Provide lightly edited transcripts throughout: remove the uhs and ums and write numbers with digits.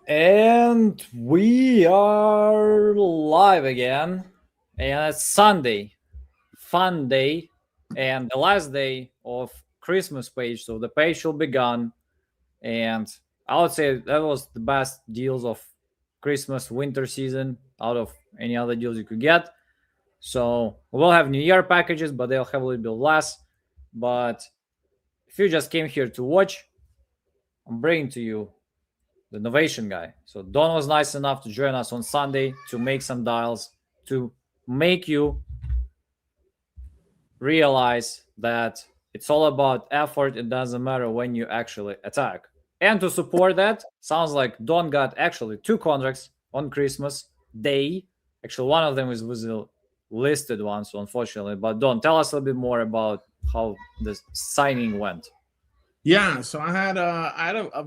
And we are live again. And it's Sunday, fun day, and the last day of Christmas page. So the page will be gone. And I would say that was the best deals of Christmas winter season out of any other deals you could get. So we'll have New Year packages, but they'll have a little bit less. But if you just came here to watch, I'm bringing to you the innovation guy. So Don was nice enough to join us on Sunday to make some dials to make you realize that it's all about effort. It doesn't matter when you actually attack. And to support that, sounds like Don got actually 2 contracts on Christmas Day. Actually, one of them was a listed one, so unfortunately. But Don, tell us a little bit more about how the signing went. Yeah, so I had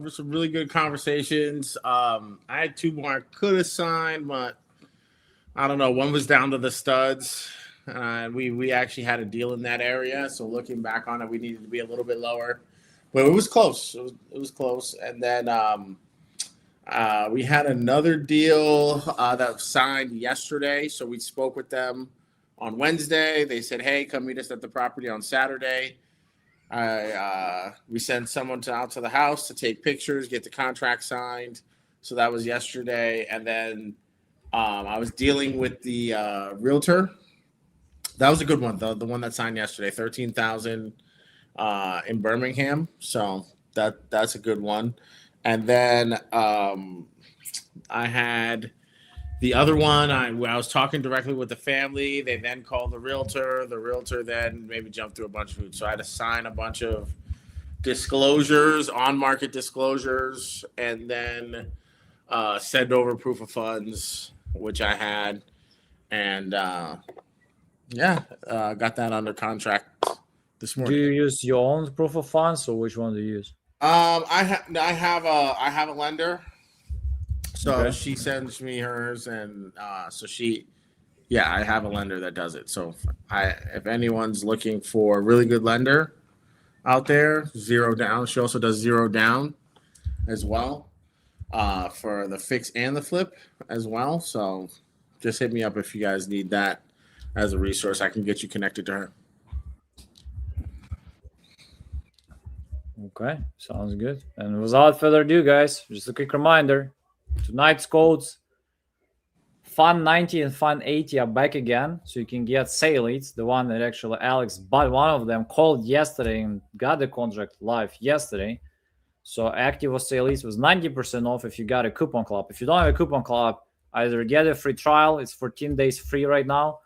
some really good conversations. I had 2 more I could have signed, but I don't know. One was down to the studs. We actually had a deal in that area. So looking back on it, we needed to be a little bit lower, but it was close. It was close. And then we had another deal that was signed yesterday. So we spoke with them on Wednesday. They said, "Hey, come meet us at the property on Saturday." We sent someone out to the house to take pictures, get the contract signed. So that was yesterday, and then I was dealing with the realtor. That was a good one, the one that signed yesterday, 13,000 in Birmingham. So that's a good one. And then I had the other one, I was talking directly with the family. They then called the realtor. The realtor then maybe jumped through a bunch of hoops. So I had to sign a bunch of disclosures, on-market disclosures, and then send over proof of funds, which I had. And got that under contract this Do morning. you use your own proof of funds, or which one do you use? I have a lender. So Okay. she sends me hers, and I have a lender that does it. So if anyone's looking for a really good lender out there, 0 down. She also does 0 down as well for the fix and the flip as well. So just hit me up if you guys need that as a resource. I can get you connected to her. Okay, sounds good. And without further ado, guys, just a quick reminder: tonight's codes Fun 90 and Fun 80 are back again, so you can get sale leads. The one that actually Alex bought one of them, called yesterday and got the contract live yesterday. So active sale leads was 90% off if you got a coupon club. If you don't have a coupon club, either get a free trial, it's 14 days free right now,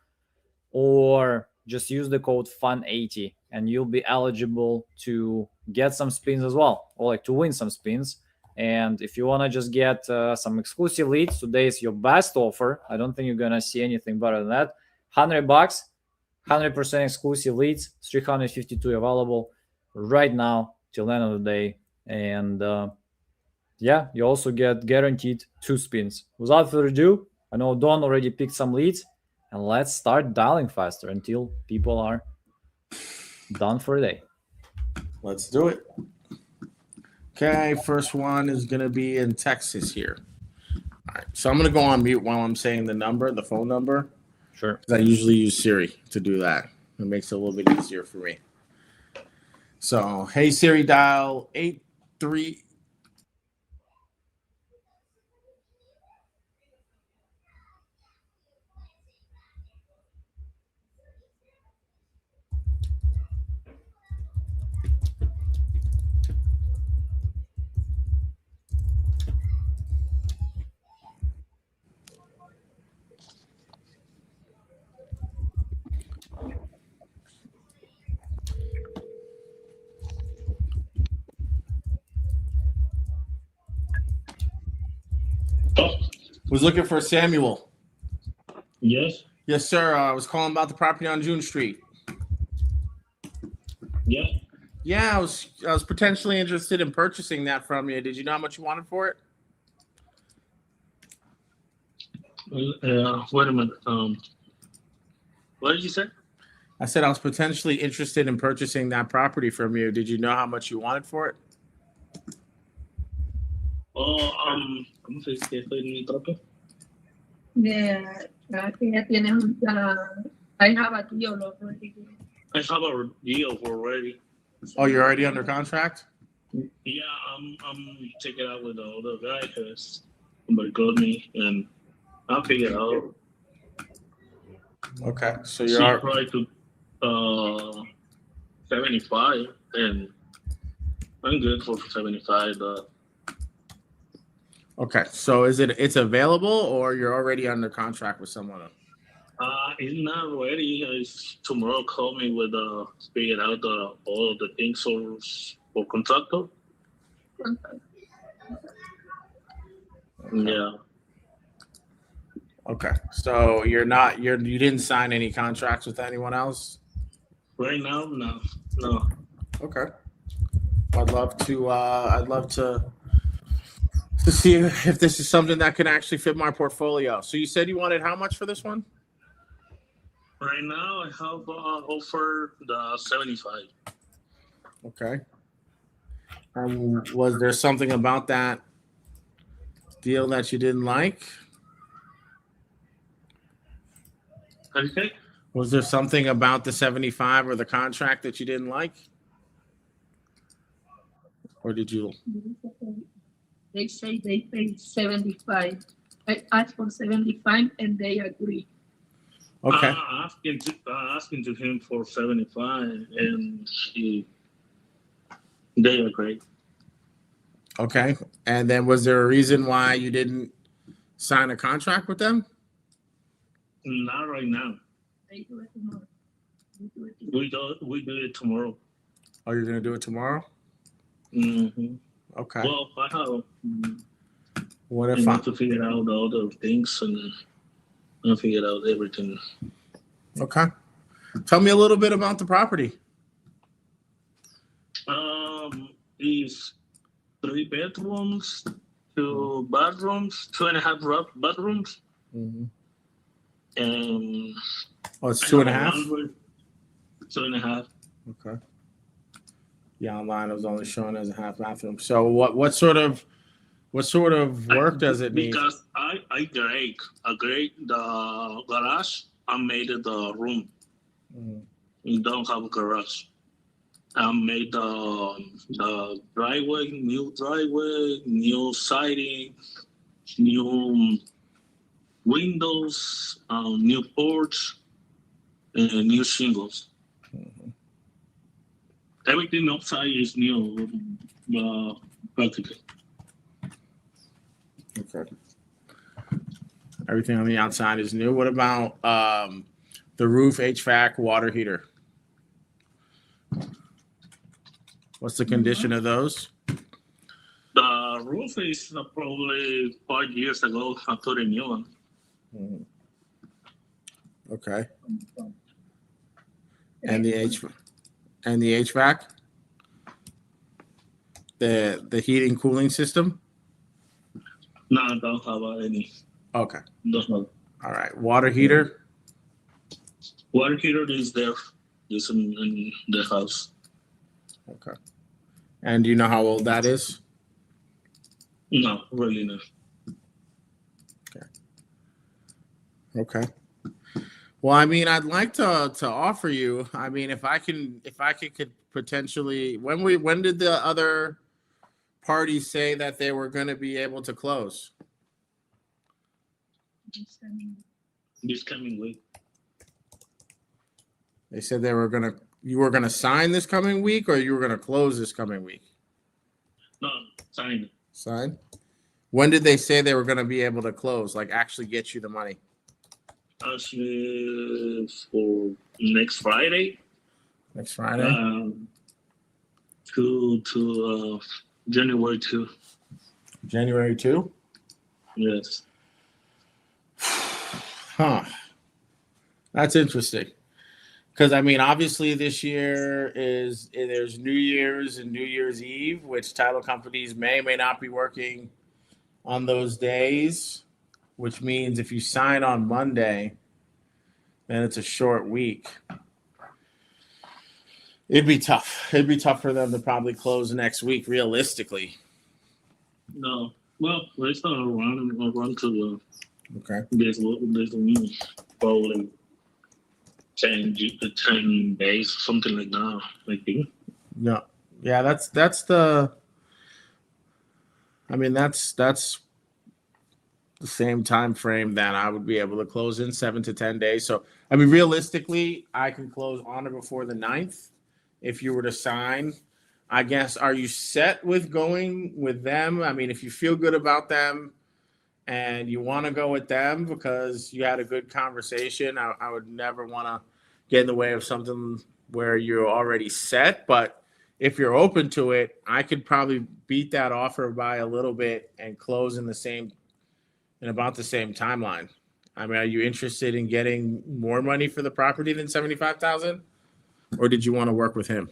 or just use the code FUN80 and you'll be eligible to get some spins as well, or like to win some spins. And if you want to just get some exclusive leads, today is your best offer. I don't think you're going to see anything better than that. $100, 100% exclusive leads, 352 available right now till the end of the day. And you also get guaranteed 2 spins. Without further ado, I know Don already picked some leads, and let's start dialing faster until people are done for the day. Let's do it. Okay, first one is going to be in Texas here. All right, so I'm going to go on mute while I'm saying the phone number. Sure. I usually use Siri to do that. It makes it a little bit easier for me. So, hey Siri, dial 83. Was looking for Samuel. Yes. Yes, sir. I was calling about the property on June Street. Yeah. Yeah, I was potentially interested in purchasing that from you. Did you know how much you wanted for it? Wait a minute. What did you say? I said I was potentially interested in purchasing that property from you. Did you know how much you wanted for it? ¿Cómo se dice que estoy en mi propio? Yeah, que ya tiene I have a deal already. I have a deal already. Oh, you're already under contract? Yeah, I'm checking out with the other guy because somebody called me and I'll figure it out. Okay. So She you're tried to 75 and I'm good for 75. okay. So it's available or you're already under contract with someone? It's not ready. It's tomorrow. Call me with figure out all the things for contractor. Yeah. Okay. So you didn't sign any contracts with anyone else? Right now, no. Okay. I'd love to see if this is something that can actually fit my portfolio. So you said you wanted how much for this one? Right now, I have offer the 75. Okay. Was there something about that deal that you didn't like? Okay. Was there something about the 75 or the contract that you didn't like? Or did you? They say they pay 75. I asked for 75 and they agree. Okay. Asking to him for 75 and they agree. Okay. And then was there a reason why you didn't sign a contract with them? Not right now. They do it tomorrow. We do it tomorrow. Oh, you're gonna do it tomorrow? Mm-hmm. Okay. Well, I have. What I if I? need to figure out all the things and I figure out everything. Okay. Tell me a little bit about the property. Is 3 bedrooms, 2 bathrooms, 2.5 bathrooms, Mm-hmm. and Oh, it's 2.5. 2.5. Okay. Yeah, online it was only showing as a half bathroom. So what sort of work does it need? Because I grade the garage. I made the room. Mhm. We don't have a garage. I made the driveway, new siding, new windows, new porch, and new shingles. Mhm. Everything outside is new, practically. Okay. Everything on the outside is new. What about the roof, HVAC, water heater? What's the condition of those? The roof is probably 5 years ago. I put a new one. Mhm. Okay. And the HVAC? The heating cooling system? No, I don't have any. Okay. Don't have. All right. Water heater? Water heater is there. Is in the house. Okay. And do you know how old that is? No, really not. Okay. Well, I mean, I'd like to offer you. I mean, if I could potentially when did the other parties say that they were going to be able to close? This coming week. They said you were gonna sign this coming week, or you were gonna close this coming week. No, sign. Sign. When did they say they were gonna be able to close? Like actually get you the money? Actually, for next Friday. Next Friday. To January 2. January 2? Yes. Huh. That's interesting. Because I mean, obviously, this year there's New Year's and New Year's Eve, which title companies may not be working on those days, which means if you sign on Monday, then it's a short week. It'd be tough. It'd be tough for them to probably close next week, realistically. No. Well, let's run to Okay. this new probably 10 days, something like that. I think. No. Yeah, that's the. I mean, that's the same time frame that I would be able to close in 7 to 10 days. So, I mean, realistically, I can close on or before the 9th. If you were to sign, I guess, are you set with going with them? I mean, if you feel good about them and you want to go with them because you had a good conversation, I would never want to get in the way of something where you're already set. But if you're open to it, I could probably beat that offer by a little bit and close in about the same timeline. I mean, are you interested in getting more money for the property than 75,000, or did you want to work with him?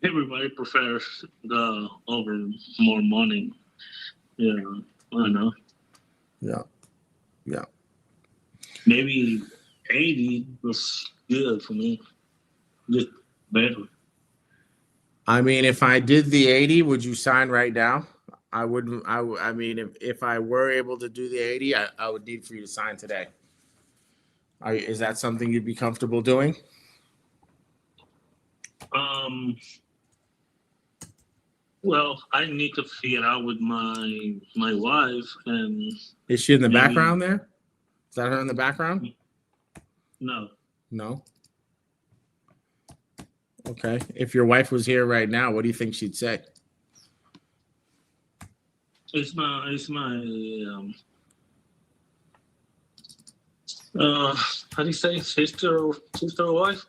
Everybody prefers the over more money. Yeah, I know. Yeah. Maybe 80 was good for me. Just better. I mean, if I did the 80, would you sign right now? I wouldn't. I mean, if I were able to do the 80, I would need for you to sign today. Is that something you'd be comfortable doing? Well, I need to figure out with my wife, and Is she in the maybe background there? Is that her in the background? no. No. Okay. If your wife was here right now, what do you think she'd say? It's my how do you say sister or wife?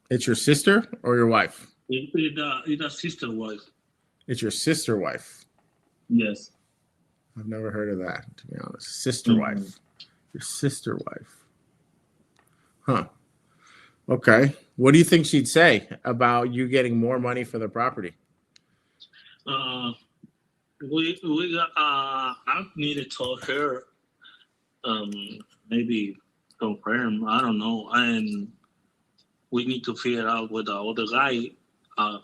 It's your sister or your wife? It's a sister wife. It's your sister wife. Yes. I've never heard of that, to be honest. Sister wife. Your sister wife. Huh. Okay. What do you think she'd say about you getting more money for the property? We got I need to tell her maybe confirm, I don't know, and we need to figure out with the other guy. I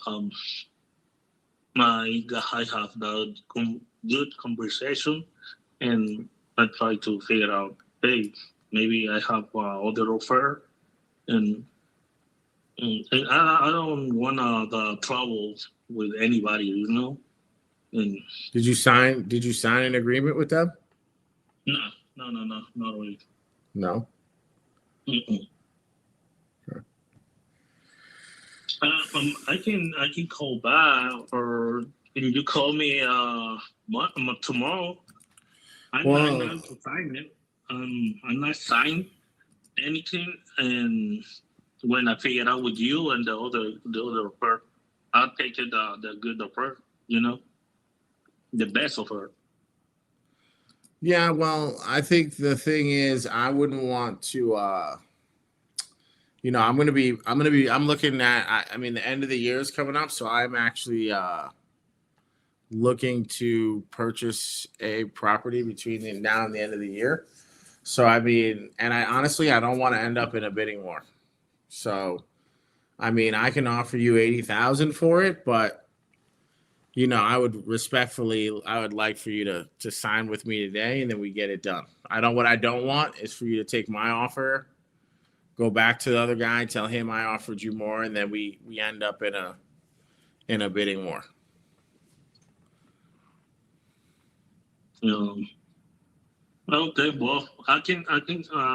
have the good conversation, and I try to figure out, hey, maybe I have other offer, and I don't want the trouble with anybody, you know. And Did you sign an agreement with them? no, not really. No. Mm-mm. Sure. I can call back, or can you call me tomorrow? I'm not signing it. I'm not signing anything, and when I figure out with you and the other offer, I'll take it the good offer, you know, the best offer. Yeah, well, I think the thing is I wouldn't want to I'm looking at I mean the end of the year is coming up, so I'm actually looking to purchase a property between now and the end of the year. So I mean, and I honestly I don't want to end up in a bidding war. So I mean, I can offer you 80,000 for it, but I would like for you to sign with me today, and then we get it done. What I don't want is for you to take my offer, go back to the other guy, tell him I offered you more, and then we end up in a bidding war. Okay, well, I can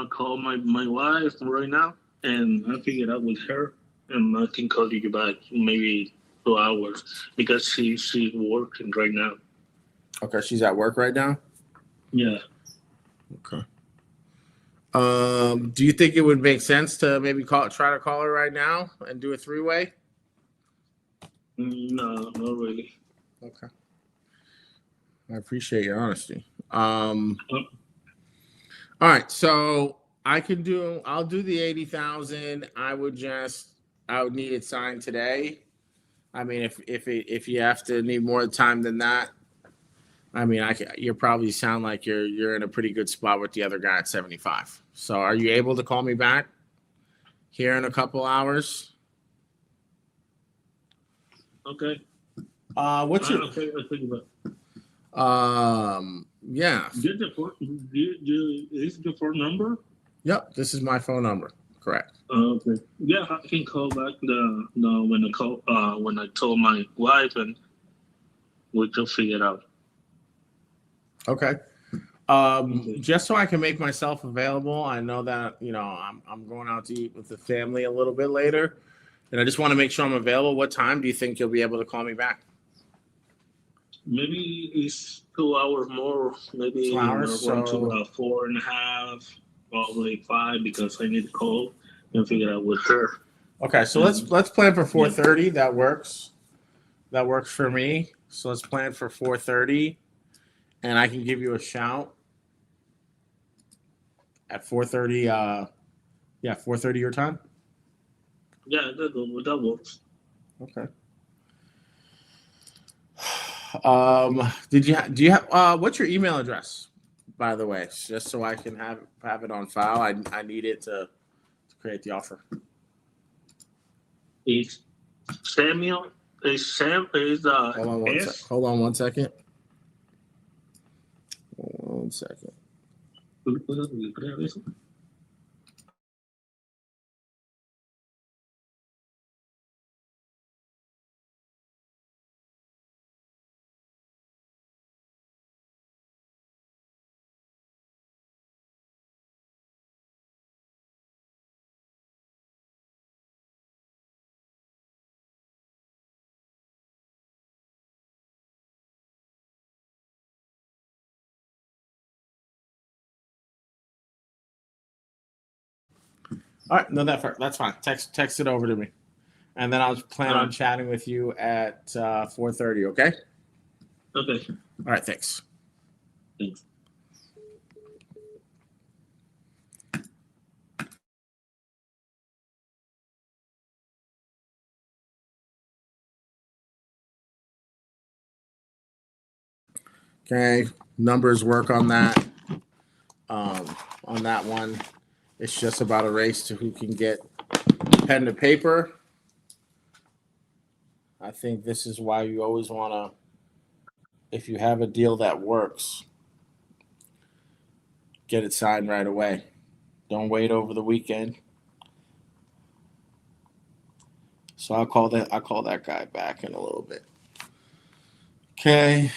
call my wife right now, and I figure it out with her, and I can call you back maybe 2 hours because she's working right now. Okay, she's at work right now? Yeah. Okay. Do you think it would make sense to maybe try to call her right now and do a 3-way? No, not really. Okay. I appreciate your honesty. All right, so I'll do the 80,000. I would need it signed today. I mean, if you have to need more time than that, I mean, you probably sound like you're in a pretty good spot with the other guy at 75. So are you able to call me back here in a couple hours? Okay. What's your Okay, I think about. yeah. Get the phone. Is the phone number? Yep, this is my phone number. Correct. Okay. Yeah, I can call back when I told my wife and we can figure it out. Okay. Okay. Just so I can make myself available, I know that I'm going out to eat with the family a little bit later, and I just want to make sure I'm available. What time do you think you'll be able to call me back? Maybe it's 2 hours more. Maybe 2 hours. around So 4.5, probably 5, because I need to call and figure out with her. okay, so let's plan for 4:30. That works. That works for me. So let's plan for 4:30, and I can give you a shout at 4:30. Yeah, 4:30 your time. Yeah, that works. Okay. Do you have what's your email address, by the way, just so I can have it on file? I need it to create the offer. It's Samuel. Is Sam is Hold on one S. Hold on one second. 1 second. All right, no, that's fine. Text it over to me, and then I'll plan on chatting with you at 4:30. Okay. Okay. All right. Thanks. Thanks. Okay. Numbers work on that. On that one, it's just about a race to who can get pen to paper. I think this is why you always want to, if you have a deal that works, get it signed right away. Don't wait over the weekend. So I'll call that guy back in a little bit. Okay.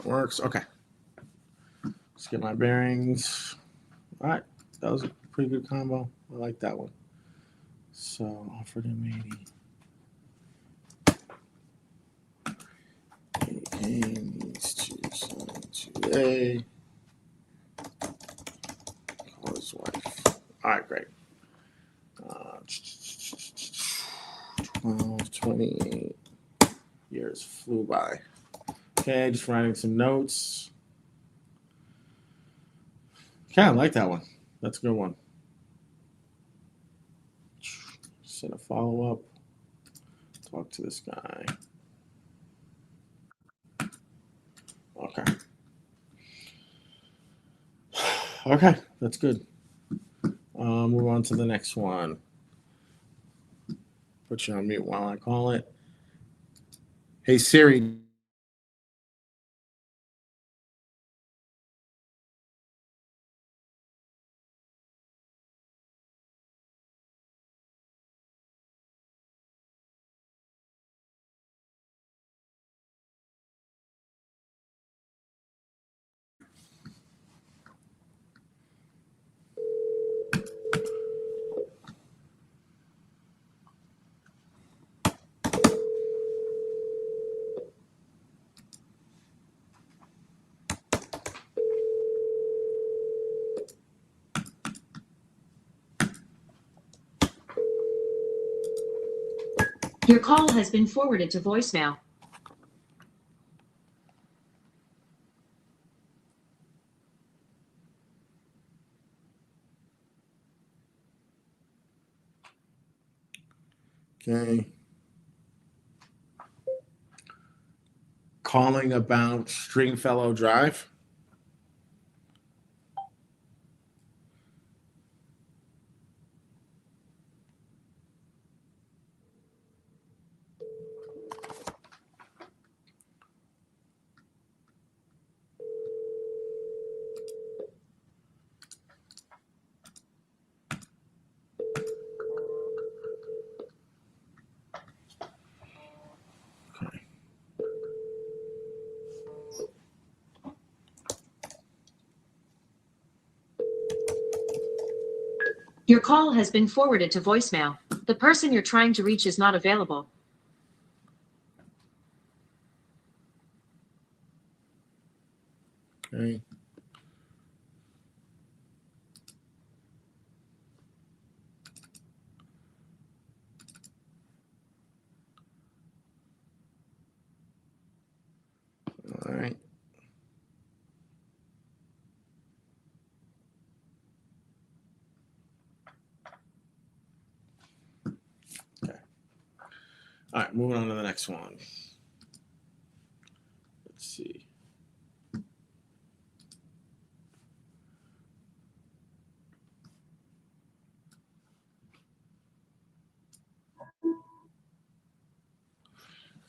Works. Okay. Let's get my bearings. All right. That was a pretty good combo. I like that one. So offered him 80. He needs to sign 2A. Call his wife. All right, great. 12, 28 years flew by. Okay, just writing some notes. Okay, I like that one. That's a good one. Send a follow-up. Talk to this guy. Okay. Okay, that's good. Move on to the next one. Put you on mute while I call it. Hey, Siri. Your call has been forwarded to voicemail. Okay. Calling about Stringfellow Drive. Your call has been forwarded to voicemail. The person you're trying to reach is not available. Okay. All right. Okay. All right, moving on to the next one. Let's see.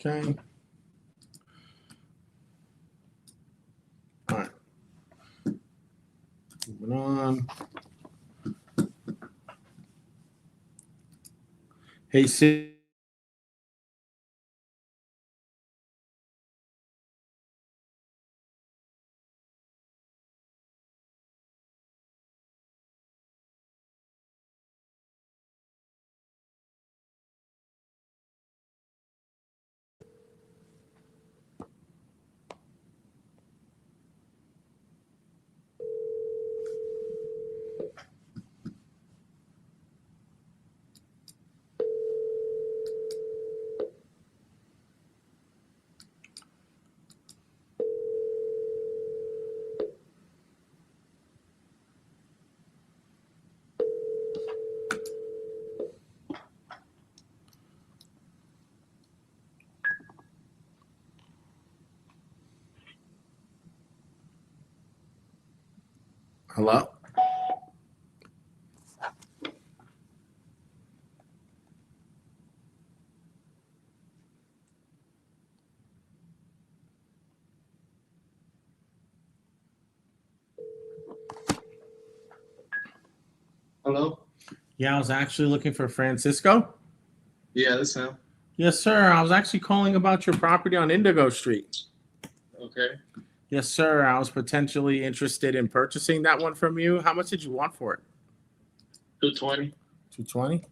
Okay. All right. Moving on. Hey, Sid. Hello? Hello? Yeah, I was actually looking for Francisco. Yeah, this is him. Yes, sir. I was actually calling about your property on Indigo Street. Okay. Yes, sir. I was potentially interested in purchasing that one from you. How much did you want for it? 220. 220?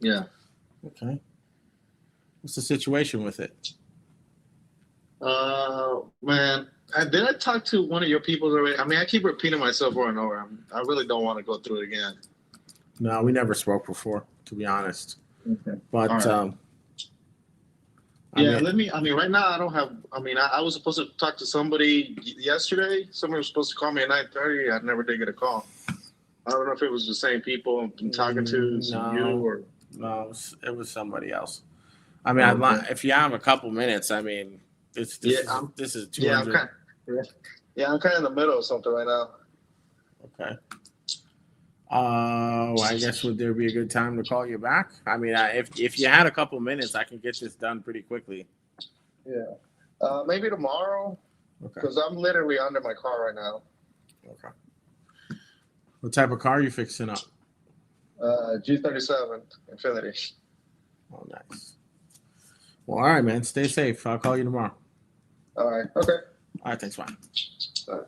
Yeah. Okay. What's the situation with it? Man, did I talk to one of your people already? I mean, I keep repeating myself over and over. I really don't want to go through it again. No, we never spoke before, to be honest. Okay. But All right. I mean, right now I don't have. I was supposed to talk to somebody yesterday. Somebody was supposed to call me at 9:30. I never did get a call. I don't know if it was the same people I've been talking to, you or. No, it was somebody else. I mean, I'd like if you have a couple minutes. I mean, this is 200. I'm kind of in the middle of something right now. Okay. I guess would there be a good time to call you back? I mean, if you had a couple minutes, I can get this done pretty quickly. Yeah. Maybe tomorrow. Okay. Because I'm literally under my car right now. Okay. What type of car are you fixing up? G37 Infinity. Oh, nice. Well, all right, man. Stay safe. I'll call you tomorrow. All right. Okay. All right. Thanks. Bye. All right.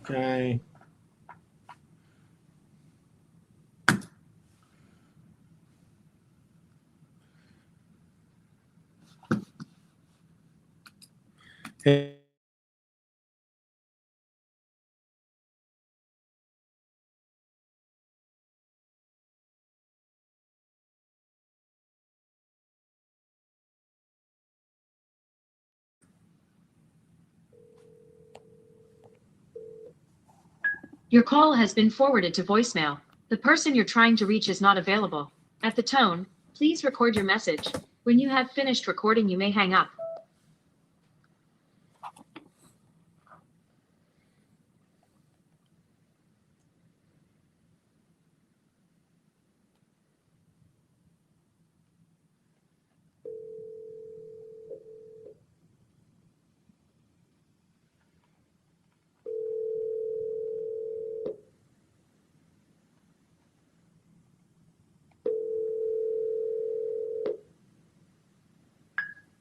Okay. Hey. Your call has been forwarded to voicemail. The person you're trying to reach is not available. At the tone, please record your message. When you have finished recording, you may hang up.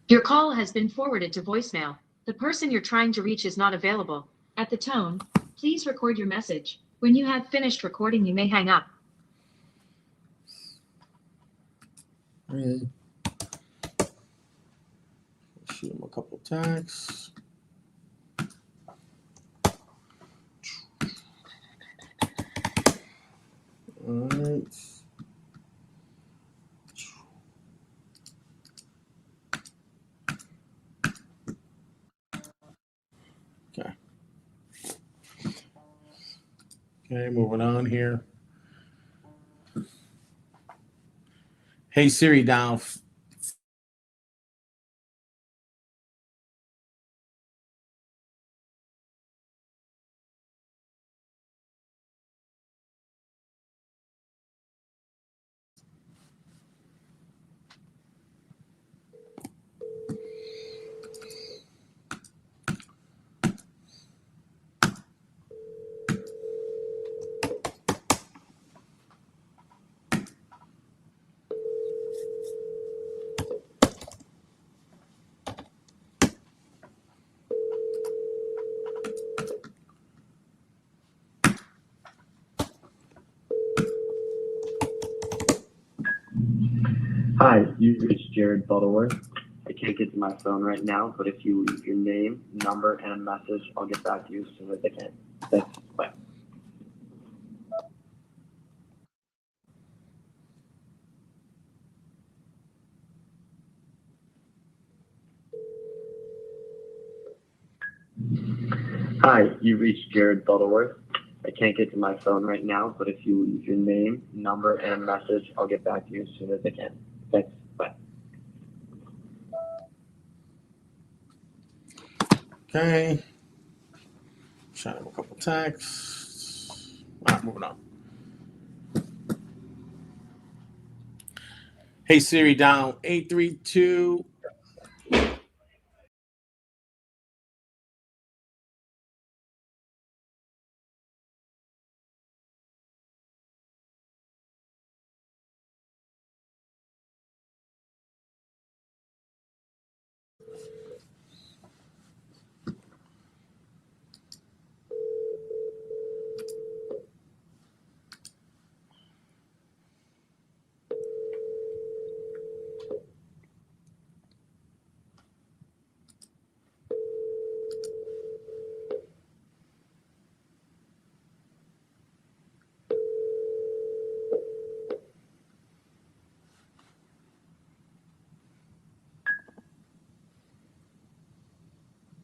Your call has been forwarded to voicemail. The person you're trying to reach is not available. At the tone, please record your message. When you have finished recording, you may hang up. Shoot him a couple texts. All right. Okay. Okay, moving on here. Hey Siri, down. Hi, you've reached Jared Butterworth. I can't get to my phone right now, but if you leave your name, number, and a message, I'll get back to you as soon as I can. Thanks. Bye. Hi, you've reached Jared Butterworth. I can't get to my phone right now, but if you leave your name, number, and a message, I'll get back to you as soon as I can. Thanks. Bye. Okay. Shot him a couple texts. All right, moving on. Hey Siri, down 832.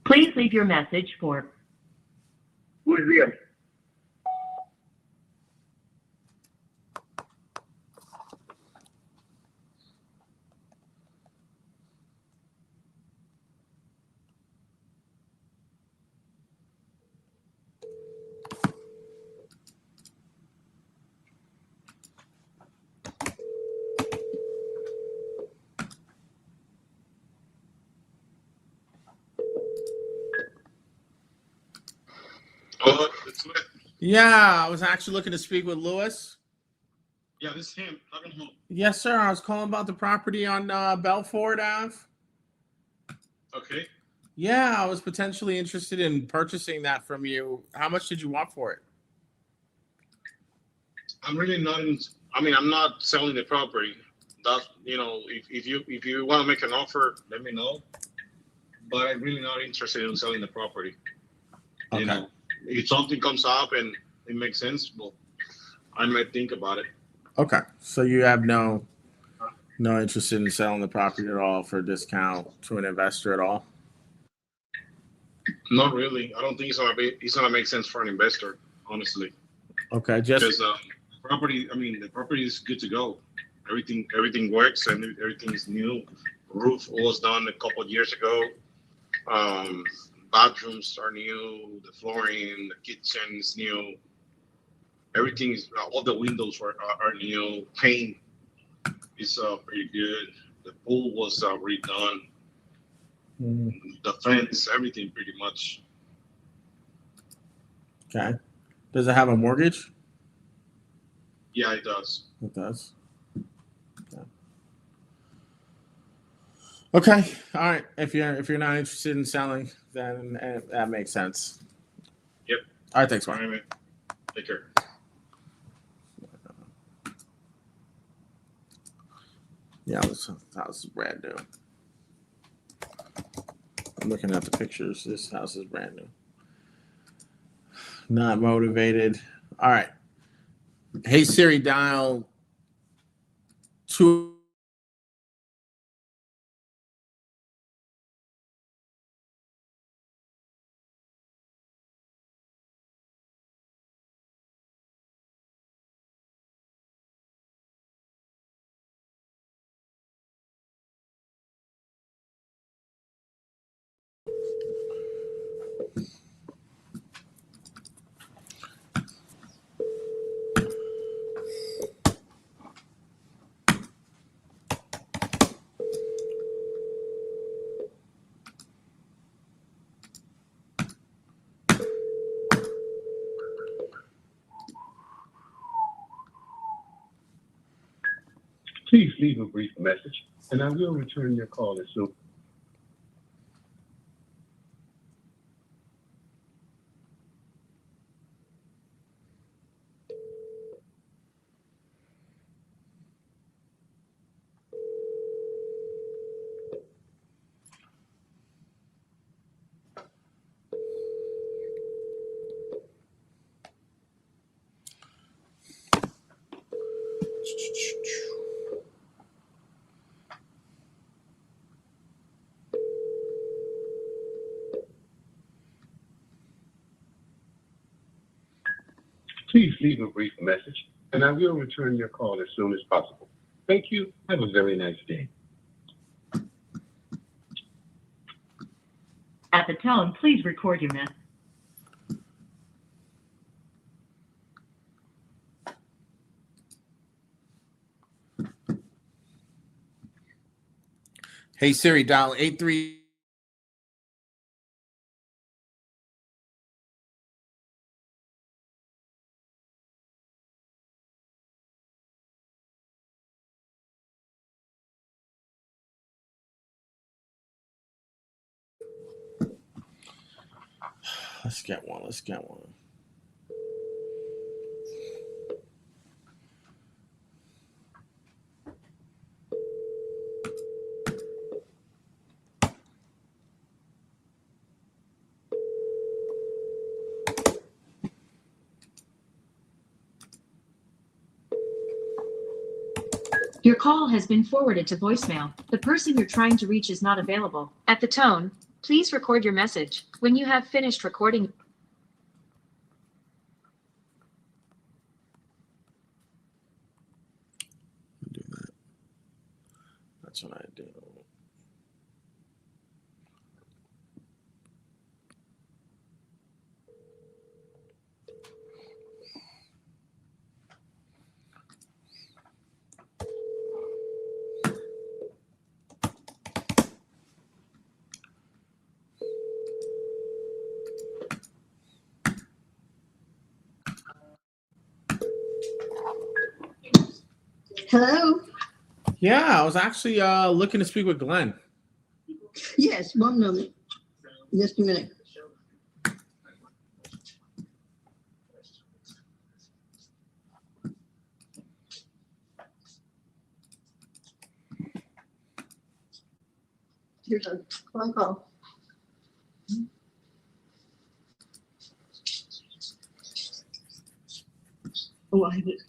Please leave your message for William. Oh, it's lit. Yeah, I was actually looking to speak with Lewis. Yeah, this is him. How can I help? Yes, sir. I was calling about the property on Belfort Ave. Okay. Yeah, I was potentially interested in purchasing that from you. How much did you want for it? I'm really not in. I mean, I'm not selling the property. That's if you want to make an offer, let me know. But I'm really not interested in selling the property. Okay. You know, if something comes up and it makes sense, well, I might think about it. Okay. So you have no interest in selling the property at all for a discount to an investor at all? Not really. I don't think it's gonna make sense for an investor, honestly. Okay. Just Because property. I mean, the property is good to go. Everything works and everything is new. Roof was done a couple of years ago. Bathrooms are new. The flooring, the kitchen is new. Everything is. All the windows are new. Paint is pretty good. The pool was redone. The fence, everything pretty much. okay. Does it have a mortgage? Yeah, it does. It does. Okay. Okay. All right. If you're not interested in selling, then that makes sense. Yep. All right. Thanks, All man. right, man. Take care. Yeah, this house is brand new. I'm looking at the pictures. This house is brand new. Not motivated. All right. Hey Siri, dial 2. Please leave a brief message, and I will return your call as soon. Please leave a brief message, and I will return your call as soon as possible. Thank you. Have a very nice day. At the tone, please record your message. Hey Siri, dial 83. Let's get one. Your call has been forwarded to voicemail. The person you're trying to reach is not available. At the tone, please record your message. When you have finished recording. Do that. That's what I do. Hello? Yeah, I was actually looking to speak with Glenn. Yes, 1 moment. Just a minute. Here's a phone call. Oh, I have it.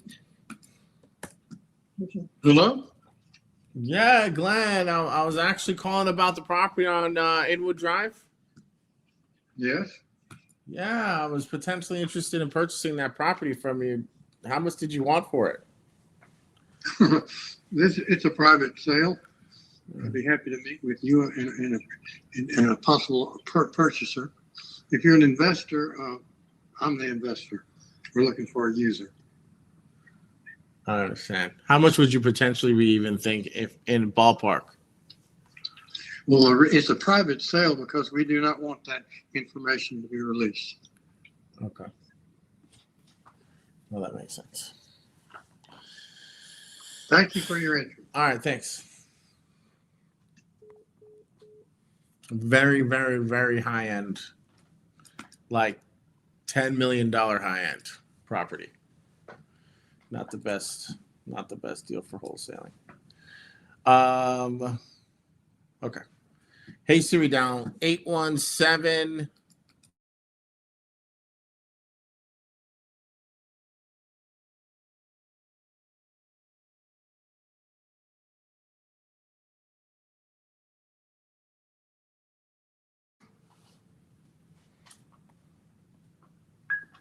Okay. Hello? Yeah, Glenn. I was actually calling about the property on Inwood Drive. Yes. Yeah, I was potentially interested in purchasing that property from you. How much did you want for it? It's a private sale. I'd be happy to meet with you and a possible purchaser. If you're an investor, I'm the investor. We're looking for a user. I understand. How much would you potentially even think if in ballpark? Well, it's a private sale because we do not want that information to be released. Okay. Well, that makes sense. Thank you for your interest. All right, thanks. Very, very, very high end, like $10 million high end property. Not the best deal for wholesaling. Okay. Hey Siri, down 817.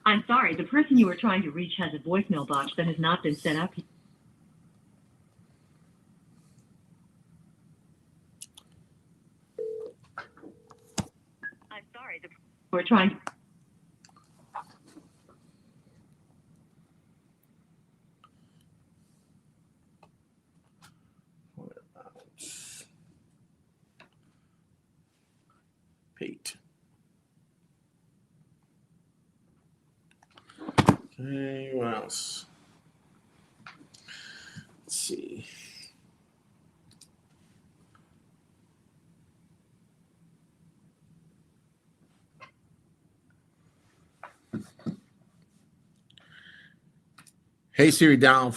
I'm sorry, the person you are trying to reach has a voicemail box that has not been set up. I'm sorry, we're trying. Pete. Okay, what else? Let's see. Hey Siri, down.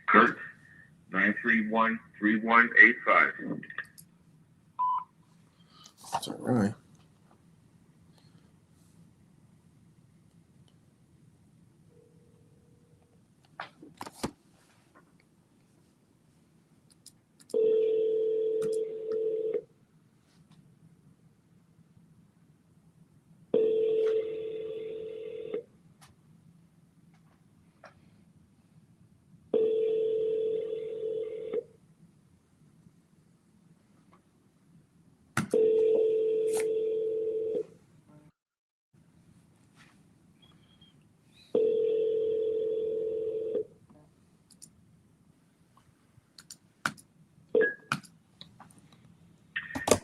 Kurt, 931-3185. That's all right.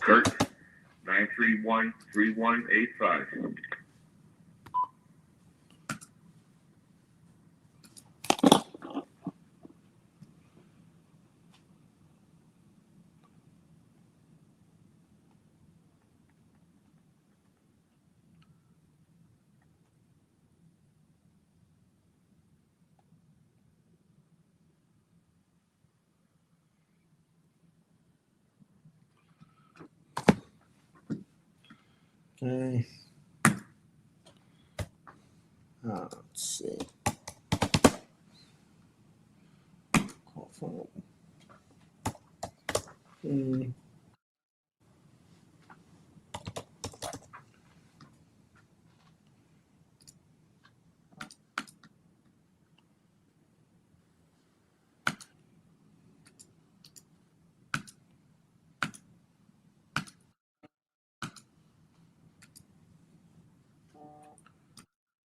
Kurt, 931-3185. Okay. Let's see. Call phone.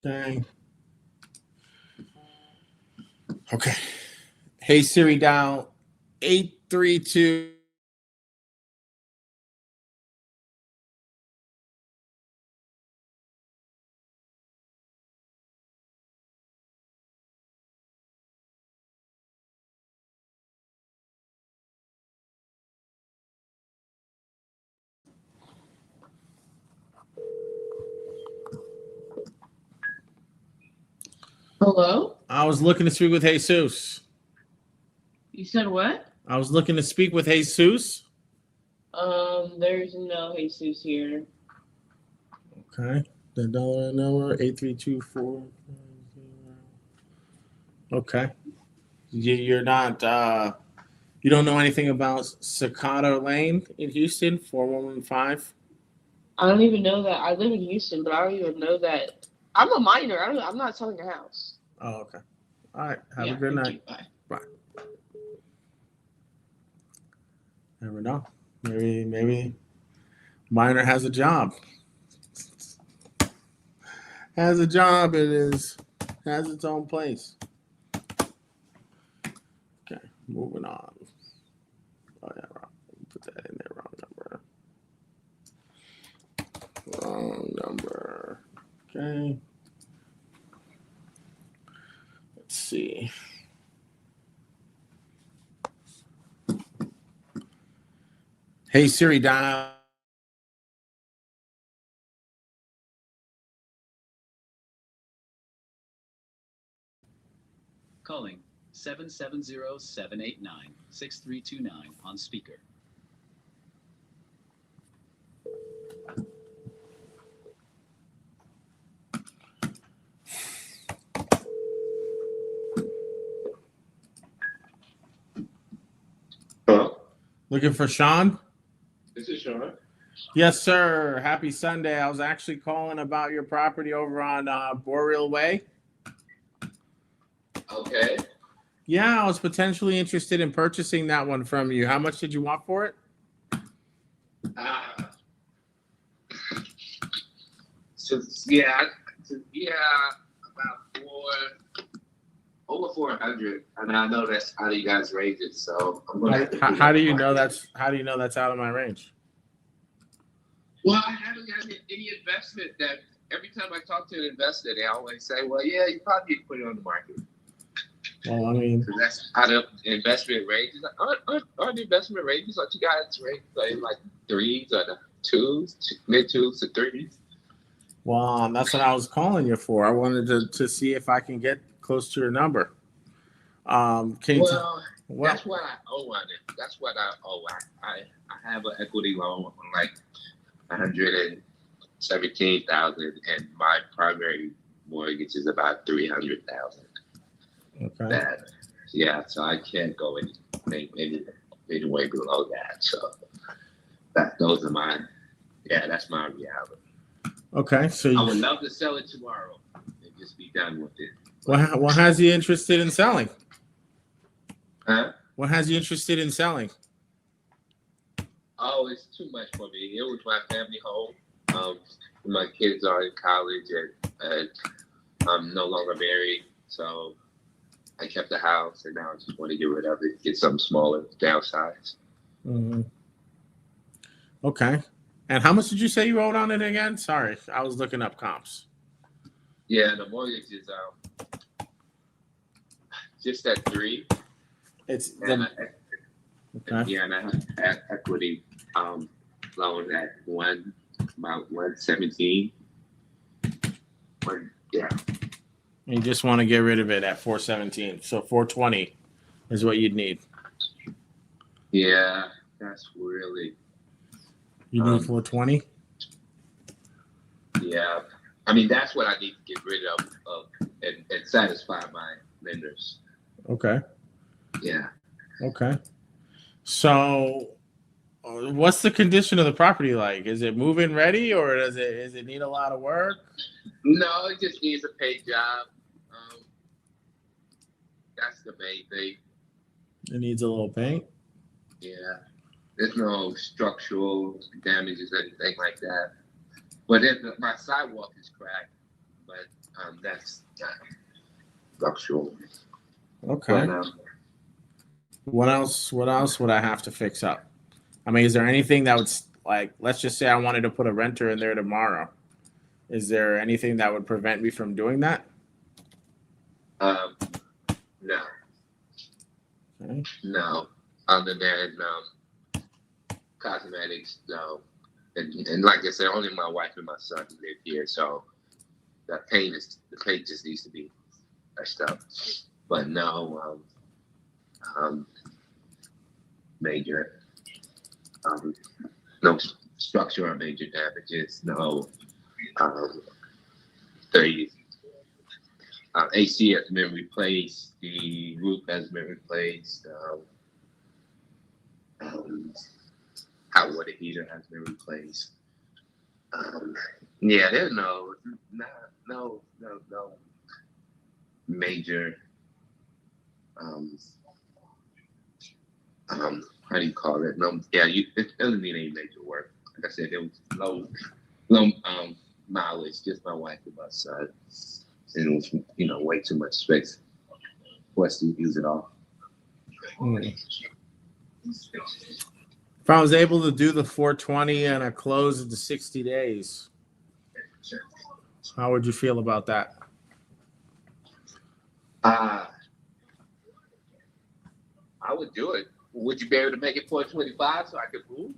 Okay. Okay. Hey Siri, down 832. Hello? I was looking to speak with Jesus. You said what? I was looking to speak with Jesus. There's no Jesus here. Okay. The dollar number 8324. Okay. You're not. You don't know anything about Cicada Lane in Houston, 4115. I don't even know that. I live in Houston, but I don't even know that. I'm a minor. I'm not selling a house. Oh, okay. All right. Have Yeah, a good thank night. you. Bye. Bye. Never know. Maybe minor has a job. Has a job. Has its own place. Okay. Moving on. Oh yeah, wrong. Put that in there. Wrong number. Wrong number. Okay. Let's see. Hey Siri, dial. Calling 770-789-6329 on speaker. Hello? Looking for Sean? This is Sean. Yes, sir. Happy Sunday. I was actually calling about your property over on Boreal Way. Okay. Yeah, I was potentially interested in purchasing that one from you. How much did you want for it? About over 400, and I know that's out of you guys' ranges. So I'm gonna. How do you know that's out of my range? Well, I haven't gotten any investment. That every time I talk to an investor, they always say, "Well, yeah, you probably need to put it on the market." Well, I mean, So that's out of investment ranges. Aren't the investment ranges? Aren't you guys rated like threes or the twos, mid twos to threes? well, that's what I was calling you for. I wanted to see if I can get close to your number. Can you That's what I owe on it. That's what I owe. I have an equity loan on like 117,000, and my primary mortgage is about 300,000. Okay. So I can't go any way below that. So those are mine. Yeah, that's my reality. Okay, so I would love to sell it tomorrow and just be done with it. What has you interested in selling? Huh? What has you interested in selling? Oh, it's too much for me. It was my family home. My kids are in college, and I'm no longer married, so I kept the house, and now I just want to get rid of it, get something smaller, downsize. Mm-hmm. Okay. And how much did you say you owed on it again? Sorry, I was looking up comps. Yeah, the mortgage is just at 3. It's and okay. Yeah, and I have equity loan at about 117. Yeah. You just want to get rid of it at 417. So 420 is what you'd need. Yeah, that's really. You need 420? Yeah. I mean, that's what I need to get rid of and satisfy my lenders. Okay. Yeah. Okay. So what's the condition of the property like? Is it move-in ready, or does it need a lot of work? No, it just needs a paint job. That's the main thing. It needs a little paint? Yeah. There's no structural damages or anything like that. But my sidewalk is cracked, but that's not structural. Okay. But, What else would I have to fix up? I mean, is there anything that would, like, let's just say I wanted to put a renter in there tomorrow. Is there anything that would prevent me from doing that? No. Okay. No. Other than cosmetics, no. And like I said, only my wife and my son live here, so the paint just needs to be touched up. But no major no structural major damages, no 30 AC has been replaced. The roof has been replaced. Hot water heater has been replaced. Yeah, there's no major. How do you call it? No, yeah, it doesn't need any major work. Like I said, there was low mileage, just my wife and my son, and it was way too much space for us to use it all. If I was able to do the 420 and a close in 60 days, how would you feel about that? I would do it. Would you be able to make it 425 so I could move?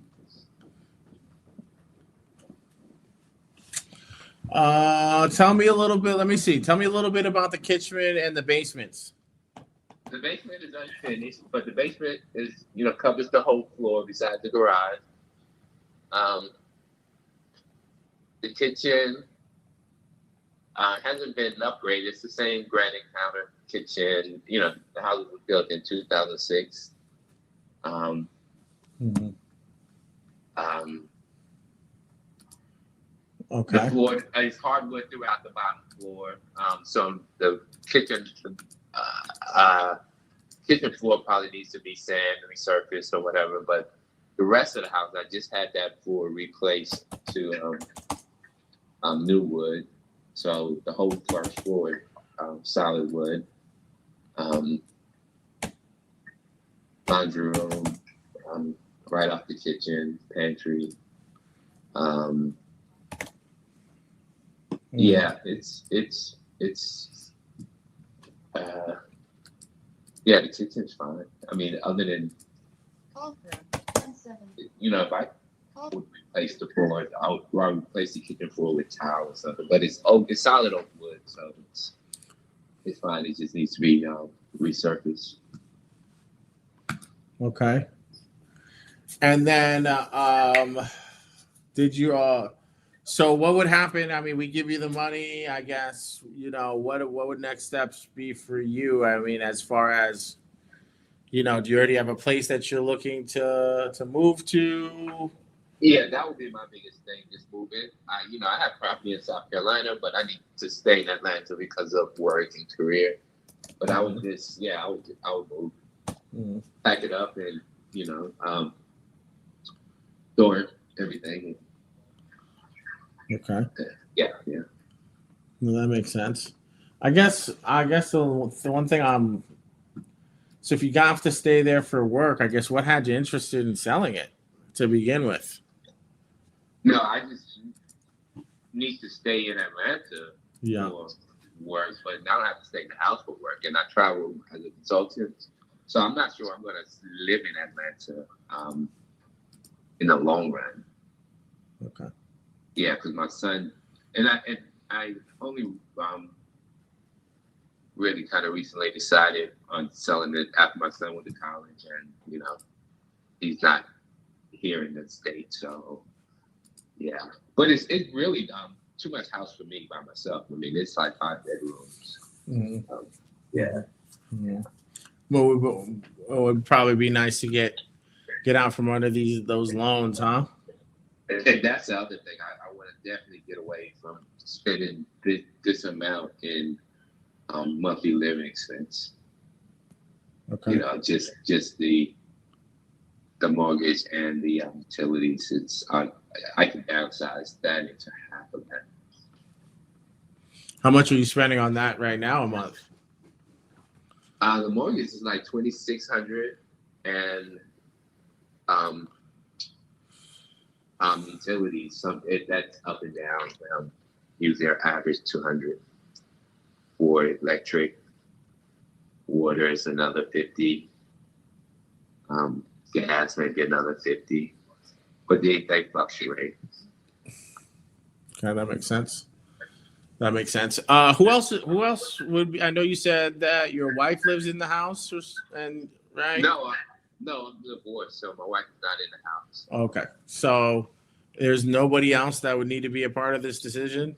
Tell me a little bit. Let me see. Tell me a little bit about the kitchen and the basements. The basement is unfinished, but the basement is, covers the whole floor besides the garage. The kitchen hasn't been upgraded. It's the same granite counter kitchen. The house was built in 2006. Okay. The floor is hardwood throughout the bottom floor. So the kitchen floor probably needs to be sand and resurfaced or whatever. But the rest of the house, I just had that floor replaced to new wood. So the whole first floor, solid wood. Laundry room, right off the kitchen, pantry. Yeah, it's yeah, the kitchen's fine. I mean, other than if I would replace the floor, I would replace the kitchen floor with tile or something. But it's solid oak wood, so it's fine. It just needs to be resurfaced. Okay. And then did you so what would happen? I mean, we give you the money, I guess, what would next steps be for you? I mean, as far as do you already have a place that you're looking to move to? Yeah, that would be my biggest thing, just moving. I have property in South Carolina, but I need to stay in Atlanta because of work and career. But I would just, I would move, pack it up, and store everything. Okay. Yeah. Well, that makes sense. I guess the one thing so if you have to stay there for work, I guess what had you interested in selling it to begin with? No, I just need to stay in Atlanta for work, but now I have to stay in the house for work, and I travel as a consultant. So I'm not sure I'm going to live in Atlanta in the long run. Okay. Yeah, because my son and I only really kind of recently decided on selling it after my son went to college, and he's not here in the States, so yeah. But it's really too much house for me by myself. I mean, it's like 5 bedrooms. Yeah. Well, it would probably be nice to get out from under those loans, huh? And that's the other thing. I want to definitely get away from spending this amount in monthly living expense. Okay. Just the mortgage and the utilities. I can downsize that into half of that. How much are you spending on that right now a month? The mortgage is like $2,600, and utilities, that's up and down. Usually our average $200 for electric. Water is another $50. Gas maybe another $50, but they fluctuate. Okay, that makes sense. Who else would be? I know you said that your wife lives in the house, right? No, I'm divorced, so my wife is not in the house. Okay, so there's nobody else that would need to be a part of this decision?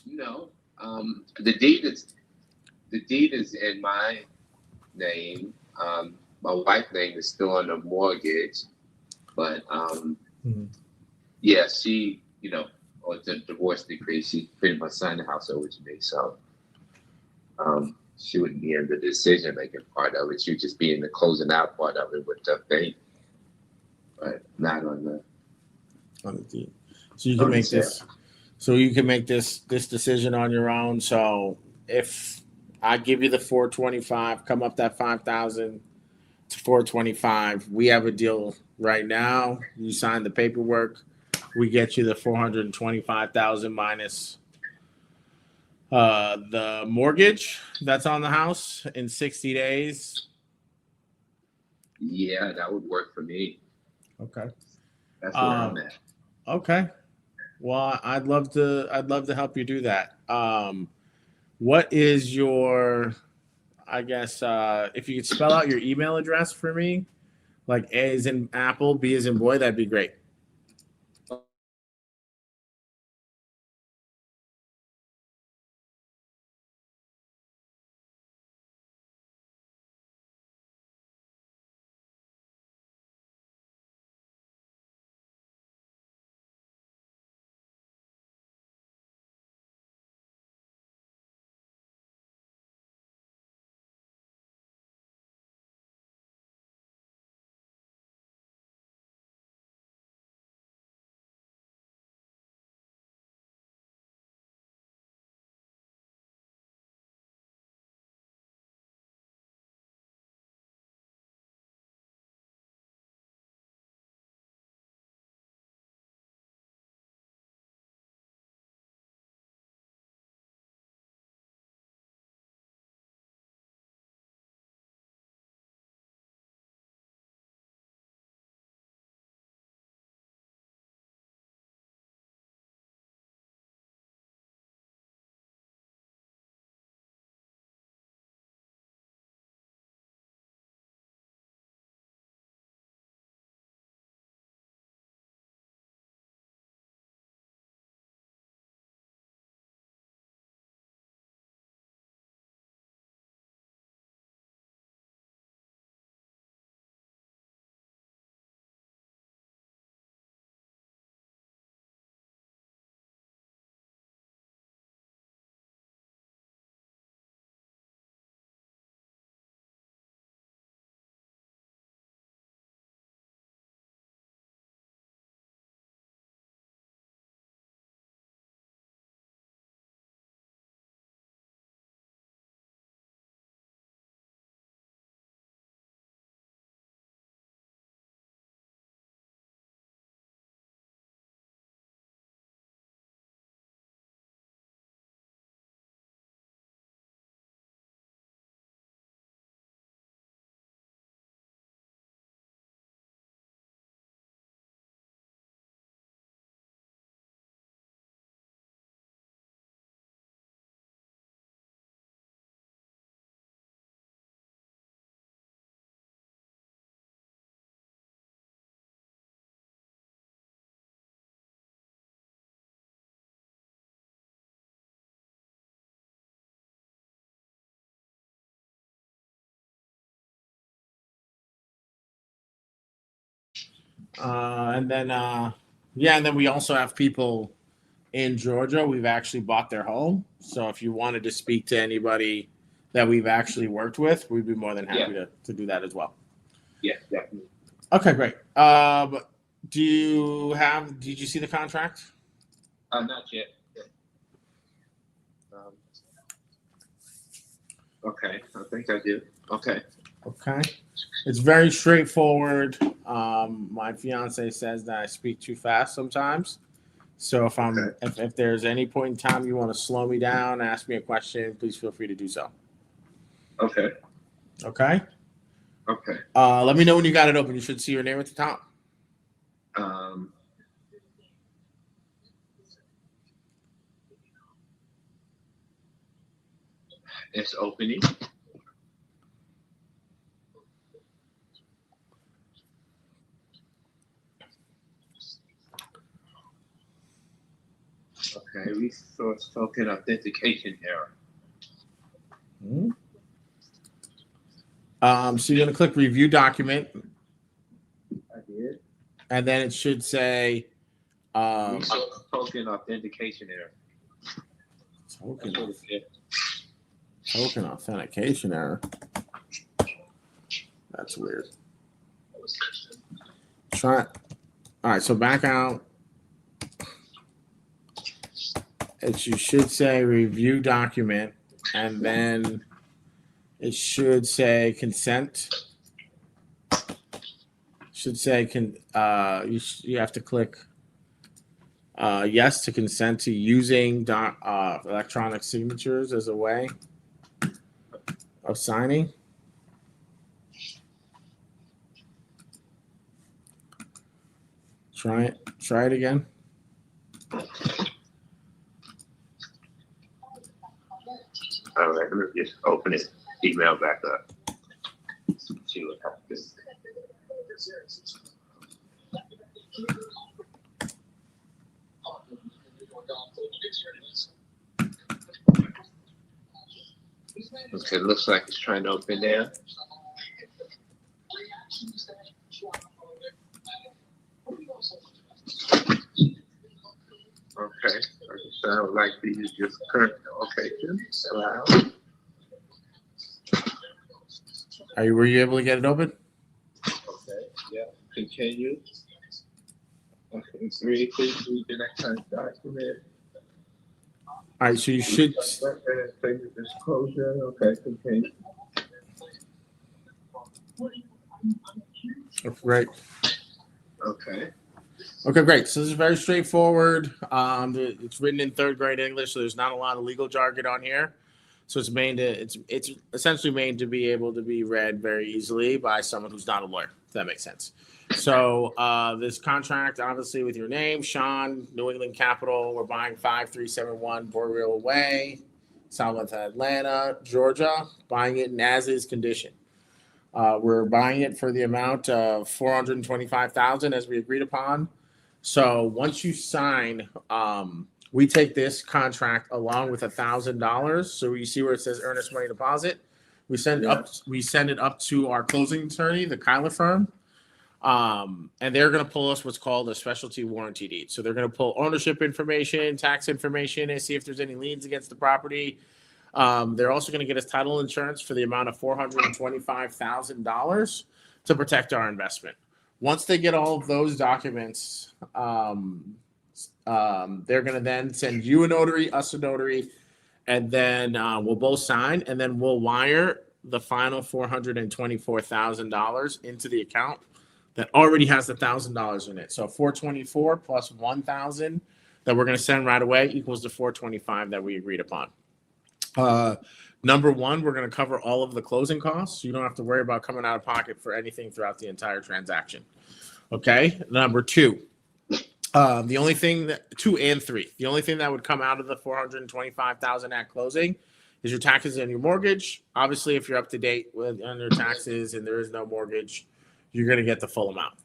No, The deed is in my name. My wife's name is still on the mortgage, but yeah, she, or the divorce decree, she pretty much signed the house over to me. So she wouldn't be in the decision making part of it. She'd just be in the closing out part of it with the bank, but not on the deed. So you can make this. So you can make this decision on your own. So if I give you the 425, come up that 5,000 to 425, we have a deal right now. You sign the paperwork, we get you the 425,000 minus the mortgage that's on the house in 60 days. Yeah, that would work for me. Okay. That's where I'm at. Okay. Well, I'd love to help you do that. What is your, I guess, if you could spell out your email address for me, like A is in apple, B is in boy, that'd be great. And then we also have people in Georgia. We've actually bought their home. So if you wanted to speak to anybody that we've actually worked with, we'd be more than happy to do that as well. Yeah, definitely. Okay, great. Did you see the contract? Not yet. Okay, I think I do. Okay. It's very straightforward. My fiance says that I speak too fast sometimes. So if there's any point in time you want to slow me down, ask me a question, please feel free to do so. Okay. Okay. Okay. Let me know when you got it open. You should see your name at the top. It's opening. Okay, resource token authentication error. So you're gonna click review document, I did. and then it should say Resource token authentication error. token authentication error. That's weird. Try it. All right, so back out. You should say review document, and then it should say consent. Should say you have to click yes to consent to using electronic signatures as a way of signing. Try it again. All right, let me just open this email back up. See what happens. Okay, looks like it's trying to open there. Okay, it sounds like these are just current location. Allow. Were you able to get it open? Okay, yeah, continue. Okay, 3, please read the next time document. All right, so you should. Disclosure. Okay, continue. Great. Okay. Okay, great. So this is very straightforward. It's written in third grade English, so there's not a lot of legal jargon on here. So it's essentially made to be able to be read very easily by someone who's not a lawyer, if that makes sense. So this contract, obviously, with your name, Sean, New England Capital, we're buying 5371 Boreal Way, South Atlanta, Georgia, buying it in as-is condition. We're buying it for the amount of $425,000 as we agreed upon. So once you sign, we take this contract along with $1,000. So you see where it says earnest money deposit. We send it up to our closing attorney, the Kyler firm, and they're going to pull us what's called a specialty warranty deed. So they're going to pull ownership information, tax information, and see if there's any liens against the property. They're also going to get us title insurance for the amount of $425,000 to protect our investment. Once they get all of those documents, they're going to then send you a notary, us a notary, and then we'll both sign, and then we'll wire the final $424,000 into the account that already has the $1,000 in it. So 424 plus 1,000 that we're going to send right away equals the 425 that we agreed upon. Number one, we're going to cover all of the closing costs. So you don't have to worry about coming out of pocket for anything throughout the entire transaction. Okay. Number two, the only thing that 2 and 3, the only thing that would come out of the $425,000 at closing is your taxes and your mortgage. Obviously, if you're up to date on your taxes and there is no mortgage, you're going to get the full amount.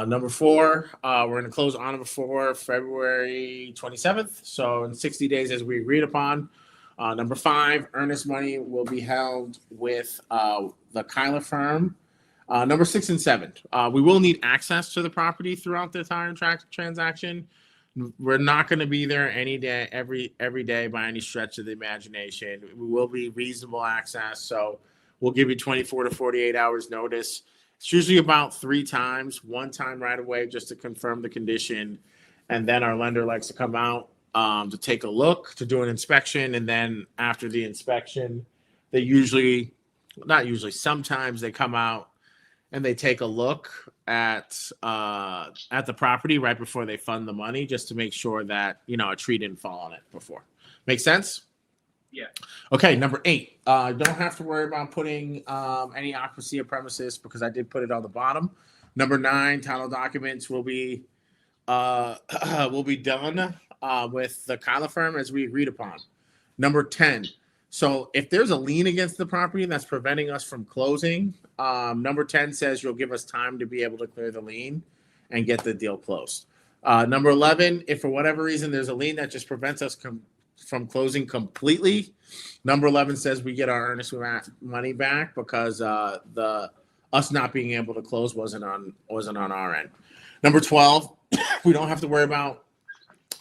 Number 4, we're going to close on before February 27th. So in 60 days, as we agreed upon. Number 5, earnest money will be held with the Kyler firm. Number 6 and 7, we will need access to the property throughout the entire transaction. We're not going to be there any day, every day by any stretch of the imagination. We will be reasonable access, so we'll give you 24 to 48 hours notice. It's usually about 3 times, 1 time right away just to confirm the condition, and then our lender likes to come out to take a look, to do an inspection, and then after the inspection, sometimes they come out and they take a look at the property right before they fund the money, just to make sure that a tree didn't fall on it before. Make sense? Yeah. Okay, number 8. Don't have to worry about putting any occupancy of premises because I did put it on the bottom. Number 9, title documents will be done with the Kyler firm as we agreed upon. Number 10. So if there's a lien against the property that's preventing us from closing, number 10 says you'll give us time to be able to clear the lien and get the deal closed. Number 11, if for whatever reason there's a lien that just prevents us from closing completely, number 11 says we get our earnest money back because the us not being able to close wasn't on our end. Number 12, we don't have to worry about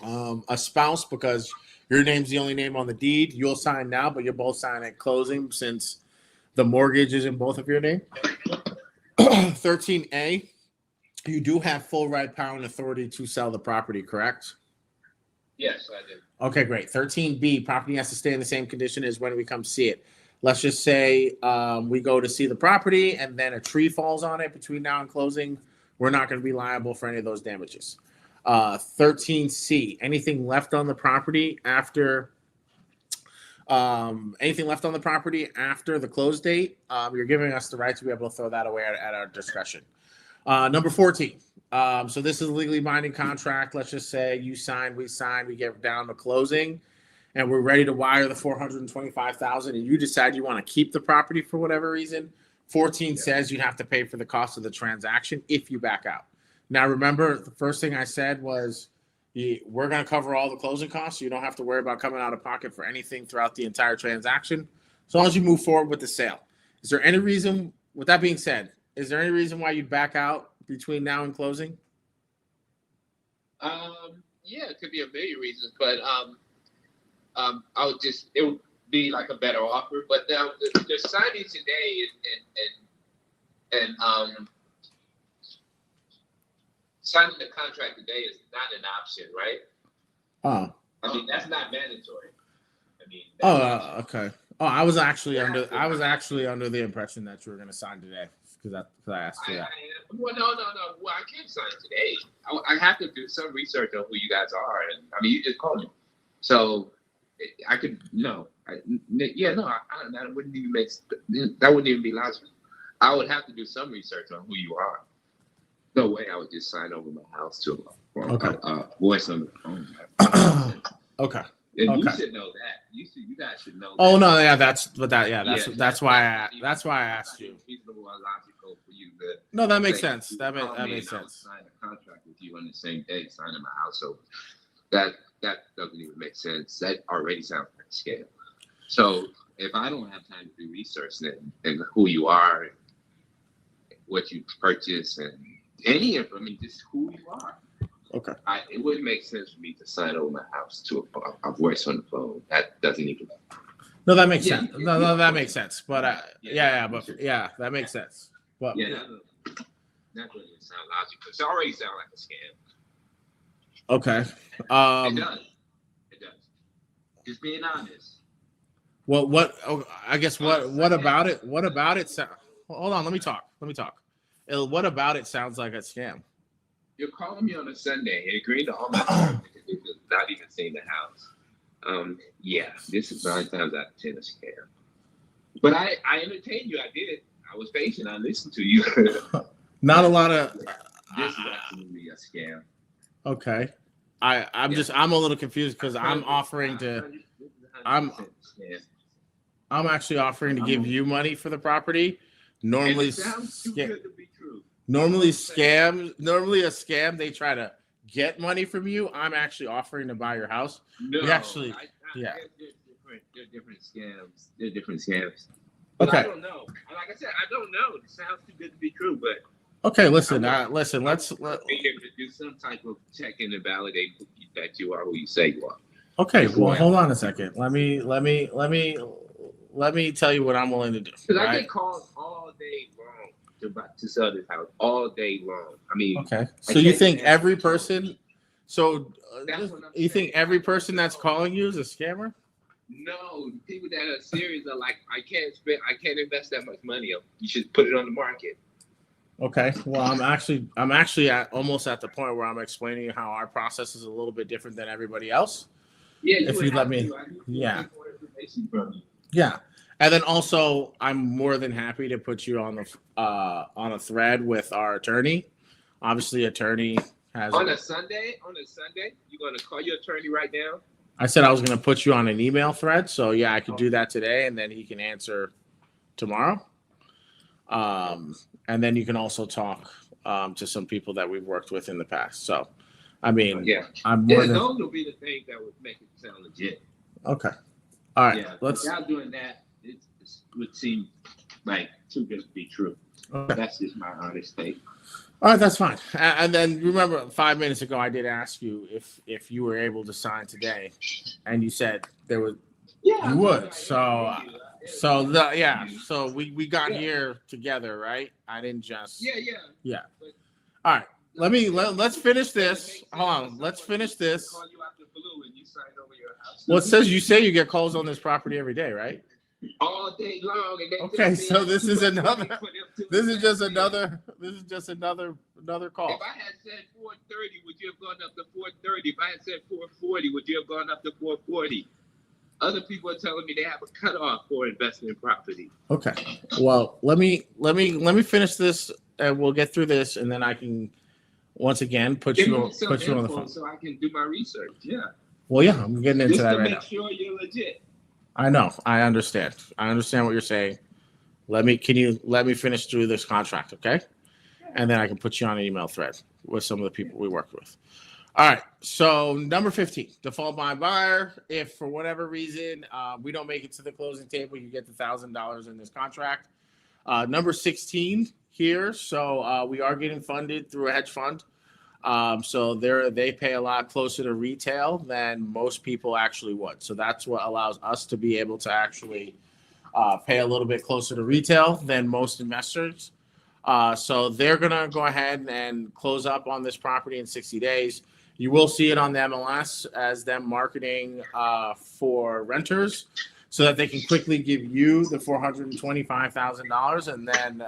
a spouse because your name's the only name on the deed. You'll sign now, but you'll both sign at closing since the mortgage is in both of your name. 13A, you do have full right, power, and authority to sell the property, correct? Yes, I do. Okay, great. 13B, property has to stay in the same condition as when we come see it. Let's just say we go to see the property and then a tree falls on it between now and closing. We're not going to be liable for any of those damages. 13C, anything left on the property after the close date, you're giving us the right to be able to throw that away at our discretion. Number 14. So this is a legally binding contract. Let's just say you sign, we get down to closing, and we're ready to wire the $425,000, and you decide you want to keep the property for whatever reason. 14 says you have to pay for the cost of the transaction if you back out. Now, remember, the first thing I said was we're going to cover all the closing costs. You don't have to worry about coming out of pocket for anything throughout the entire transaction, as long as you move forward with the sale. Is there any reason, with that being said, is there any reason why you'd back out between now and closing? Yeah, it could be a million reasons, but it would be like a better offer. But now the signing today and signing the contract today is not an option, right? Oh. I mean, that's not mandatory. I mean. Okay. Oh, I was actually under the impression that you were going to sign today because I asked you that. Well, no. Well, I can't sign today. I have to do some research on who you guys are, and I mean, you just called me, so I could that wouldn't even be logical. I would have to do some research on who you are. No way I would just sign over my house to a voice on the phone. Okay. And you should know that. You guys should know. Oh that. No, yeah, that's why I asked you. Reasonable or logical for you to. No, that makes sense. That makes sense. Sign a contract with you on the same day, signing my house over. That doesn't even make sense. That already sounds like a scam. So if I don't have time to do research and who you are, and what you purchase, and just who you are. Okay. It wouldn't make sense for me to sign over my house to a voice on the phone. That doesn't even. No, that makes sense. No, that makes sense. But that makes sense. But that doesn't sound logical. It already sounds like a scam. Okay. It does. Just being honest. Well, what about it? What about it? Hold on. Let me talk. What about it sounds like a scam? You're calling me on a Sunday and agreeing to all my terms because you're not even seeing the house. This is 9 times out of 10 a scam. But I entertained you. I did. I was patient. I listened to you. Not a lot of. This is absolutely a scam. Okay. I'm a little confused because I'm actually offering to give you money for the property. Normally, it sounds too good to be true. Normally a scam, they try to get money from you. I'm actually offering to buy your house. No, They're different scams. They're different scams. But okay. I don't know. Like I said, I don't know. It sounds too good to be true, but okay, listen. Let's be able to do some type of check in and validate that you are who you say you are. Okay, well, hold on a second. Let me tell you what I'm willing to do. Because I get calls all day long to sell this house all day long. I mean, okay. So you think every person? So you think every person that's calling you is a scammer? No, the people that are serious are like, I can't invest that much money. You should put it on the market. Okay. Well, I'm actually almost at the point where I'm explaining how our process is a little bit different than everybody else. Yeah, if you let me. Yeah. Yeah. And then also, I'm more than happy to put you on a thread with our attorney. Obviously, attorney has on a Sunday. You're going to call your attorney right now? I said I was going to put you on an email thread. So yeah, I could do that today, and then he can answer tomorrow. And then you can also talk to some people that we've worked with in the past. So I mean, Yeah. I'm more Yeah, than those will be the things that would make it sound legit. okay. All right, Yeah, let's. without doing that, it would seem like too good to be true. Okay. That's just my honest take. All right, that's fine. And then remember, 5 minutes ago, I did ask you if you were able to sign today, and you said there was. Yeah, You would. So we got here together, right? I didn't just. Yeah. All right. Let's finish this. Hold on. Let's finish this. Well, it says you say you get calls on this property every day, right? All day long. And they Okay, so this is another. This is just another call. If I had said 4:30, would you have gone up to 4:30? If I had said 4:40, would you have gone up to 4:40? Other people are telling me they have a cutoff for investing in property. Okay. Well, let me finish this, and we'll get through this, and then I can once again put you on the phone so I can do my research. Yeah. Well, yeah, I'm getting into that right now. Just to make sure you're legit. I know. I understand. I understand what you're saying. Can you let me finish through this contract, okay? And then I can put you on an email thread with some of the people we work with. All right. So number 15, default by buyer. If for whatever reason we don't make it to the closing table, you get the $1,000 in this contract. Number 16 here. So we are getting funded through a hedge fund. So they pay a lot closer to retail than most people actually would. So that's what allows us to be able to actually pay a little bit closer to retail than most investors. So they're going to go ahead and close up on this property in 60 days. You will see it on the MLS as them marketing for renters so that they can quickly give you the $425,000 and then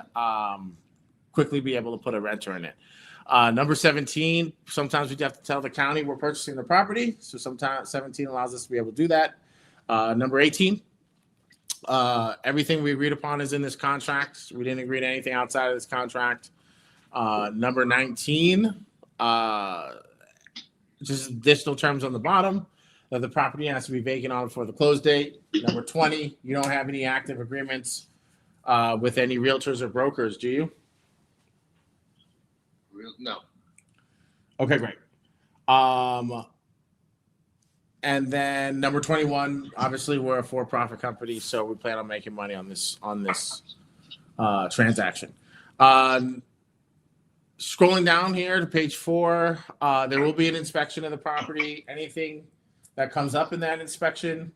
quickly be able to put a renter in it. Number 17, sometimes we have to tell the county we're purchasing the property. So sometimes 17 allows us to be able to do that. Number 18, everything we agreed upon is in this contract. We didn't agree to anything outside of this contract. Number 19, just additional terms on the bottom that the property has to be vacant on before the close date. Number 20, you don't have any active agreements with any realtors or brokers, do you? No. Okay, great. And then number 21, obviously we're a for-profit company, so we plan on making money on this transaction. Scrolling down here to page 4, there will be an inspection of the property. Anything that comes up in that inspection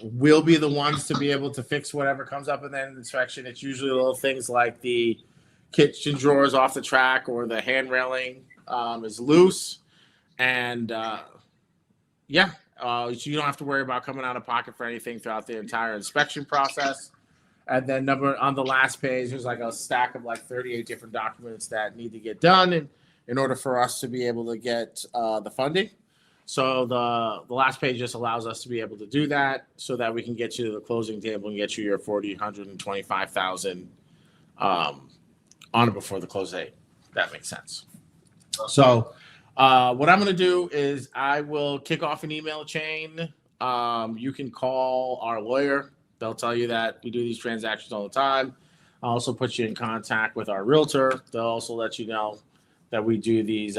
will be the ones to be able to fix whatever comes up in that inspection. It's usually little things like the kitchen drawers off the track or the hand railing is loose. And so you don't have to worry about coming out of pocket for anything throughout the entire inspection process. And then on the last page, there's like a stack of like 38 different documents that need to get done in order for us to be able to get the funding. So the last page just allows us to be able to do that so that we can get you to the closing table and get you your $425,000 on it before the close date. That makes sense. So what I'm going to do is I will kick off an email chain. You can call our lawyer. They'll tell you that we do these transactions all the time. I'll also put you in contact with our realtor. They'll also let you know that we do these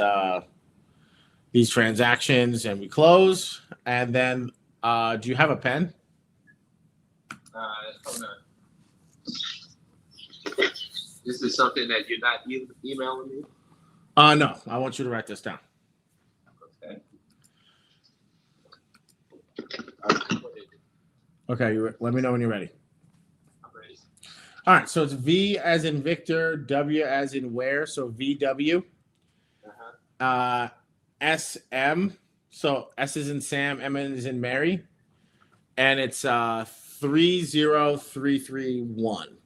transactions and we close. And then, do you have a pen? Hold on. This is something that you're not emailing me? No, I want you to write this down. Okay, let me know when you're ready. I'm ready. All right, so it's V as in Victor, W as in where, so VW. SM, so S is in Sam, M is in Mary, and it's 30331.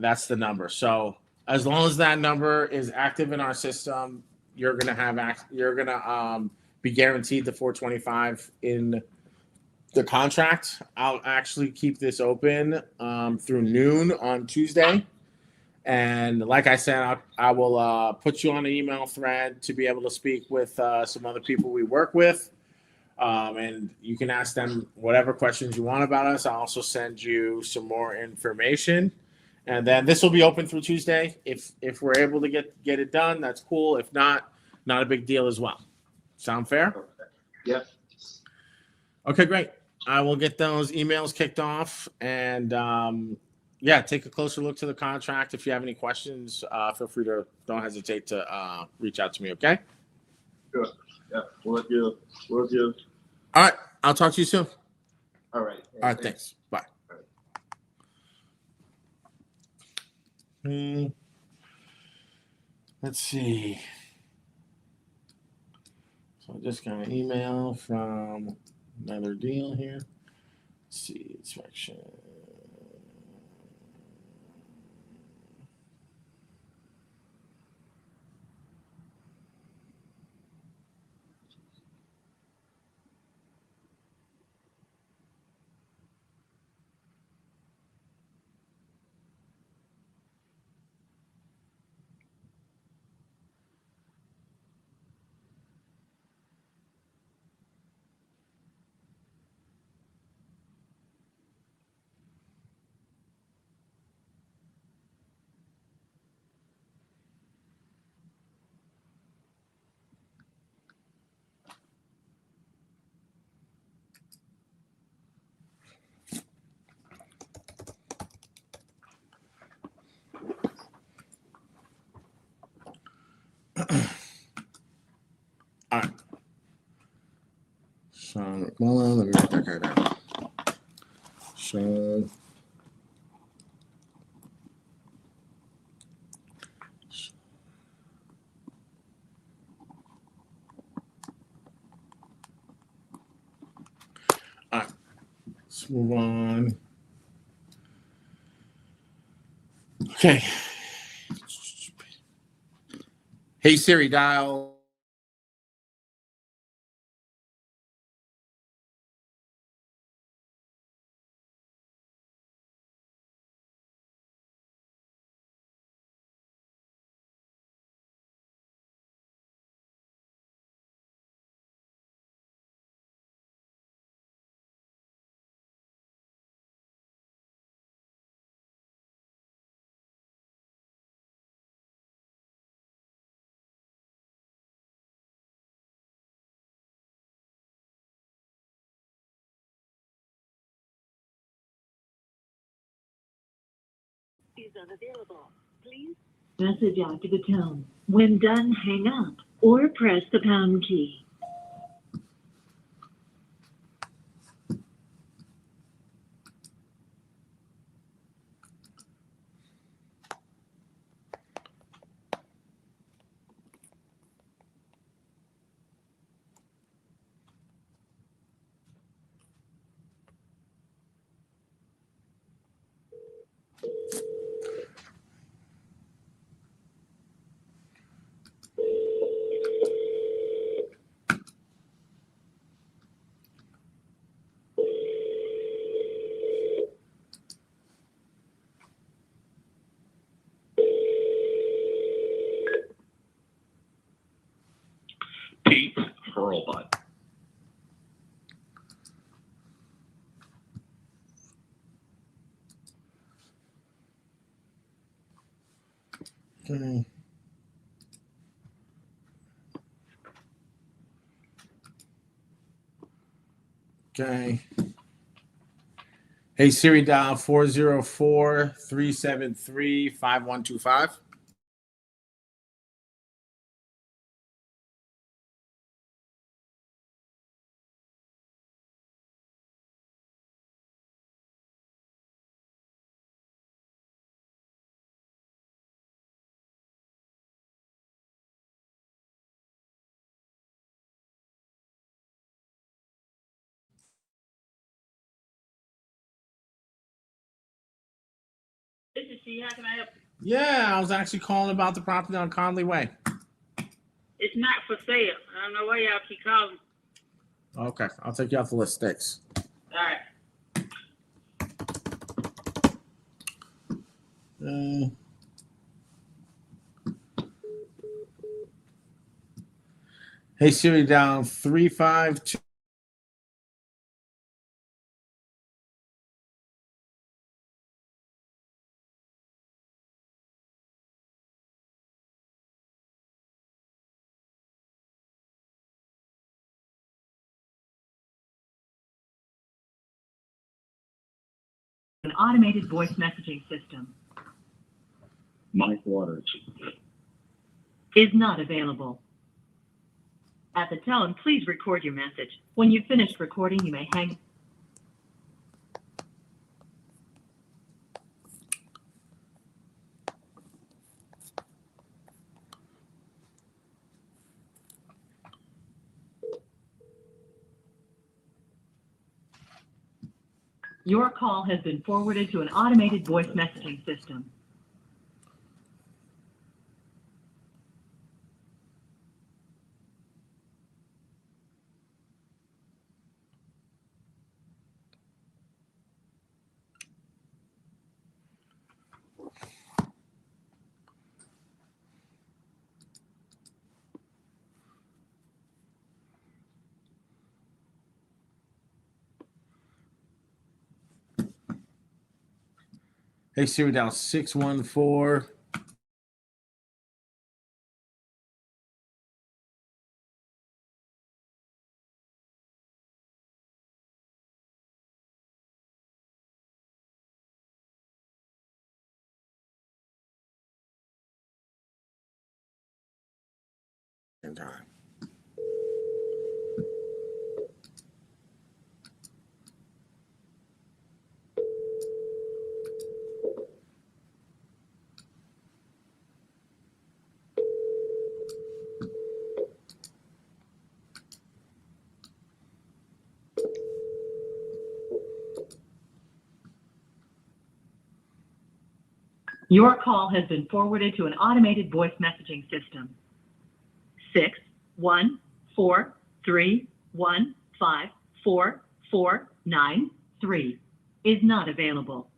That's the number. So as long as that number is active in our system, you're gonna be guaranteed the 425 in the contract. I'll actually keep this open through noon on Tuesday. And like I said, I will put you on an email thread to be able to speak with some other people we work with. And you can ask them whatever questions you want about us. I'll also send you some more information. And then this will be open through Tuesday. If we're able to get it done, that's cool. If not, not a big deal as well. Sound fair? Yep. Okay, great. I will get those emails kicked off, and take a closer look to the contract. If you have any questions, feel free to don't hesitate to reach out to me. Okay. Sure. Yeah. We'll do. We'll do. All right. I'll talk to you soon. All right. All right. Thanks. Bye. Let's see. So I just got an email from another deal here. Let's see, inspection. All right. Sean McMullen, let me write that guy down. Sean. All right. Let's move on. Okay. Hey Siri, dial. Is unavailable. Please message after the tone. When done, hang up or press the pound key. Pete Hurlbut. Okay. Okay. Hey Siri, dial 404-373-5125. This is she. How can I help you? Yeah, I was actually calling about the property on Conley Way. It's not for sale. I don't know why y'all keep calling. Okay, I'll take you off the list. Thanks. All right. Hey Siri, down 352. an automated voice messaging system. Mike Waters. Is not available. At the tone, please record your message. When you've finished recording, you may hang. Your call has been forwarded to an automated voice messaging system. Hey Siri, dial 614. Time. Your call has been forwarded to an automated voice messaging system. 61431544993 is not available.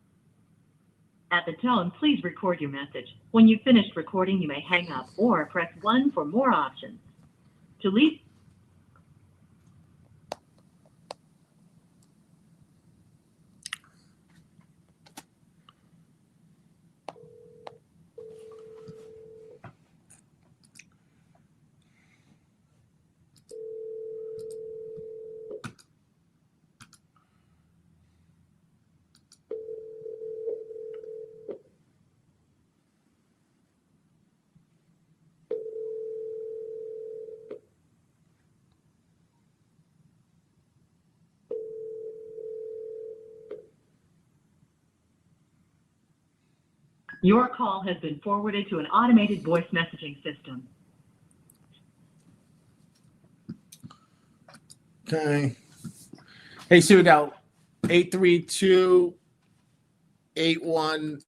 At the tone, please record your message. When you've finished recording, you may hang up or press 1 for more options. To leave. Your call has been forwarded to an automated voice messaging system. Okay. Hey Siri, dial 832-81.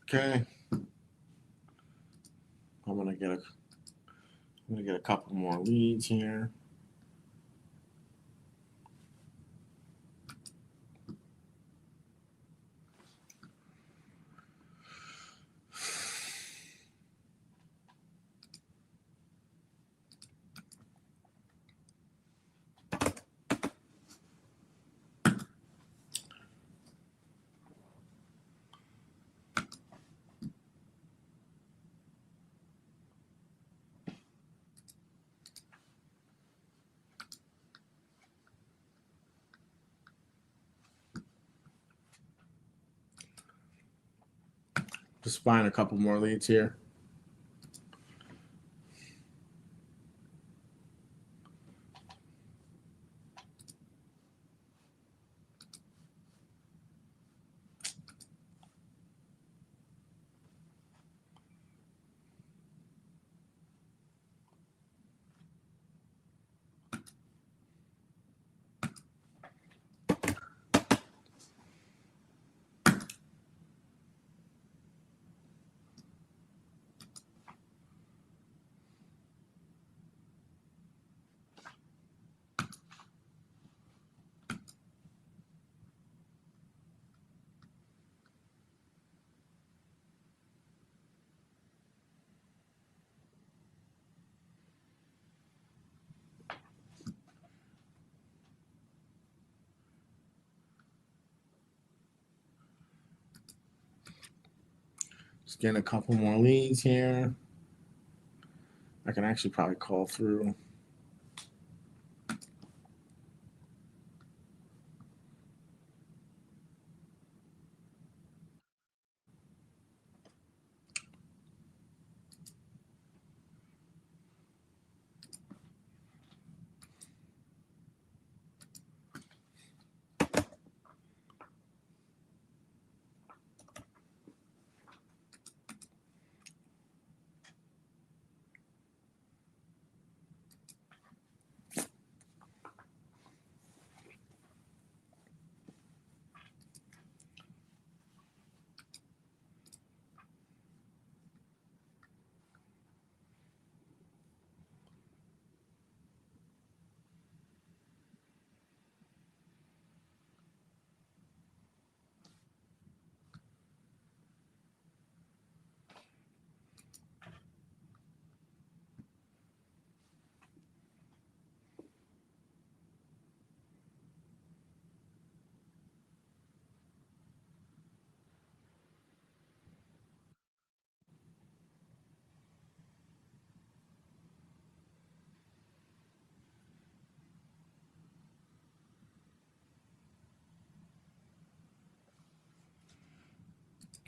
Okay. I'm gonna get a couple more leads here. Just find a couple more leads here. Just getting a couple more leads here. I can actually probably call through.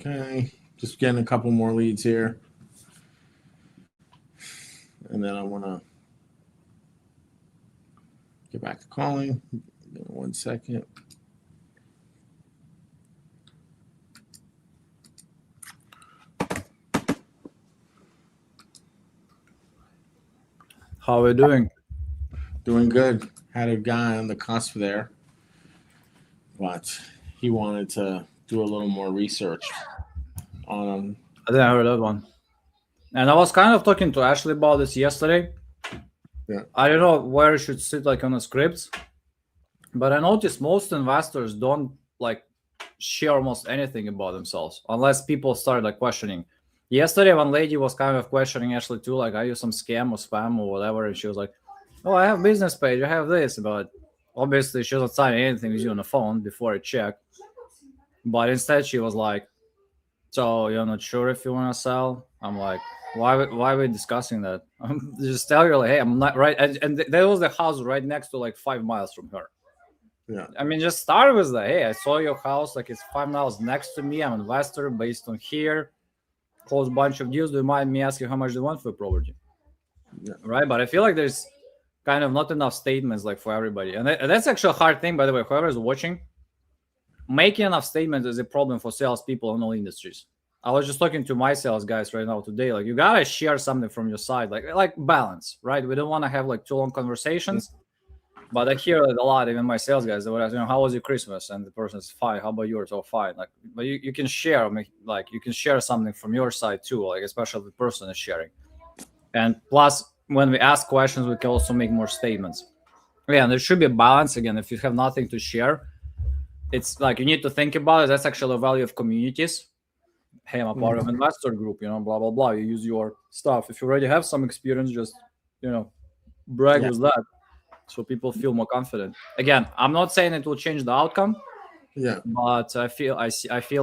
Okay, just getting a couple more leads here. And then I want to get back to calling. Give me 1 second. How are we doing? Doing good. Had a guy on the cusp there, but he wanted to do a little more research on. I didn't hear that one. And I was kind of talking to Ashley about this yesterday. Yeah. I don't know where it should sit like on the scripts, but I noticed most investors don't like share almost anything about themselves unless people start like questioning. Yesterday, one lady was kind of questioning Ashley too, like, are you some scam or spam or whatever? And she was like, oh, I have business page, I have this, but obviously she wasn't signing anything with you on the phone before I checked. But instead, she was like, so you're not sure if you want to sell? I'm like, why are we discussing that? Just tell her like, hey, I'm not right. And there was the house right next to like 5 miles from her. Yeah. I mean, just start with that. Hey, I saw your house, like it's 5 miles next to me. I'm an investor based on here. Close bunch of deals. Do you mind me asking how much they want for the property? Yeah. Right. But I feel like there's kind of not enough statements like for everybody. And that's actually a hard thing, by the way, whoever is watching. Making enough statements is a problem for salespeople in all industries. I was just talking to my sales guys right now today. Like, you gotta share something from your side, like balance, right? We don't want to have like too long conversations. But I hear it a lot, even my sales guys. They would ask, how was your Christmas? And the person's fine. How about yours? Oh, fine. Like, but you can share, like you can share something from your side too, like especially if the person is sharing. And plus, when we ask questions, we can also make more statements. Yeah, and there should be a balance. Again, if you have nothing to share, it's like you need to think about it. That's actually the value of communities. Hey, I'm a part of an investor group, blah, blah, blah. You use your stuff. If you already have some experience, just, brag with that. So people feel more confident. Again, I'm not saying it will change the outcome. Yeah. But I feel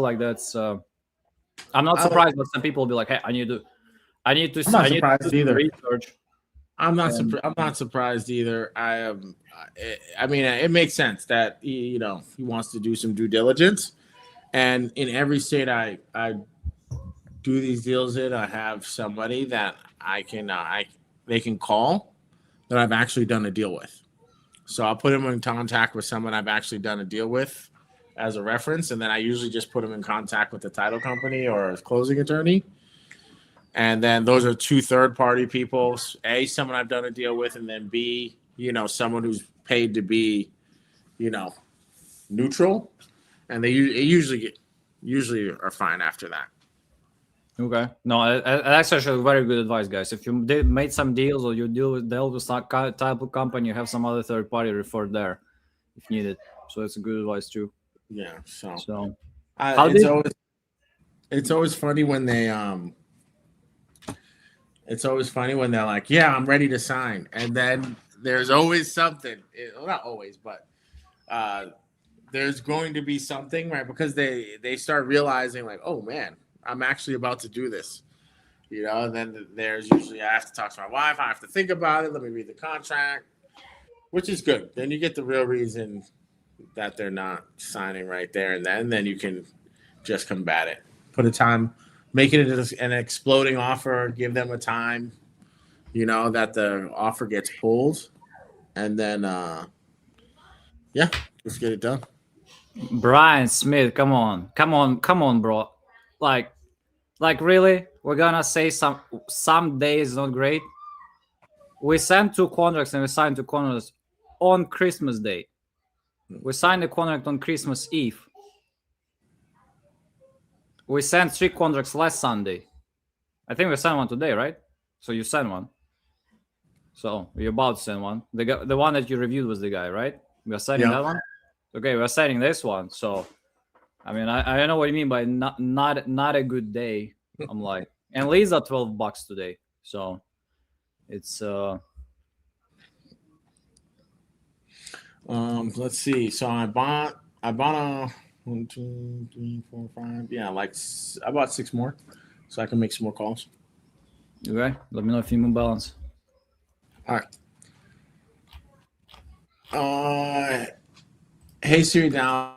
like that's. I'm not surprised, but some people will be like, "Hey, I need to I'm not surprised either. Research." I'm not surprised either. I mean, it makes sense that he wants to do some due diligence, and in every state I do these deals in, I have somebody that they can call that I've actually done a deal with. So I'll put him in contact with someone I've actually done a deal with as a reference, and then I usually just put him in contact with the title company or a closing attorney. And then those are 2 third-party people. A, someone I've done a deal with, and then B, someone who's paid to be, neutral. And they usually are fine after that. Okay. No, that's actually very good advice, guys. If you made some deals or you dealt with some type of company, you have some other third party referred there if needed. So it's a good advice too. Yeah. So it's always funny when they they're like, yeah, I'm ready to sign, and then there's always something. Not always, but there's going to be something, right? Because they start realizing like, oh man, I'm actually about to do this. And then there's usually I have to talk to my wife. I have to think about it. Let me read the contract, which is good. Then you get the real reason that they're not signing right there and then you can just combat it. Put a time, make it an exploding offer, give them a time, that the offer gets pulled, and then just get it done. Brian Smith, come on, bro. Like really? We're gonna say some day is not great. We sent 2 contracts and we signed 2 contracts on Christmas Day. We signed a contract on Christmas Eve. We sent 3 contracts last Sunday. I think we sent one today, right? So you sent one. So you're about to send one. The one that you reviewed was the guy, right? We are setting that one. Okay, we're setting this one. So, I mean, I don't know what you mean by not a good day. I'm like, and leads are $12 today. So it's let's see. So I bought a 1, 2, 3, 4, 5. Yeah, I bought 6 more, so I can make some more calls. Okay. Let me know if you move balance. All right. Hey Siri now.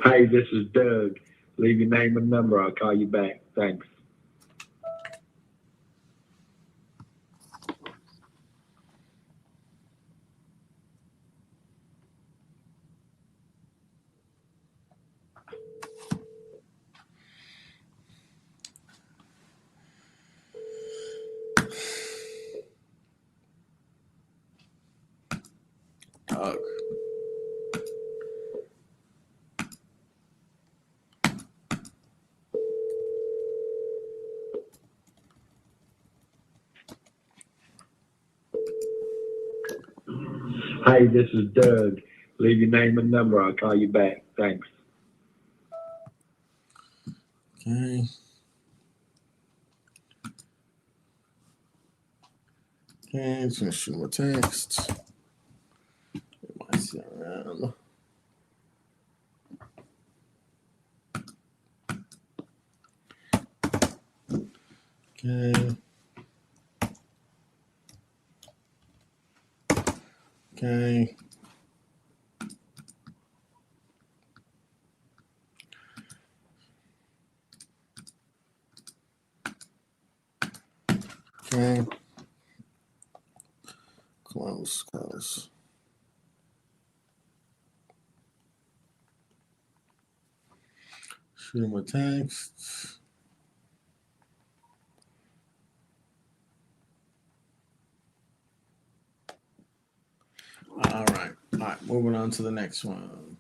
Hi, this is Doug. Leave your name and number. I'll call you back. Thanks. Doug. Hi, this is Doug. Leave your name and number. I'll call you back. Thanks. Okay. Okay, just gonna shoot him a text. My CRM. Okay. Okay. Okay. Close. Shoot him a text. All right. Moving on to the next one.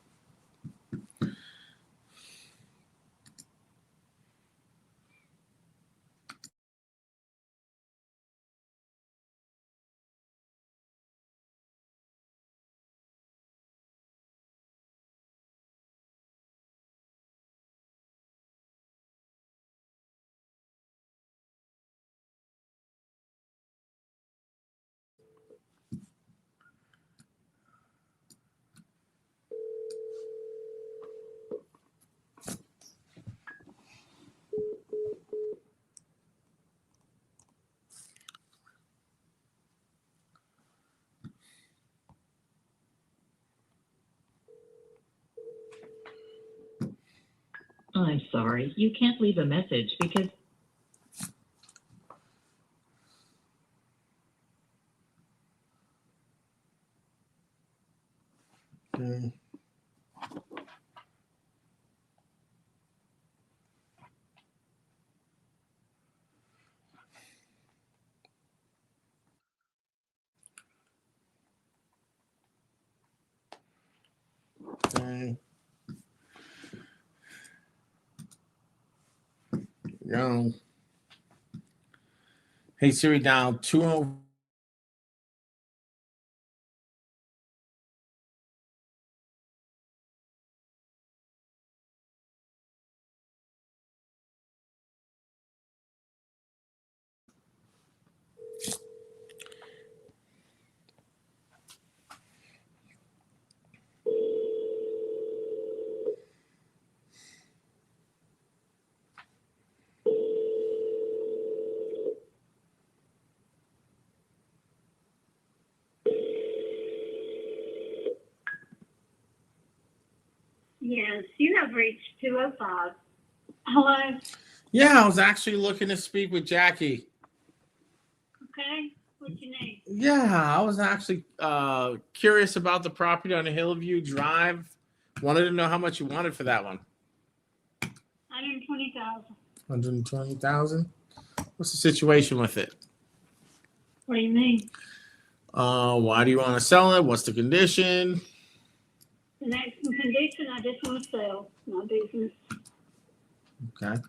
I'm sorry, you can't leave a message because Okay. go. Hey Siri, dial 20. Yes, you have reached 205. Hello. Yeah, I was actually looking to speak with Jackie. Okay. What you need? Yeah, I was actually curious about the property on Hillview Drive. Wanted to know how much you wanted for that one. 120,000. 120,000. What's the situation with it? What do you mean? Why do you want to sell it? What's the condition? The next condition, I just want to sell my business. Okay.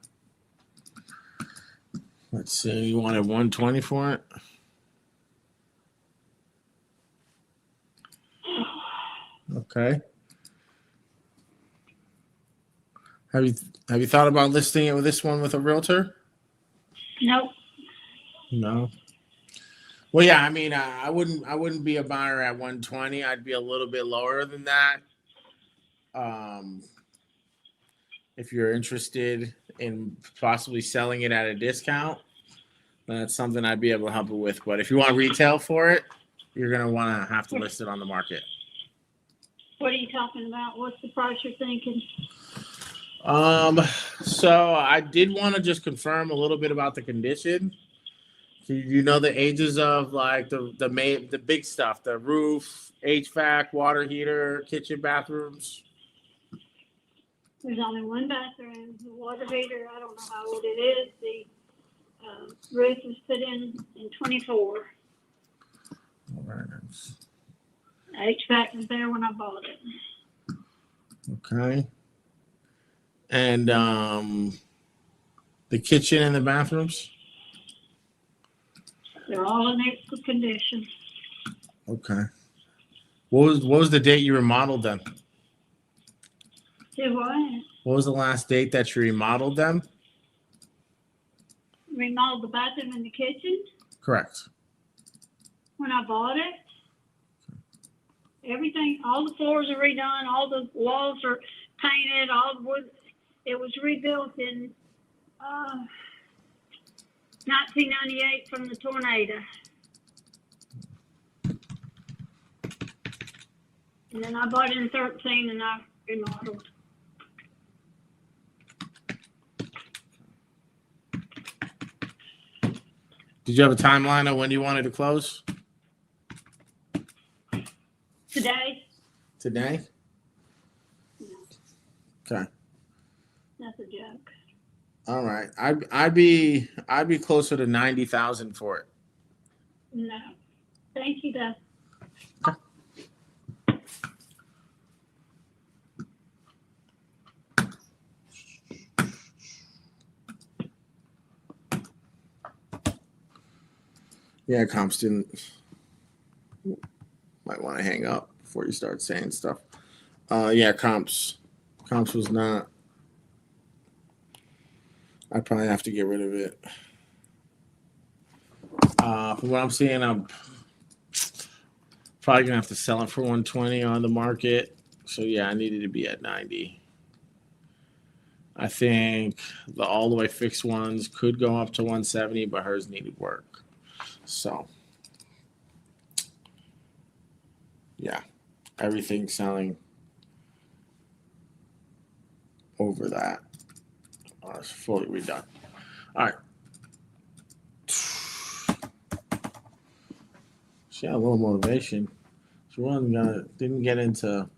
Let's see. You wanted 120 for it? Okay. Have you thought about listing it with this one with a realtor? Nope. No. Well, yeah. I mean, I wouldn't be a buyer at 120. I'd be a little bit lower than that. If you're interested in possibly selling it at a discount, that's something I'd be able to help you with. But if you want retail for it, you're gonna want to have to list it on the market. What are you talking about? What's the price you're thinking? So I did want to just confirm a little bit about the condition. So you know the ages of like the big stuff, the roof, HVAC, water heater, kitchen, bathrooms. There's only one bathroom, the water heater, I don't know how old it is. The roof was put in 24. All right. HVAC was there when I bought it. Okay. And the kitchen and the bathrooms? They're all in excellent condition. Okay. What was the date you remodeled them? Do what? What was the last date that you remodeled them? Remodeled the bathroom and the kitchen Correct. when I bought it. Everything, all the floors are redone, all the walls are painted, all the wood. It was rebuilt in 1998 from the tornado. And then I bought it in 13 and I remodeled. Did you have a timeline on when you wanted to close? Today? Today? Okay. That's a joke. All right. I'd be closer to 90,000 for it. No. Thank you, though. Yeah, comps didn't. Might want to hang up before you start saying stuff. Yeah, comps was not. I'd probably have to get rid of it. From what I'm seeing, I'm probably gonna have to sell it for 120 on the market. So yeah, I needed to be at 90. I think the all the way fixed ones could go up to 170, but hers needed work. So yeah, everything's selling over that. It's fully redone. All right. She had a little motivation. She didn't get into.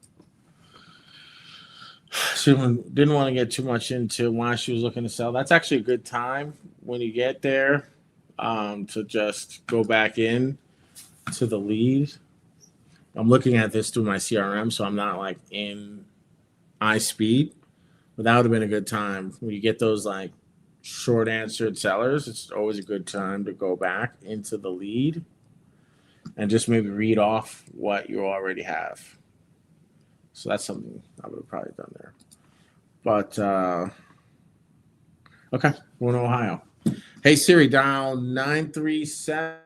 She didn't want to get too much into why she was looking to sell. That's actually a good time when you get there to just go back in to the lead. I'm looking at this through my CRM, so I'm not like in iSpeed. But that would have been a good time when you get those like short answered sellers, it's always a good time to go back into the lead and just maybe read off what you already have. So that's something I would have probably done there. But okay, we're in Ohio. Hey Siri, dial 937.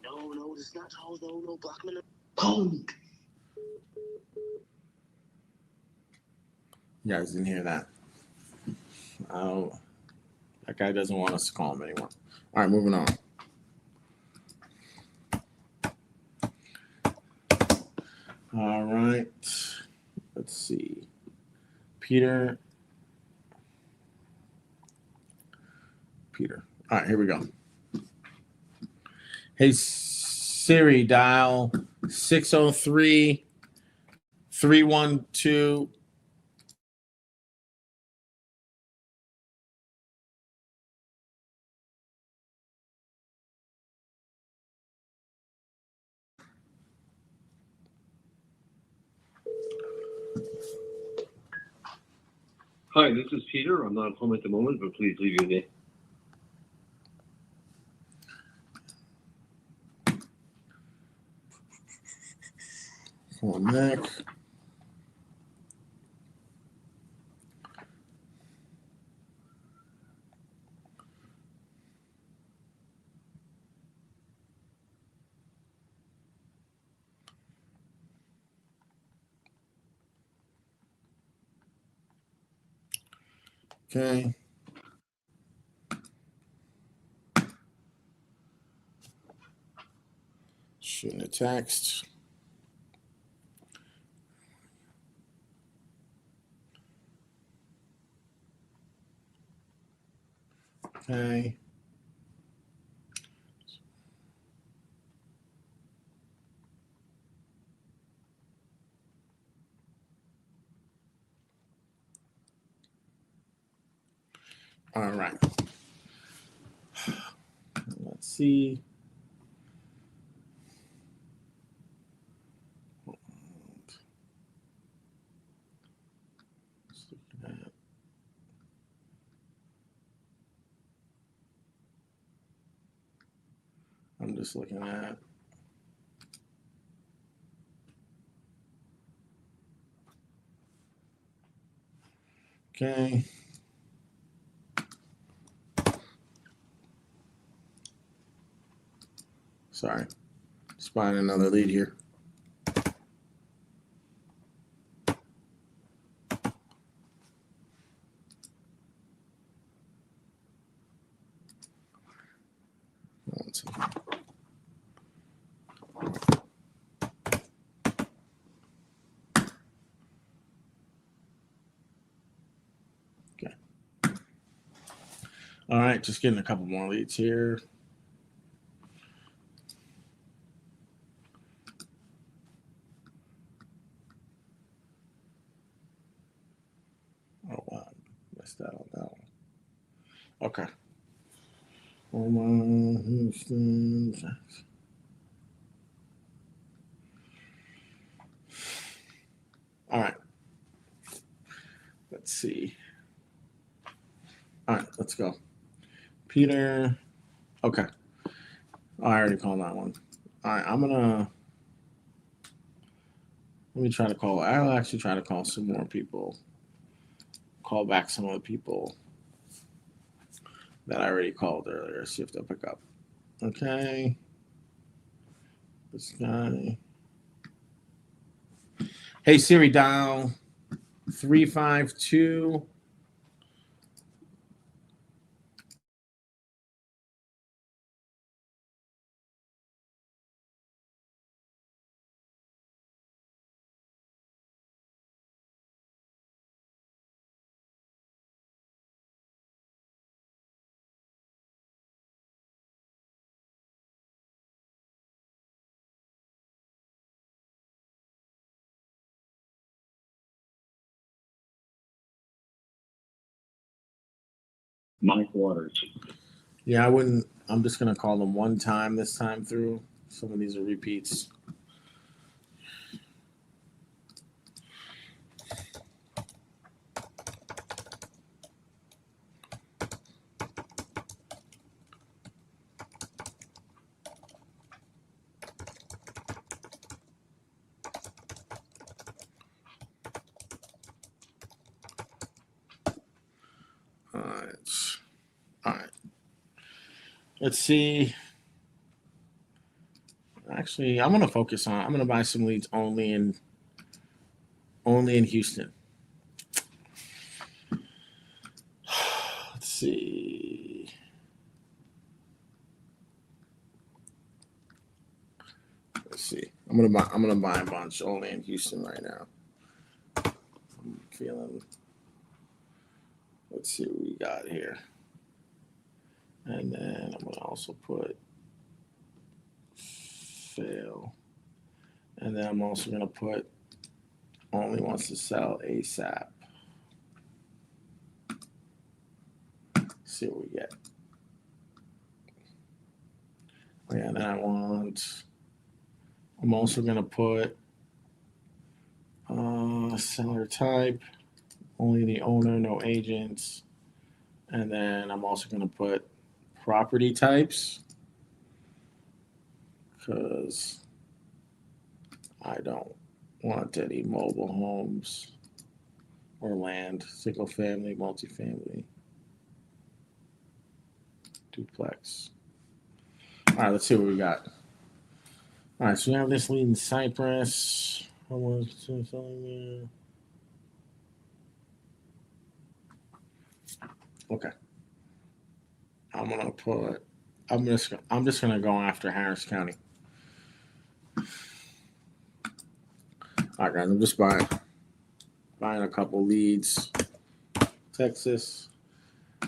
No, this is not Charles. No, Blockman. Call me. You guys didn't hear that. Oh, that guy doesn't want us to call him anymore. All right, moving on. All right. Let's see. Peter. All right, here we go. Hey, Siri, dial 603-312. Hi, this is Peter. I'm not home at the moment, but please leave your name. Call Nick. Okay. Shooting a text. Okay. All right. Let's see. I'm just looking at. Okay. Sorry. Just buying another lead here. One second. Okay. All right, just getting a couple more leads here. Oh, wow. Missed out on that one. Okay. Houston. All right. Let's see. All right, let's go. Peter. Okay. I already called that one. All right, let me try to call. I'll actually try to call some more people. Call back some of the people that I already called earlier. See if they'll pick up. Okay. This guy. Hey Siri, dial 352 Mike Waters. Yeah, I wouldn't. I'm just gonna call them one time this time through. Some of these are repeats. All right. Let's see. Actually, I'm gonna focus on. I'm gonna buy some leads only in Houston. Let's see. Let's see. I'm gonna buy a bunch only in Houston right now. I'm feeling. Let's see what we got here. And then I'm gonna also put fail. And then I'm also gonna put only wants to sell ASAP. See what we get. Oh, yeah, then I'm also gonna put seller type, only the owner, no agents. And then I'm also gonna put property types because I don't want any mobile homes or land, single family, multifamily, duplex. All right, let's see what we got. All right, so we have this lead in Cypress. How much is selling there? Okay. I'm just gonna go after Harris County. All right, guys, I'm just buying a couple leads. Texas.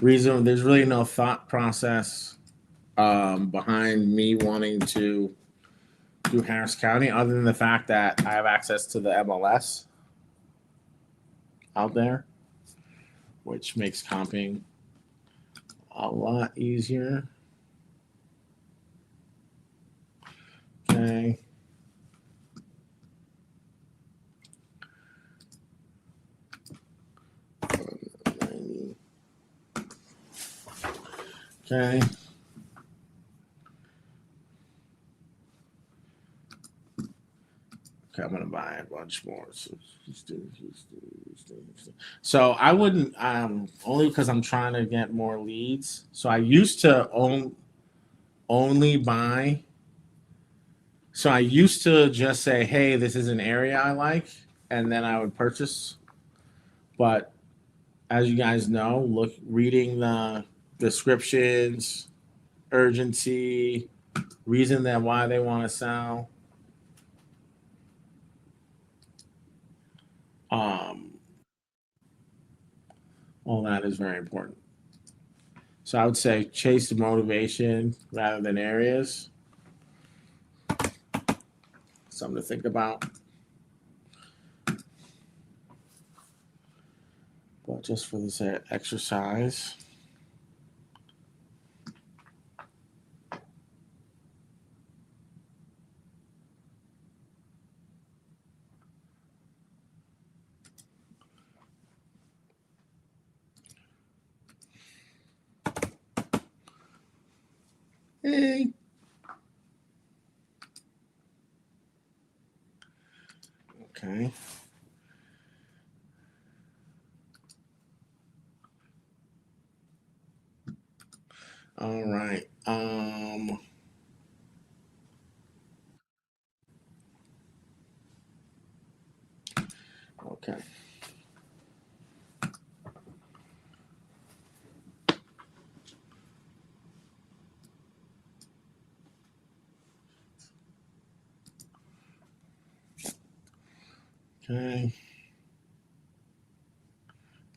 Reason there's really no thought process behind me wanting to do Harris County, other than the fact that I have access to the MLS out there, which makes comping a lot easier. Okay. Okay. Okay, I'm gonna buy a bunch more. So I wouldn't only because I'm trying to get more leads. So I used to only buy. So I used to just say, hey, this is an area I like, and then I would purchase. But as you guys know, reading the descriptions, urgency, reason that why they want to sell. All that is very important. So I would say chase the motivation rather than areas. Something to think about. But just for this exercise. Hey. Okay. All right. Okay. Okay.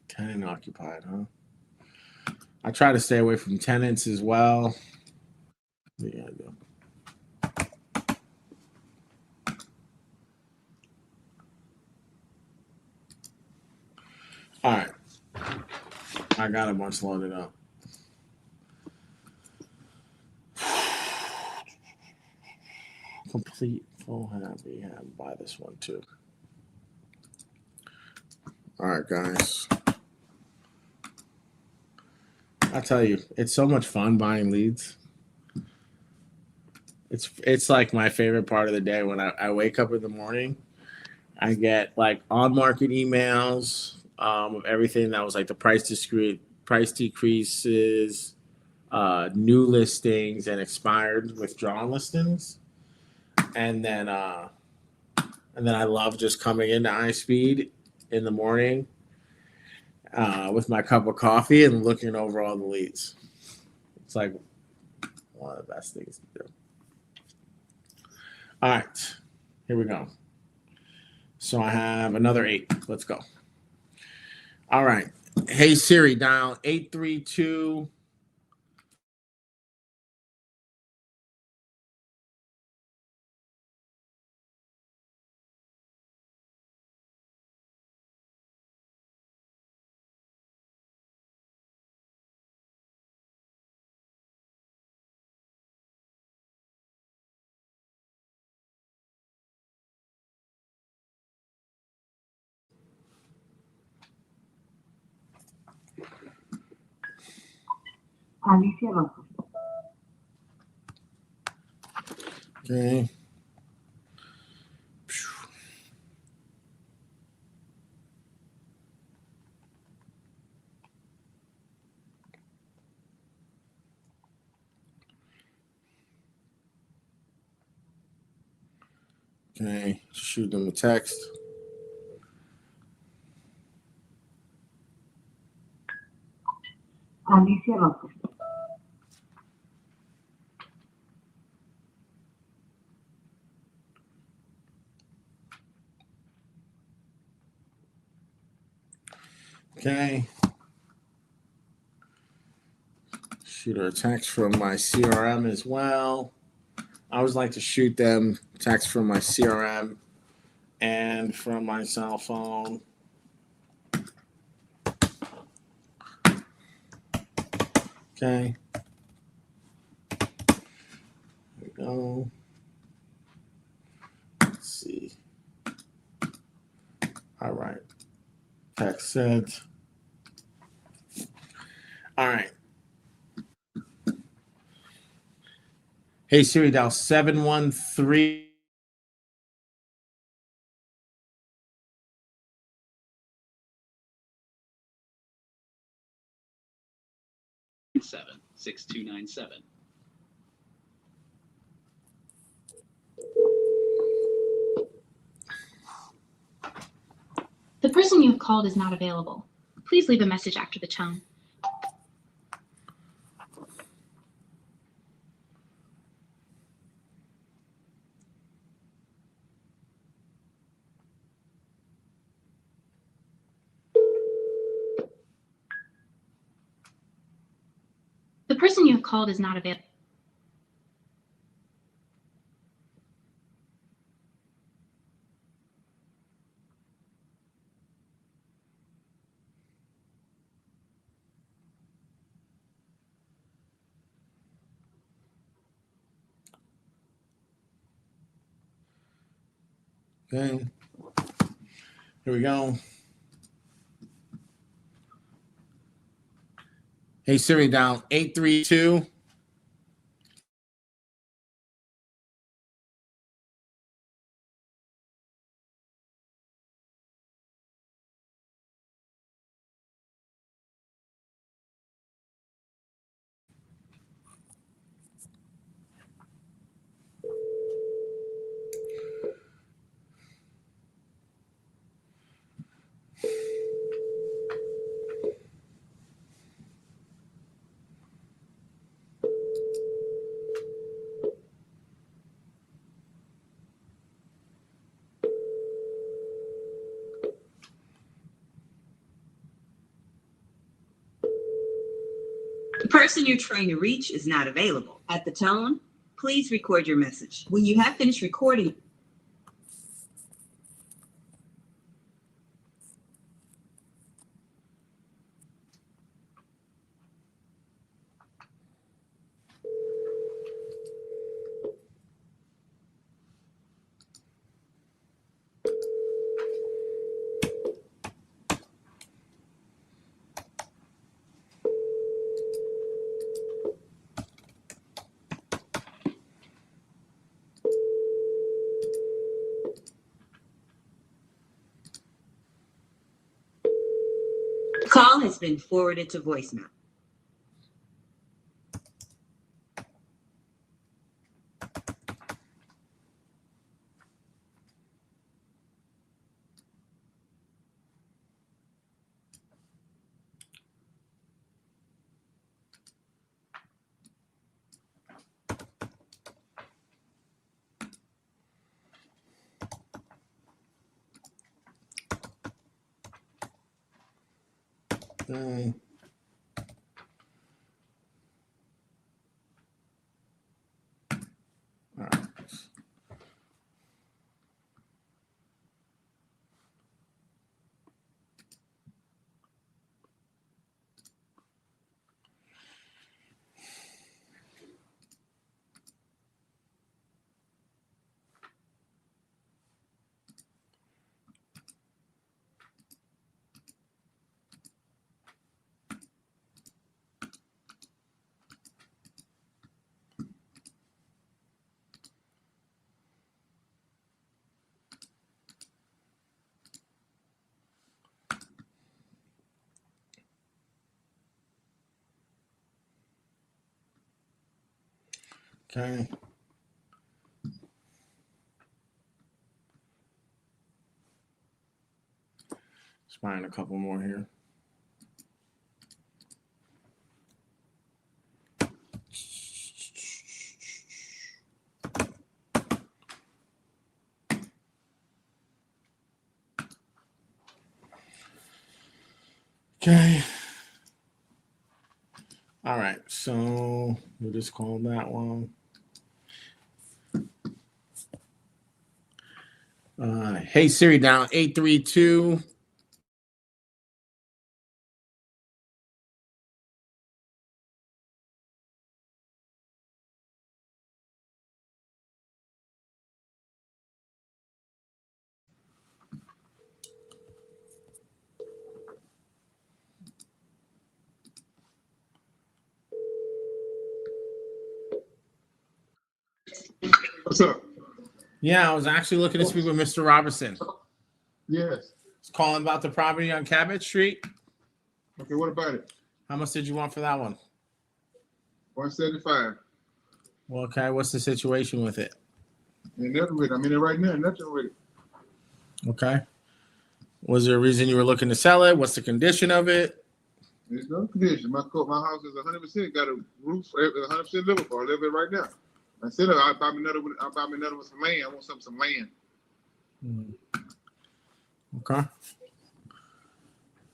Tenant occupied, huh? I try to stay away from tenants as well. Yeah, I do. All right. I got a bunch loaded up. complete full rehab. Buy this one too. All right, guys. I tell you, it's so much fun buying leads. It's like my favorite part of the day when I wake up in the morning. I get like on market emails of everything that was like the price decreases, new listings, and expired withdrawn listings, and then I love just coming into iSpeed in the morning with my cup of coffee and looking over all the leads. It's like one of the best things to do. All right, here we go. So I have another 8. Let's go. All right. Hey Siri, dial 832. Okay. Okay, shoot them a text. Alicia López. Okay. Shoot her a text from my CRM as well. I always like to shoot them text from my CRM and from my cell phone. Okay. There we go. Let's see. All right. Text sent. All right. Hey Siri, dial 713. Seven 6297. The person you have called is not available. Please leave a message after the tone. The person you have called is not available. Okay. Here we go. Hey Siri, dial 832. The person you're trying to reach is not available. At the tone, please record your message. When you have finished recording, Call has been forwarded to voicemail. Okay. All right. Okay. Let's find a couple more here. Okay. All right. So we'll just call that one. Hey Siri, down 832. What's up? Yeah, I was actually looking to speak with Mr. Robertson. Yes. It's calling about the property on Cabot Street. Okay, what about it? How much did you want for that one? 175. Well, okay, what's the situation with it? Ain't nothing with it. I'm in it right now. Nothing with it. Okay. Was there a reason you were looking to sell it? What's the condition of it? There's no condition. My house is 100% got a roof, 100% livable. I live in it right now. I said I'll buy me another with some land. I want some land. Okay.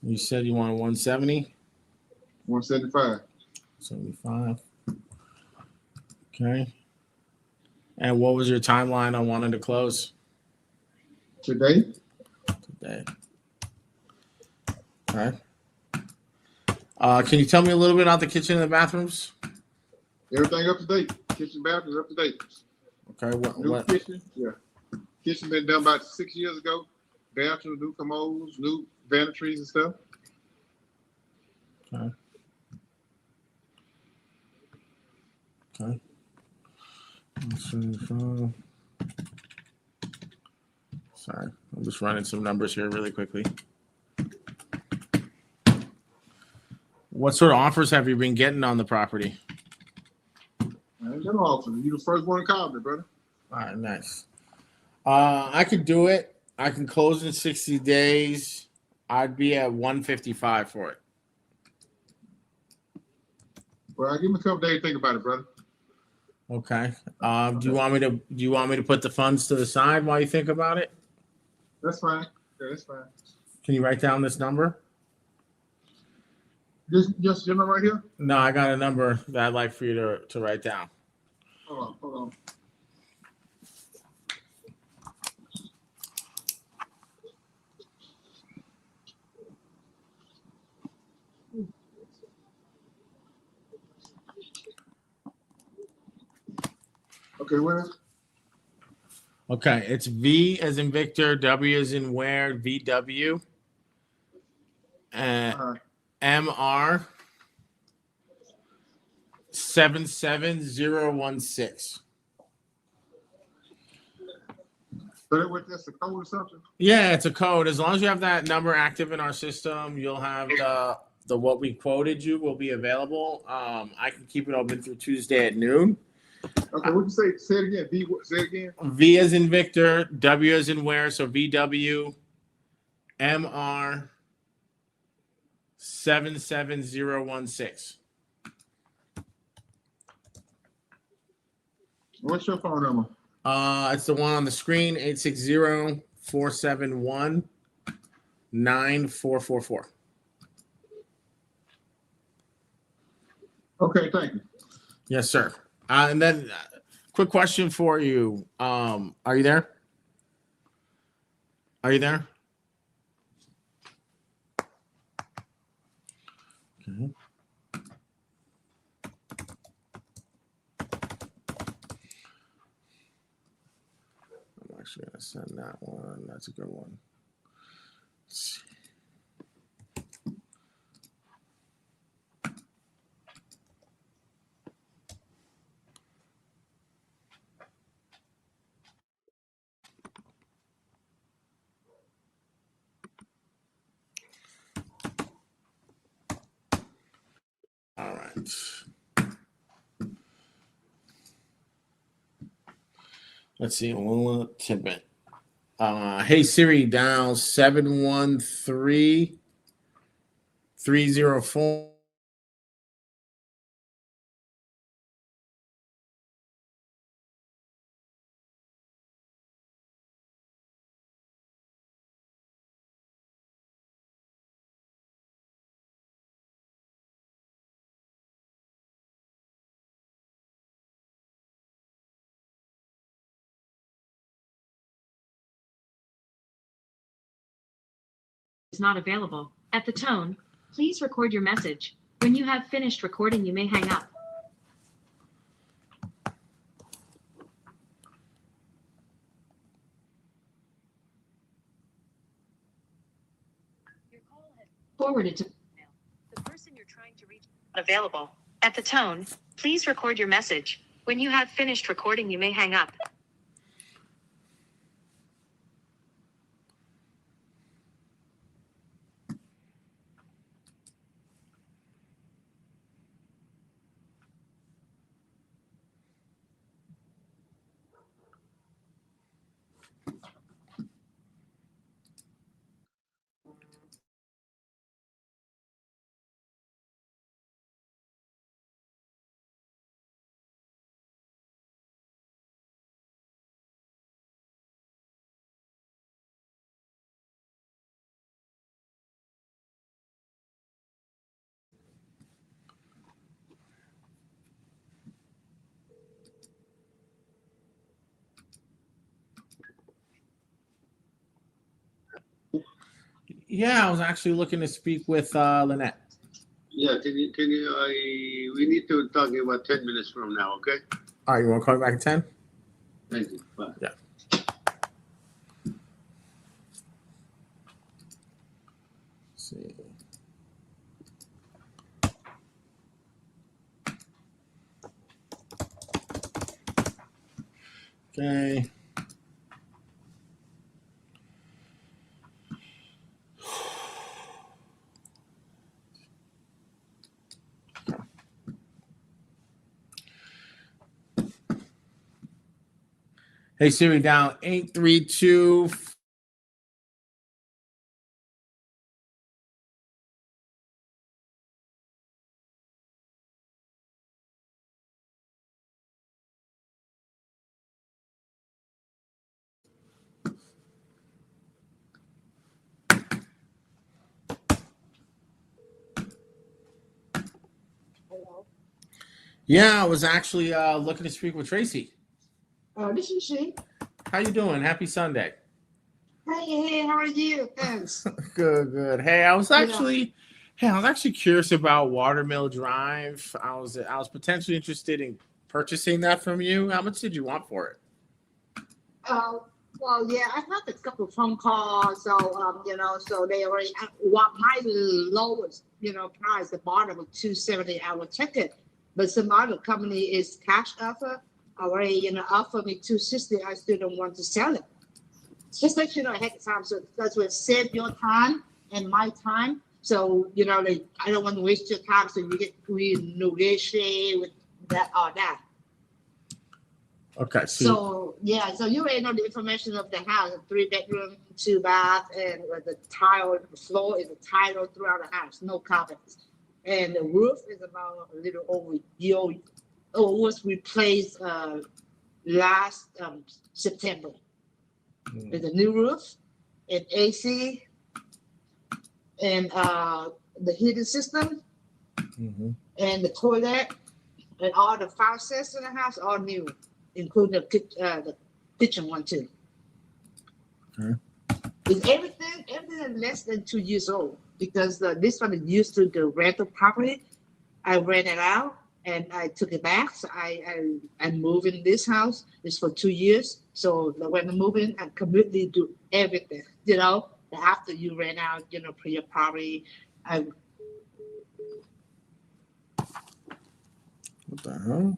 You said you wanted 170? 175. 75. Okay. And what was your timeline on wanting to close? Today. Okay. Can you tell me a little bit about the kitchen and the bathrooms? Everything up to date. Kitchen, bathrooms up to date. Okay. New kitchen. Yeah. Kitchen been done about 6 years ago. Bathroom, new commodes, new vanities and stuff. Okay. Okay. 175. Sorry, I'm just running some numbers here really quickly. What sort of offers have you been getting on the property? I ain't got no offer. You the first one to call me, brother. All right, nice. I could do it. I can close in 60 days. I'd be at 155 for it. Well, give me a couple days to think about it, brother. Okay. Do you want me to put the funds to the side while you think about it? That's fine. Yeah, that's fine. Can you write down this number? Just your number right here? No, I got a number that I'd like for you to write down. Hold on. Okay, where? Okay, it's V as in Victor, W as in where, VW, MR 77016. So what, that's the code or something? Yeah, it's a code. As long as you have that number active in our system, you'll have the what we quoted you will be available. I can keep it open through Tuesday at noon. Okay, what'd you say? Say it again. Say it again. V as in Victor, W as in where, so VW MR 77016. What's your phone number? It's the one on the screen, 860-471-9444. Okay, thank you. Yes, sir. And then quick question for you. Are you there? Are you there? Okay. I'm actually going to send that one. That's a good one. Let's see. All right. Let's see. One tidbit. Hey Siri, dial 713-304. Is not available. At the tone, please record your message. When you have finished recording, you may hang up. Your call has forwarded to the person you're trying to reach. Not available. At the tone, please record your message. When you have finished recording, you may hang up. Yeah, I was actually looking to speak with Lynette. Yeah, can you, we need to talk about 10 minutes from now, okay? All right, you want to call me back at 10? Thank you. Bye. Yeah. Let's see. Okay. Hey Siri, down 832. Yeah, I was actually looking to speak with Tracy. This is she. How you doing? Happy Sunday. Hey, how are you? Thanks. Good, good. Hey, I was actually curious about Watermill Drive. I was potentially interested in purchasing that from you. How much did you want for it? Well, yeah, I had a couple of phone calls, so so they already want my lowest, price, the bottom of $270. I will check it, but some other company is cash offer already, offer me $260. I still don't want to sell it. just let you know ahead of time, so that's what save your time and my time. So like, I don't want to waste your time, so we negotiate with that or that. Okay. So so you already know the information of the house: 3 bedroom, 2 bath, and the floor is a tile throughout the house, no carpets, and the roof is about a little over a year old. It was replaced last September. With a new roof, and AC, and the heating system, and the toilet, and all the faucets in the house, all new, including the kitchen one too. Okay. Is everything is less than 2 years old, because this one is used to the rental property. I rent it out and I took it back. So I'm moving this house. It's for 2 years. So when I move in, I completely do everything. After you rent out, for your property, What the hell?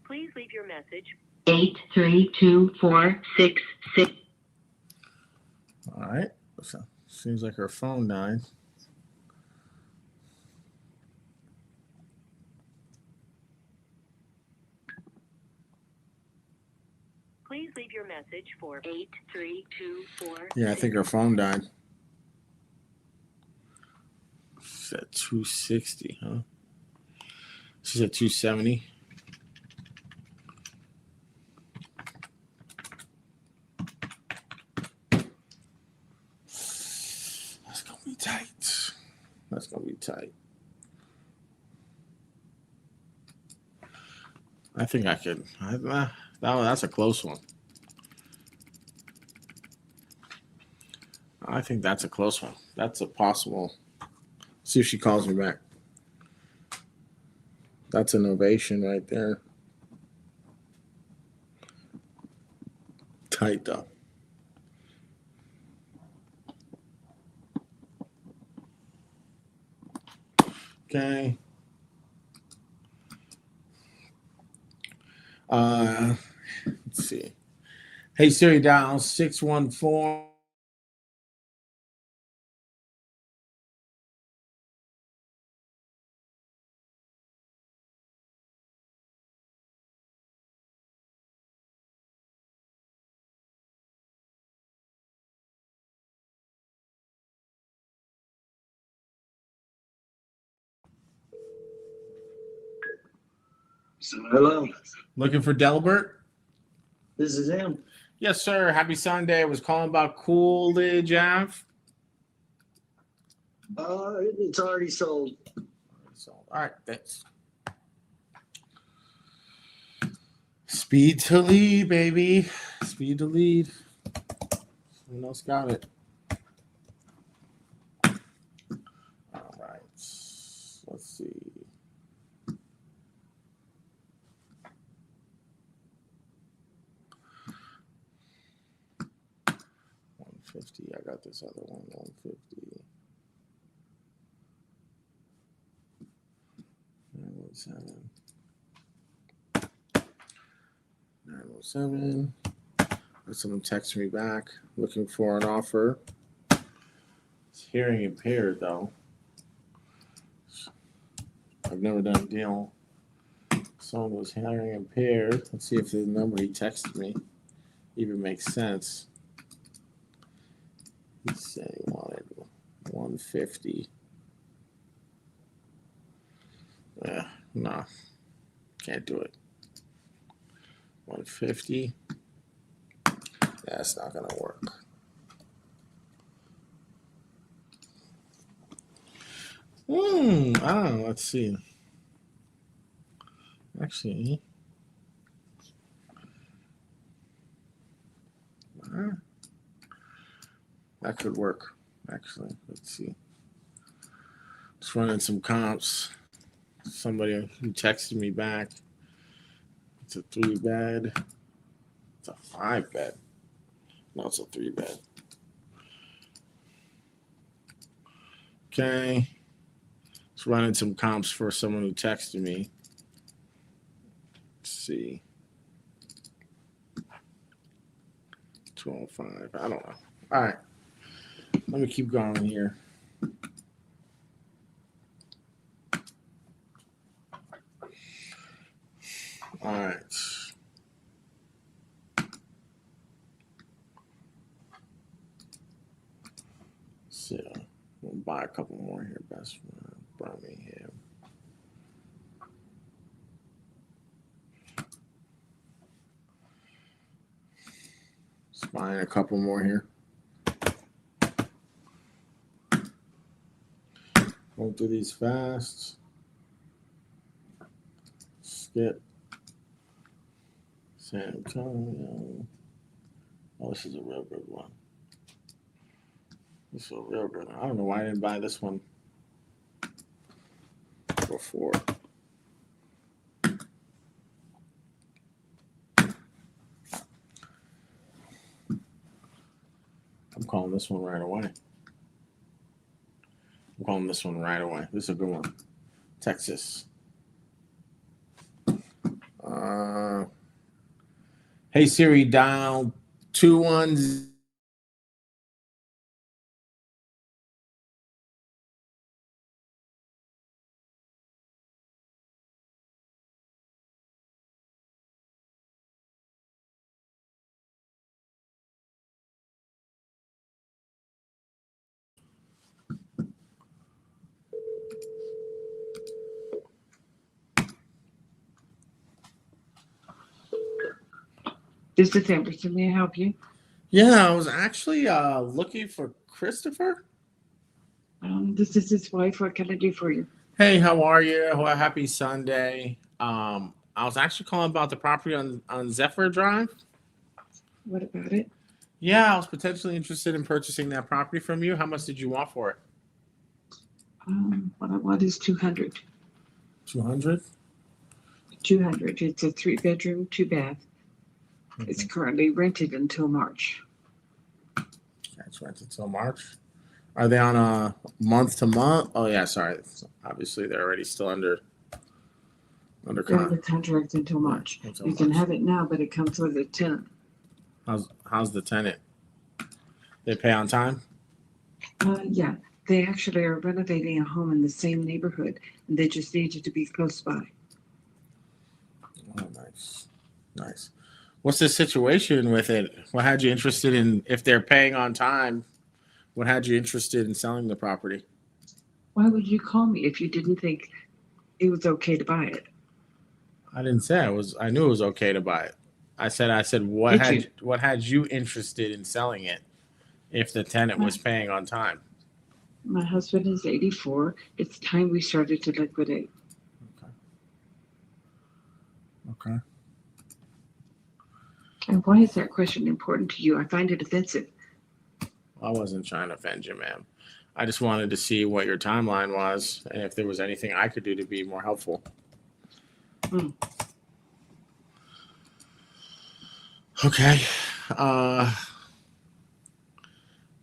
Please leave your message. 8324666. All right. So, seems like her phone died. Please leave your message for 8324. Yeah, I think her phone died. She's at 260, huh? She's at 270. That's gonna be tight. That's gonna be tight. I think I could. That's a close one. I think that's a close one. That's a possible. See if she calls me back. That's an ovation right there. Tight though. Okay. Let's see. Hey Siri, dial 614. Hello. Looking for Delbert? This is him. Yes, sir. Happy Sunday. I was calling about Coolidge Ave. It's already sold. All right, thanks. Speed to lead, baby. Speed to lead. Someone else got it. All right. Let's see. $150. I got this other one. $150. 917. 917. Someone texted me back looking for an offer. It's hearing impaired though. I've never done a deal. Someone was hearing impaired. Let's see if the number he texted me even makes sense. He's saying he wanted 150. Yeah, no, can't do it. 150. That's not gonna work. I don't know. Let's see. Actually, that could work. Actually, let's see. Just running some comps. Somebody who texted me back. It's a 3-bed. It's a 5-bed. No, it's a 3-bed. Okay. Just running some comps for someone who texted me. see. 205. I don't know. All right. Let me keep going here. All right. So we'll buy a couple more here. Best for Birmingham. Just buying a couple more here. Going through these fast. Skip. San Antonio. Oh, this is a real good one. This is a real good one. I don't know why I didn't buy this one before. I'm calling this one right away. I'm calling this one right away. This is a good one. Texas. Hey Siri, dial 210. This is Emerson. May I help you? Yeah, I was actually looking for Christopher. This is his wife. What can I do for you? Hey, how are you? Well, happy Sunday. I was actually calling about the property on Zephyr Drive. What about it? Yeah, I was potentially interested in purchasing that property from you. How much did you want for it? What I want is 200. 200? 200. It's a 3-bedroom, 2-bath. It's currently rented until March. That's rented until March. Are they on a month to month? Oh yeah, sorry. Obviously, they're already still under They're under contract until March. You can have it now, but it comes with a tenant. How's the tenant? They pay on time? Yeah, they actually are renovating a home in the same neighborhood, and they just needed to be close by. Oh, nice. What's the situation with it? What had you interested in, if they're paying on time, what had you interested in selling the property? Why would you call me if you didn't think it was okay to buy it? I didn't say I knew it was okay to buy it. I said what had you interested in selling it if the tenant was paying on time? My husband is 84. It's time we started to liquidate. Okay. And why is that question important to you? I find it offensive. I wasn't trying to offend you, ma'am. I just wanted to see what your timeline was and if there was anything I could do to be more helpful. Okay.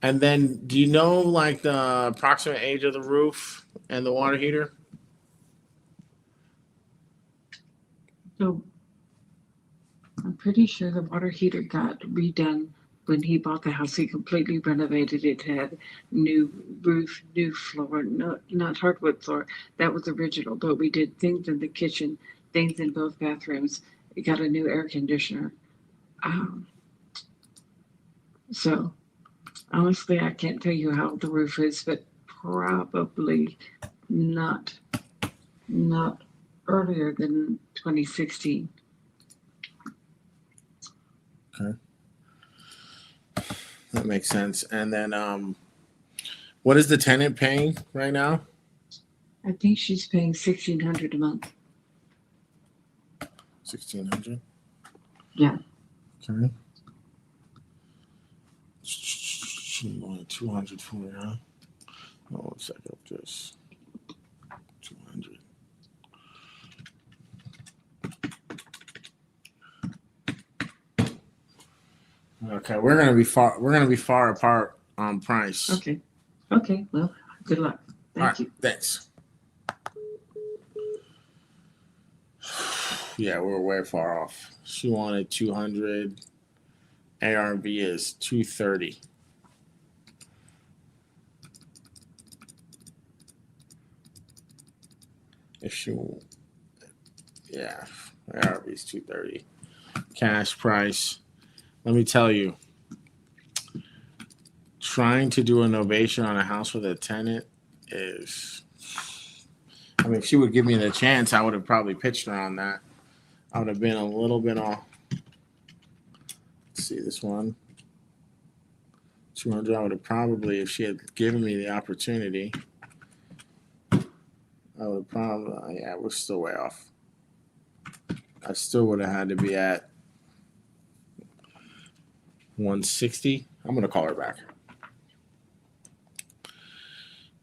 And then do you know like the approximate age of the roof and the water heater? So I'm pretty sure the water heater got redone when he bought the house. He completely renovated it. It had new roof, new floor, not hardwood floor. That was original, but we did things in the kitchen, things in both bathrooms. It got a new air conditioner. So honestly, I can't tell you how the roof is, but probably not earlier than 2016. Okay. That makes sense. And then what is the tenant paying right now? I think she's paying $1,600 a month. 1,600? Yeah. Okay. 200 for me, huh? Oh, 1 second. Just 200. Okay, we're gonna be far apart on price. Okay. Well, good luck. Thank you. Thanks. Yeah, we're way far off. She wanted 200. ARV is 230. If she, yeah, ARV is 230. Cash price. Let me tell you, trying to do a novation on a house with a tenant is, I mean, if she would give me the chance, I would have probably pitched her on that. I would have been a little bit off. Let's see this one. 200. I would have probably, if she had given me the opportunity, I would have probably, yeah, we're still way off. I still would have had to be at 160. I'm going to call her back.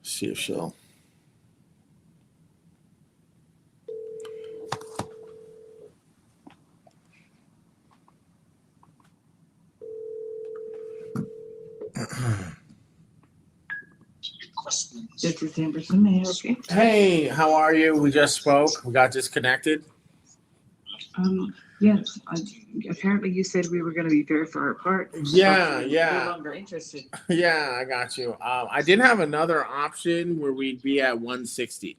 See if she'll. This is Anderson. May I help you? Hey, how are you? We just spoke. We got disconnected. Yes. Apparently, you said we were going to be very far apart. Yeah, No yeah. longer interested. Yeah, I got you. I did have another option where we'd be at 160.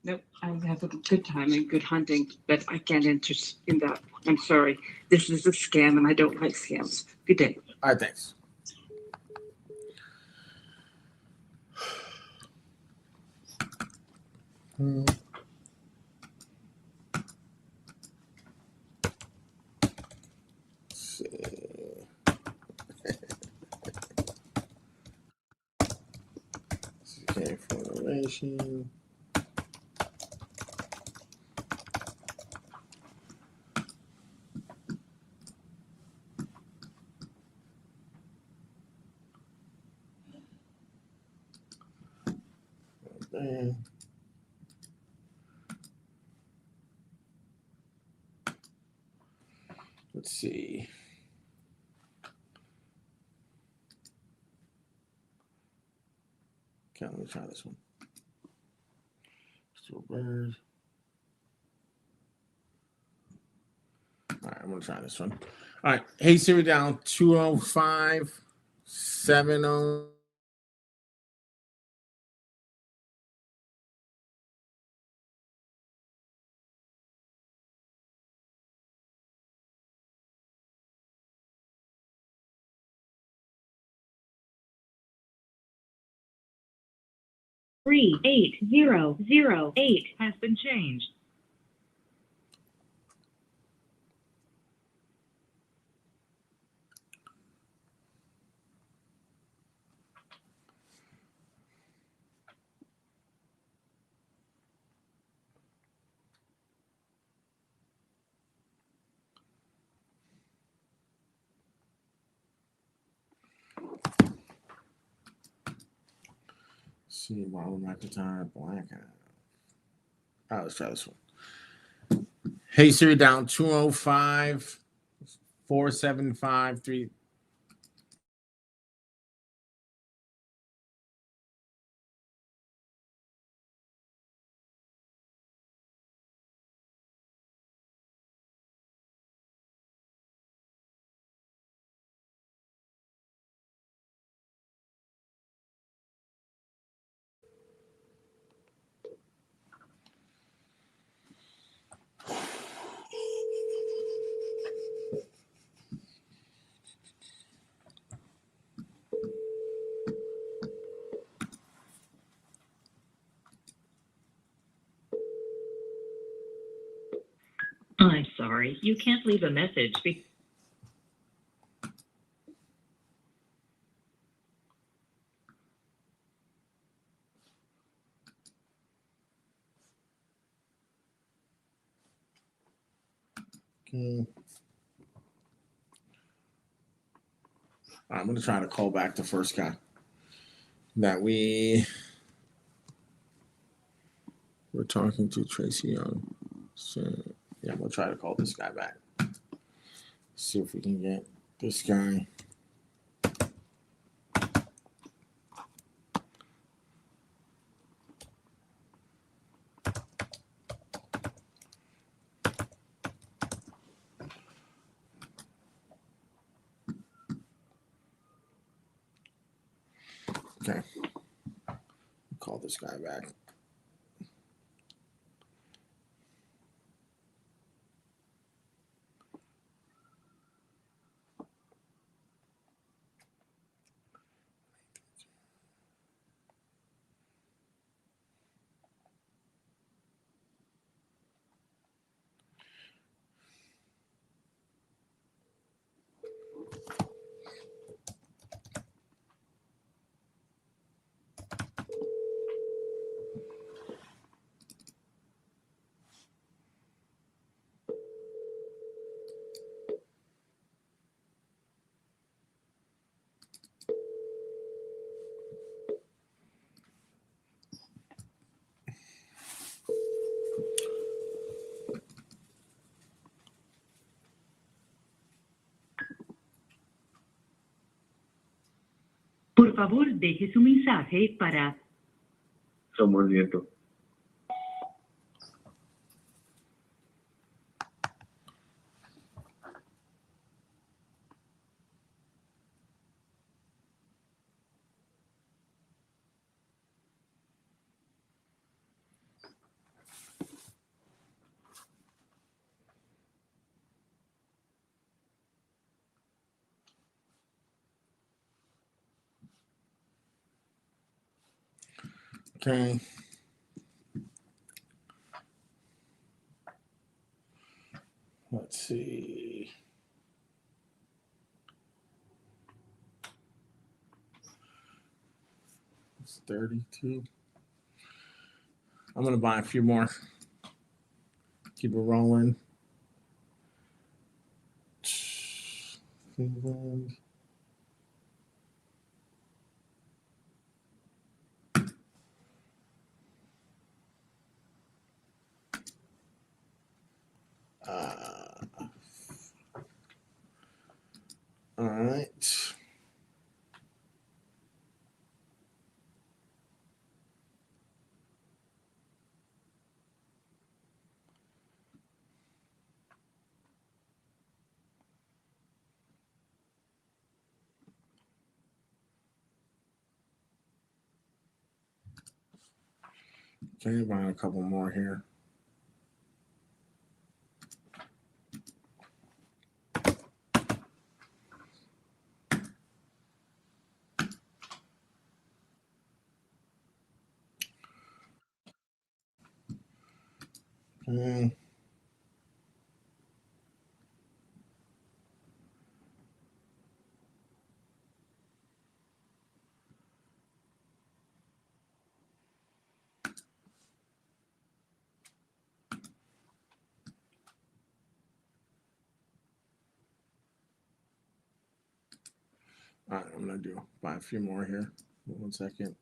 Nope. I have a good time and good hunting, but I can't interest in that. I'm sorry. This is a scam, and I don't like scams. Good day. All right, thanks. Okay, formulation. Okay. Let's see. Okay, let me try this one. Still bird. All right, I'm gonna try this one. All right, hey Siri, down 205 70. Three 8008 has been changed. See, Marlon McIntyre, Blackout. All right, let's try this one. Hey Siri, down 205 475 3. I'm sorry, you can't leave a message. Okay. All right, I'm gonna try to call back the first guy that we were talking to, Tracy Young. So yeah, I'm gonna try to call this guy back. See if we can get this guy. this guy back. Por favor, deje su mensaje para Somos nietos. Okay. Let's see. It's 32. I'm gonna buy a few more. Keep it rolling. Cleveland. All right. Okay, buying a couple more here. Okay. All right, I'm gonna buy a few more here. 1 second.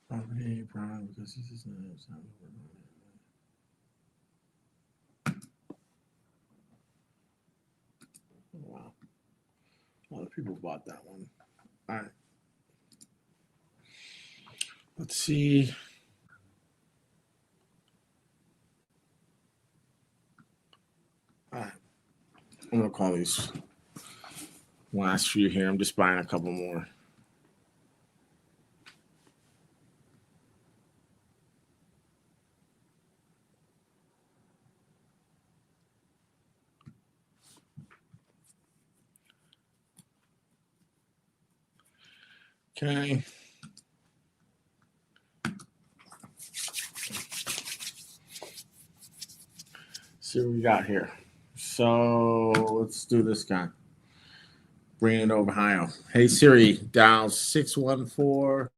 Property, prime, because this is not. Wow, a lot of people bought that one. All right. Let's see. All right. I'm gonna call these last few here. I'm just buying a couple more. Okay. See what we got here. So let's do this guy. Bring it over Ohio. Hey Siri, dial 614.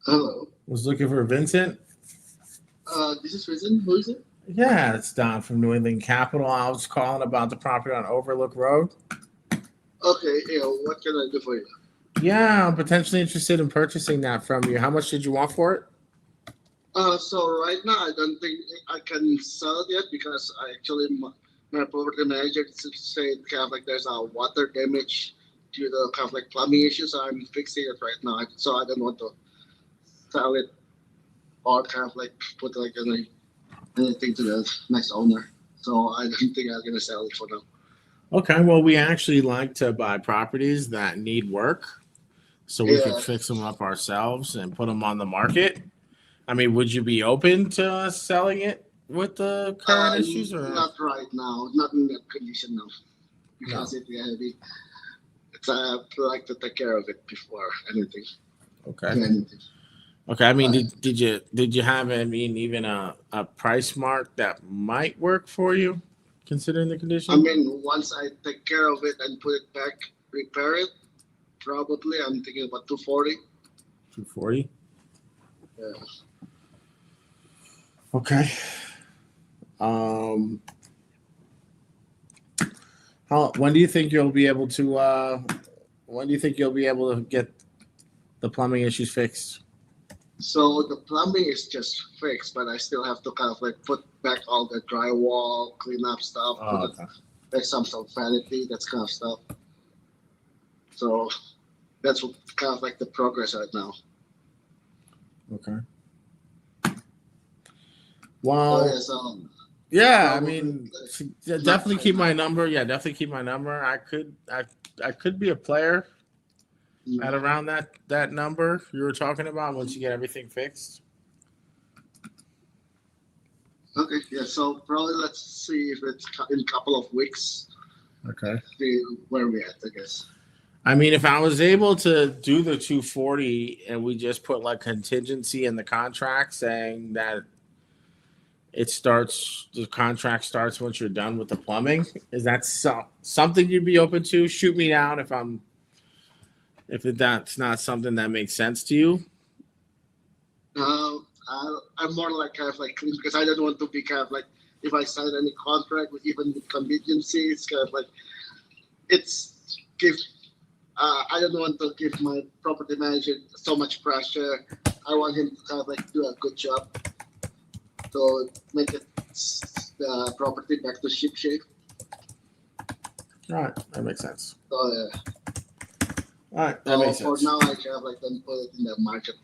Hello. Was looking for Vincent. This is Vincent. Who is it? Yeah, it's Don from New England Capital. I was calling about the property on Overlook Road. Okay, yeah, what can I do for you? Yeah, I'm potentially interested in purchasing that from you. How much did you want for it? So right now I don't think I can sell it yet because I actually my property manager said kind of like there's a water damage due to kind of like plumbing issues. So I'm fixing it right now, so I don't want to sell it or kind of like put like anything to the next owner. So I don't think I'm gonna sell it for now. Okay, well, we actually like to buy properties that need work so we can Yeah. fix them up ourselves and put them on the market. I mean, would you be open to us selling it with the current issues? Or Not right now, not in that condition now, because it's heavy. I like to take care of it before anything. Okay. do anything. Okay. I mean, did you have even a price mark that might work for you, considering the condition? I mean, once I take care of it and put it back, repair it, probably I'm thinking about 240. 240. Yeah. Okay. When do you think you'll be able to? When do you think you'll be able to get the plumbing issues fixed? So the plumbing is just fixed, but I still have to kind of like put back all the drywall, clean up stuff, put like some vanity, that kind of stuff. So that's what, kind of like the progress right now. Okay. Well, So, yeah, so yeah, I probably mean, definitely keep my number. Yeah, definitely keep my number. I could be a player at around that number you were talking about once you get everything fixed. Okay, yeah. So probably let's see if it's in a couple of weeks. Okay. See where we at, I guess. I mean, if I was able to do the 240 and we just put like contingency in the contract saying that the contract starts once you're done with the plumbing, is that something you'd be open to? Shoot me down if that's not something that makes sense to you. I'm more like kind of like clean because I don't want to be kind of like if I sign any contract with even with contingency, it's kind of like I don't want to give my property manager so much pressure. I want him to kind of like do a good job to make it the property back to ship shape. All right, that makes sense. So yeah. All right, that makes for sense. now, I kind of like don't put it in the market.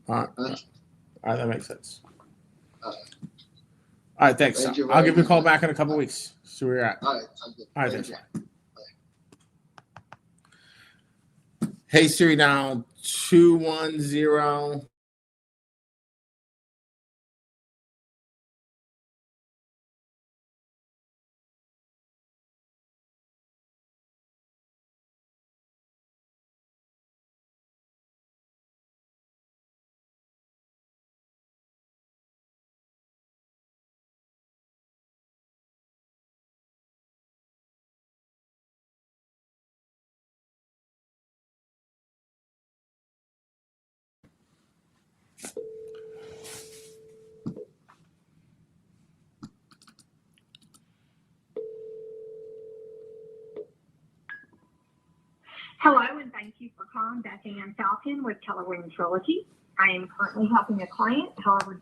All right, that makes sense. All right, thanks. Thank you I'll give you a very call much. back in a couple weeks. See where you're at. All right, sounds good. All right, Thank thanks. you. Hey Siri, now 210. Hello, and thank you for calling Beth Ann Falcon with Keller Williams Realty. I am currently helping a client. However,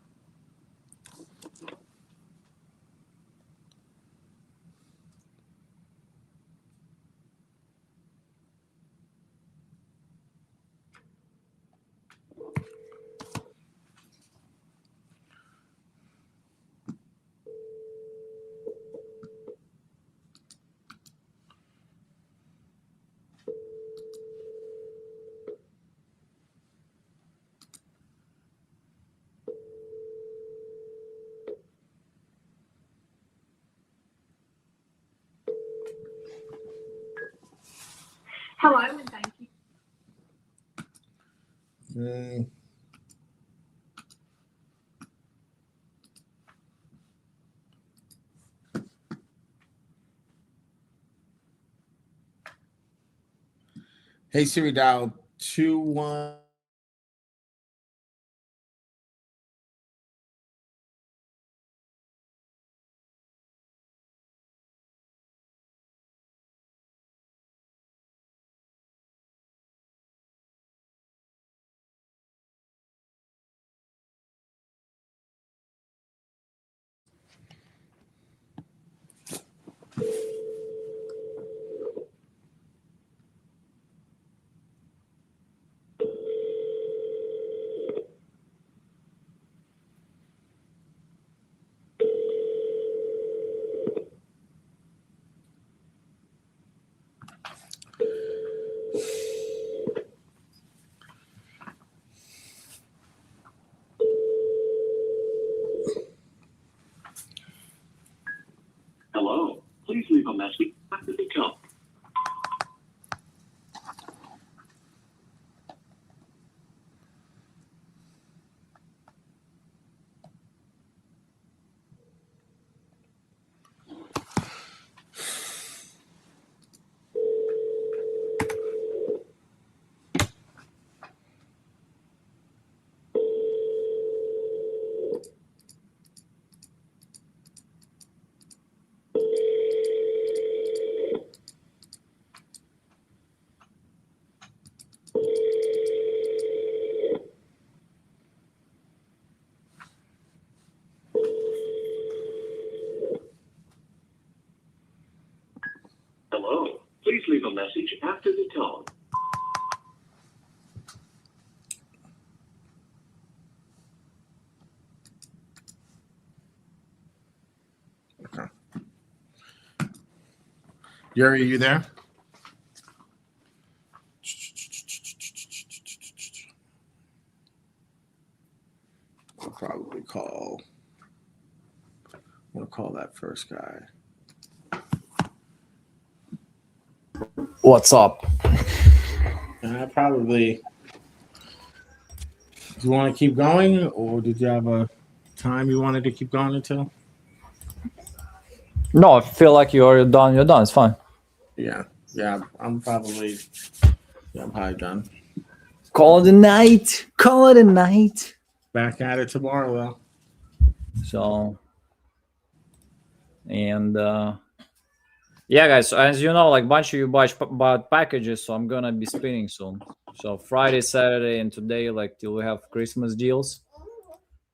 hello, and thank you. Hey Siri, dial 21. message after the tone. Okay. Yuri, are you there? I'll probably call. I'm gonna call that first guy. What's up? And I probably. Do you want to keep going, or did you have a time you wanted to keep going until? No, I feel like you're done. You're done. It's fine. Yeah, I'm probably done. Call it a night. Call it a night. Back at it tomorrow, though. So, and yeah, guys. So as you know, like bunch of you bought packages, so I'm gonna be spinning soon. So Friday, Saturday, and today, like till we have Christmas deals,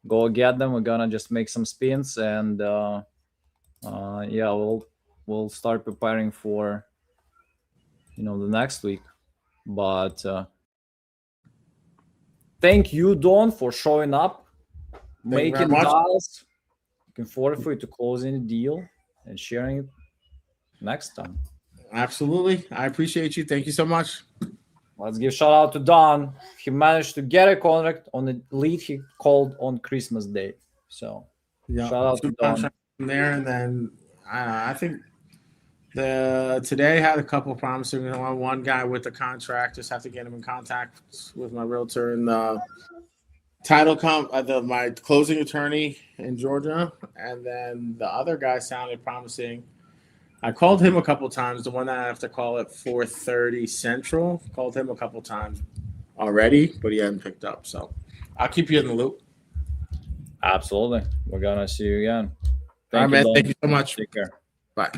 go get them. We're gonna just make some spins, and yeah, we'll start preparing for the next week. But thank you, Don, for showing up, Thank you very making much. dials. Looking forward for you to closing the deal and sharing it next time. Absolutely, I appreciate you. Thank you so much. Let's give shout out to Don. He managed to get a contract on the lead he called on Christmas Day. So Yeah, shout out to two Don. contracts from there, and then I think today had a couple promising. One guy with the contract, just have to get him in contact with my realtor and the title my closing attorney in Georgia, and then the other guy sounded promising. I called him a couple times. The one that I have to call at 4:30 Central. Called him a couple times already, but he hadn't picked up. So I'll keep you in the loop. Absolutely. We're gonna see you again. All right, man. Don. Thank you so much. Take care. Bye.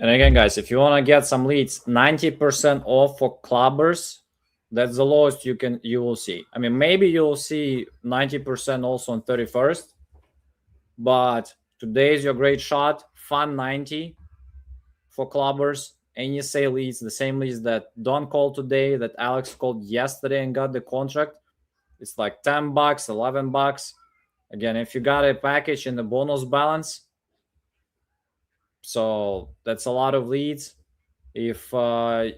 And again, guys, if you want to get some leads, 90% off for clubbers. That's the lowest you will see. I mean, maybe you'll see 90% also on 31st, but today is your great shot. Fun 90 for clubbers. Any sale leads, the same leads that Don called today, that Alex called yesterday and got the contract. It's like $10, $11. Again, if you got a package in the bonus balance, so that's a lot of leads. If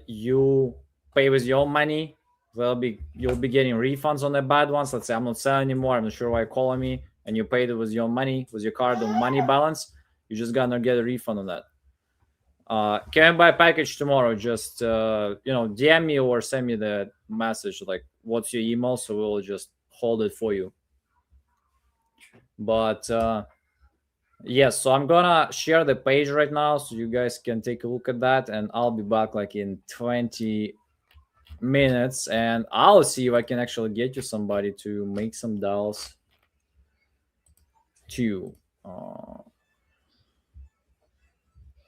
you pay with your own money, you'll be getting refunds on the bad ones. Let's say I'm not selling anymore. I'm not sure why you're calling me, and you paid it with your money, with your card on money balance. You're just gonna get a refund on that. Can I buy a package tomorrow? Just DM me or send me the message like what's your email, so we'll just hold it for you. But yes, so I'm gonna share the page right now so you guys can take a look at that, and I'll be back like in 20 minutes, and I'll see if I can actually get you somebody to make some dials to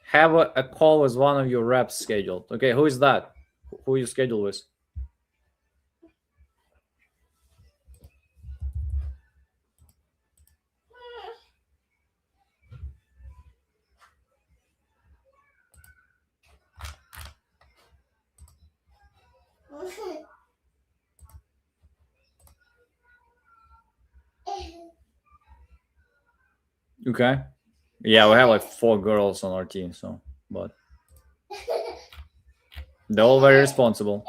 have a call with one of your reps scheduled. Okay, who is that? Who you scheduled with? Okay. Yeah, we have like 4 girls on our team, so but they're all very responsible.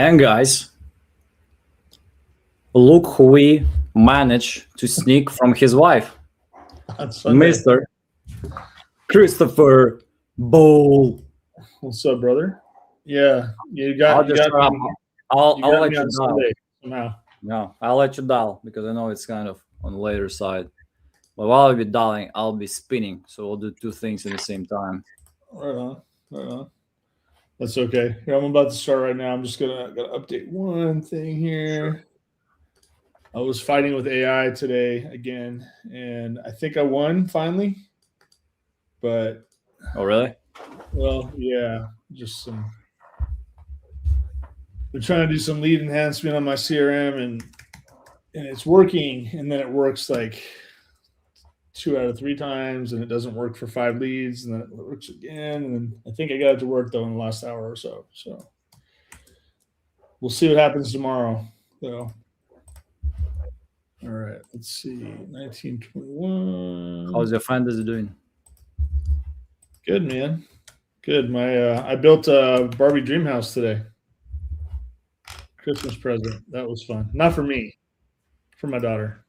And guys, look who we managed to sneak from his wife. Mr. Christopher Bowl. What's up, brother? Yeah, you got me I'll let me you on dial. Sunday somehow. No, I'll let you dial because I know it's kind of on the later side. But while I'll be dialing, I'll be spinning. So we'll do two things at the same time. Right on. That's okay. Here, I'm about to start right now. I'm just gotta update one thing here. I was fighting with AI today again, and I think I won finally. But oh, really? Well, yeah, just some. We're trying to do some lead enhancement on my CRM, and it's working, and then it works like 2 out of 3 times, and it doesn't work for 5 leads, and then it works again, and then I think I got it to work though in the last hour or so. So we'll see what happens tomorrow. So, all right, let's see, 1921. How's your fantasy doing? Good, man. Good. I built a Barbie dream house today. Christmas present. That was fun. Not for me, for my daughter.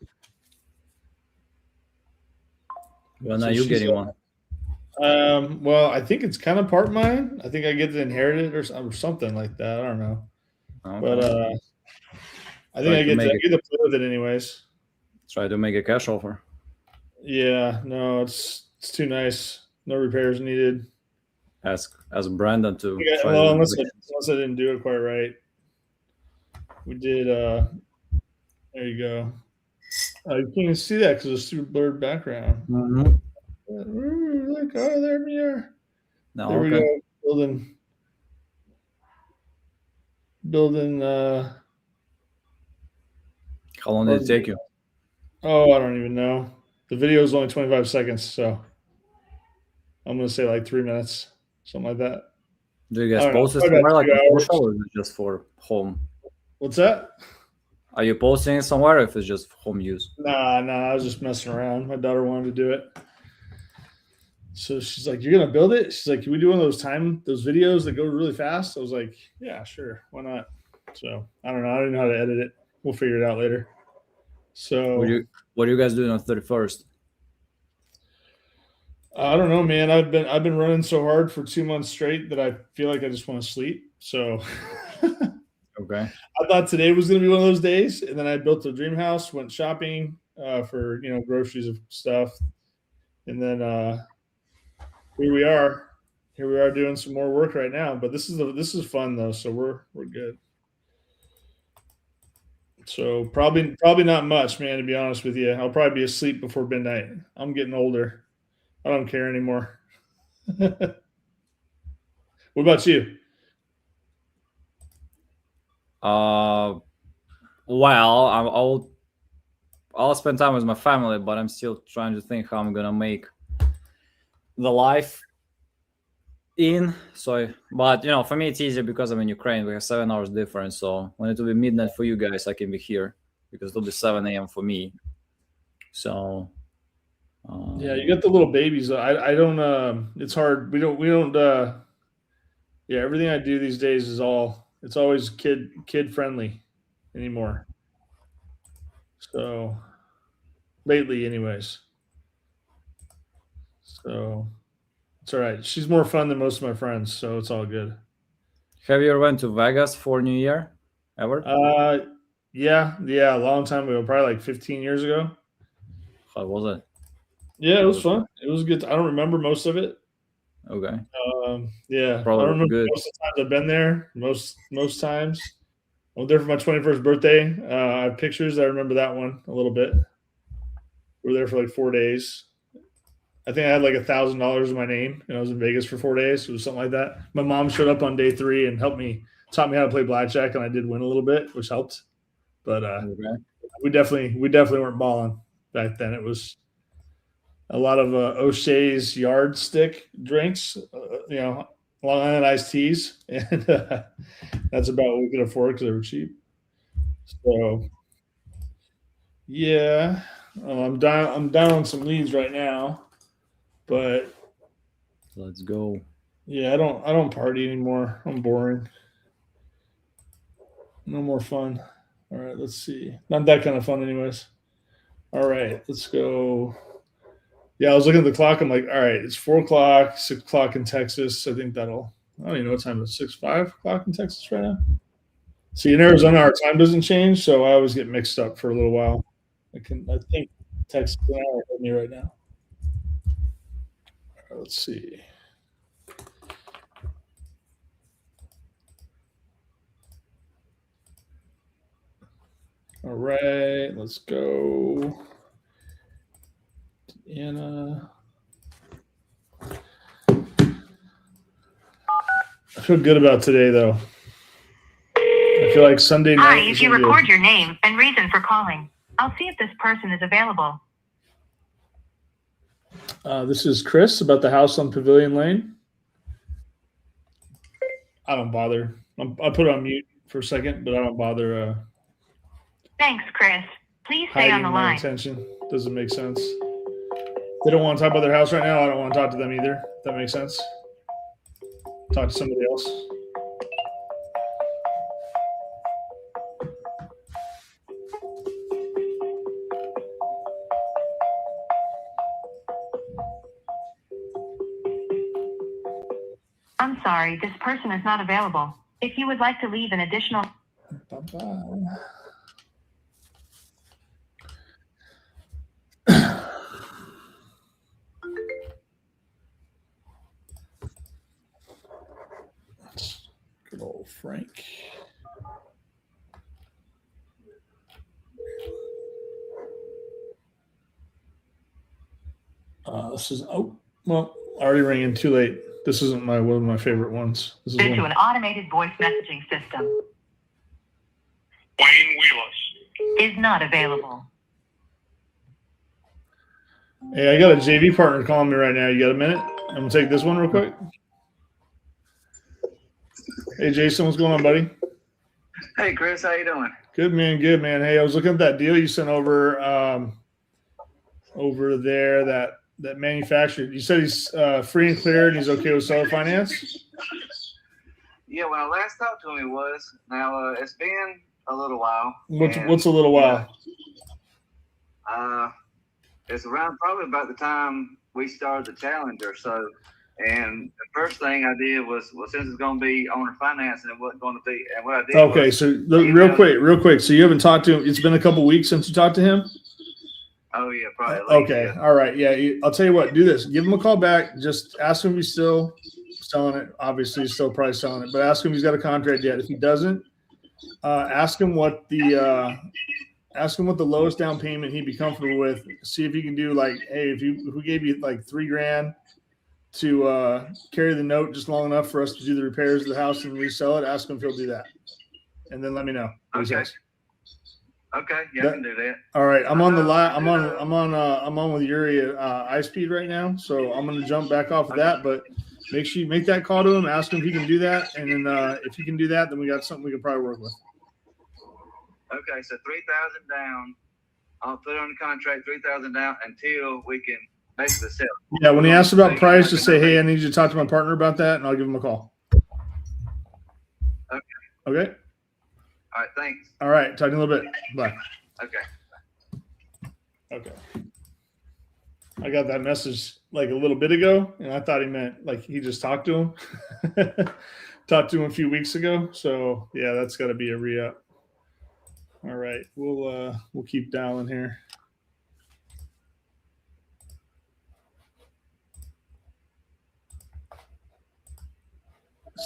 Well, now you're getting one. Well, I think it's kind of part mine. I think I get to inherit it or something like that. I don't know. Okay. But I think I get to play with it anyways. Try to make a cash offer. Yeah, no, it's too nice. No repairs needed. Ask Brandon to. Well, unless I didn't do it quite right. We did. There you go. You can't see that because it's through blurred background. Mm-hmm. Look, oh, there we are. No, there we go. Building. How long did it take you? Oh, I don't even know. The video is only 25 seconds, so I'm gonna say like 3 minutes, something like that. Do you guys post it somewhere like a social, or is it just for home? What's that? Are you posting it somewhere, or if it's just home use? Nah, I was just messing around. My daughter wanted to do it. So she's like, "You're gonna build it?" She's like, "Can we do one of those videos that go really fast?" I was like, "Yeah, sure, why not?" So I don't know. I don't know how to edit it. We'll figure it out later. So what are you guys doing on 31st? I don't know, man. I've been running so hard for 2 months straight that I feel like I just want to sleep. So okay. I thought today was going to be one of those days, and then I built a dream house, went shopping for groceries and stuff, and then here we are doing some more work right now. But this is fun though, so we're good. So probably not much, man. To be honest with you, I'll probably be asleep before midnight. I'm getting older. I don't care anymore. What about you? Well, I'll spend time with my family, but I'm still trying to think how I'm gonna make the life in. But for me it's easier because I'm in Ukraine. We have 7 hours difference. So when it will be midnight for you guys, I can be here because it'll be 7 a.m. for me. So. Yeah, you got the little babies. I don't. It's hard. We don't. Yeah, everything I do these days it's always kid friendly anymore. So lately, anyways. So it's all right. She's more fun than most of my friends, so it's all good. Have you ever went to Vegas for New Year? Ever? Yeah, a long time ago, probably like 15 years ago. How was it? Yeah, it was fun. It was good. I don't remember most of it. Okay. Yeah, probably I don't remember good. most of the times I've been there. Most times, I went there for my 21st birthday. I have pictures. I remember that one a little bit. We were there for like 4 days. I think I had like $1,000 in my name, and I was in Vegas for 4 days. It was something like that. My mom showed up on day 3 and taught me how to play blackjack, and I did win a little bit, which helped. But we definitely weren't balling back then. It was a lot of O'Shea's yardstick drinks, Long Island iced teas, and that's about what we could afford because they were cheap. So, yeah, I'm down on some leads right now, but let's go. Yeah, I don't party anymore. I'm boring. No more fun. All right, let's see. Not that kind of fun, anyways. All right, let's go. Yeah, I was looking at the clock. I'm like, all right, it's 4 o'clock, 6 o'clock in Texas. I think that'll. I don't even know what time it is. 5 o'clock in Texas right now. See, in Arizona, our time doesn't change, so I always get mixed up for a little while. I think Texas is an hour ahead of me right now. All right, let's see. All right, let's go. Anna. I feel good about today, though. I feel like Sunday night. Hi, if you record your name and reason for calling, I'll see if this person is available. This is Chris about the house on Pavilion Lane. I don't bother. I put it on mute for a second, but I don't bother. Thanks, Chris. Please stay on the My line. intention doesn't make sense. They don't want to talk about their house right now. I don't want to talk to them either. If that makes sense. Talk to somebody else. I'm sorry, this person is not available. If you would like to leave an additional... Bye-bye. Good old Frank. This is already ringing. Too late. This isn't one of my favorite ones. This is Into an automated voice messaging system. Wayne Wheelers Is not available. Hey, I got a JV partner calling me right now. You got a minute? I'm gonna take this one real quick. Hey, Jason, what's going on, buddy? Hey, Chris, how you doing? Good, man. Good, man. Hey, I was looking at that deal you sent over over there. That manufacturer. You said he's free and clear, and he's okay with seller finance. Yeah, when I last talked to him, he was. Now it's been a little while. What's a little while? It's around probably about the time we started the Challenger. So, and the first thing I did was, well, since it's going to be owner finance, and it wasn't going to be, and what I did. Okay, was, so real quick. So you haven't talked to him. It's been a couple weeks since you talked to him. Oh yeah, probably. At least, Okay, yeah. all right, yeah. I'll tell you what. Do this. Give him a call back. Just ask him if he's still selling it. Obviously, he's still probably selling it, but ask him if he's got a contract yet. If he doesn't, ask him what the lowest down payment he'd be comfortable with. See if he can do like, hey, if we gave you like $3,000 to carry the note just long enough for us to do the repairs of the house and resell it. Ask him if he'll do that, and then let me know. Okay. Okay, yeah, I can do that. All right, I'm on the line. I'm on with Yuri at iSpeed right now, so I'm going to jump back off of that. But make sure you make that call to him. Ask him if he can do that, and then if he can do that, then we got something we can probably work with. Okay, so 3,000 down. I'll put it on the contract, 3,000 down until we can basically sell. Yeah, when he asks about price, just say, "Hey, I need you to talk to my partner about that," and I'll give him a call. Okay. Okay. All right, thanks. All right. Talk to you in a little bit. Bye. Okay. Okay. I got that message like a little bit ago, and I thought he meant like he just talked to him. Talked to him a few weeks ago. So yeah, that's got to be a re-up. All right, we'll keep dialing here.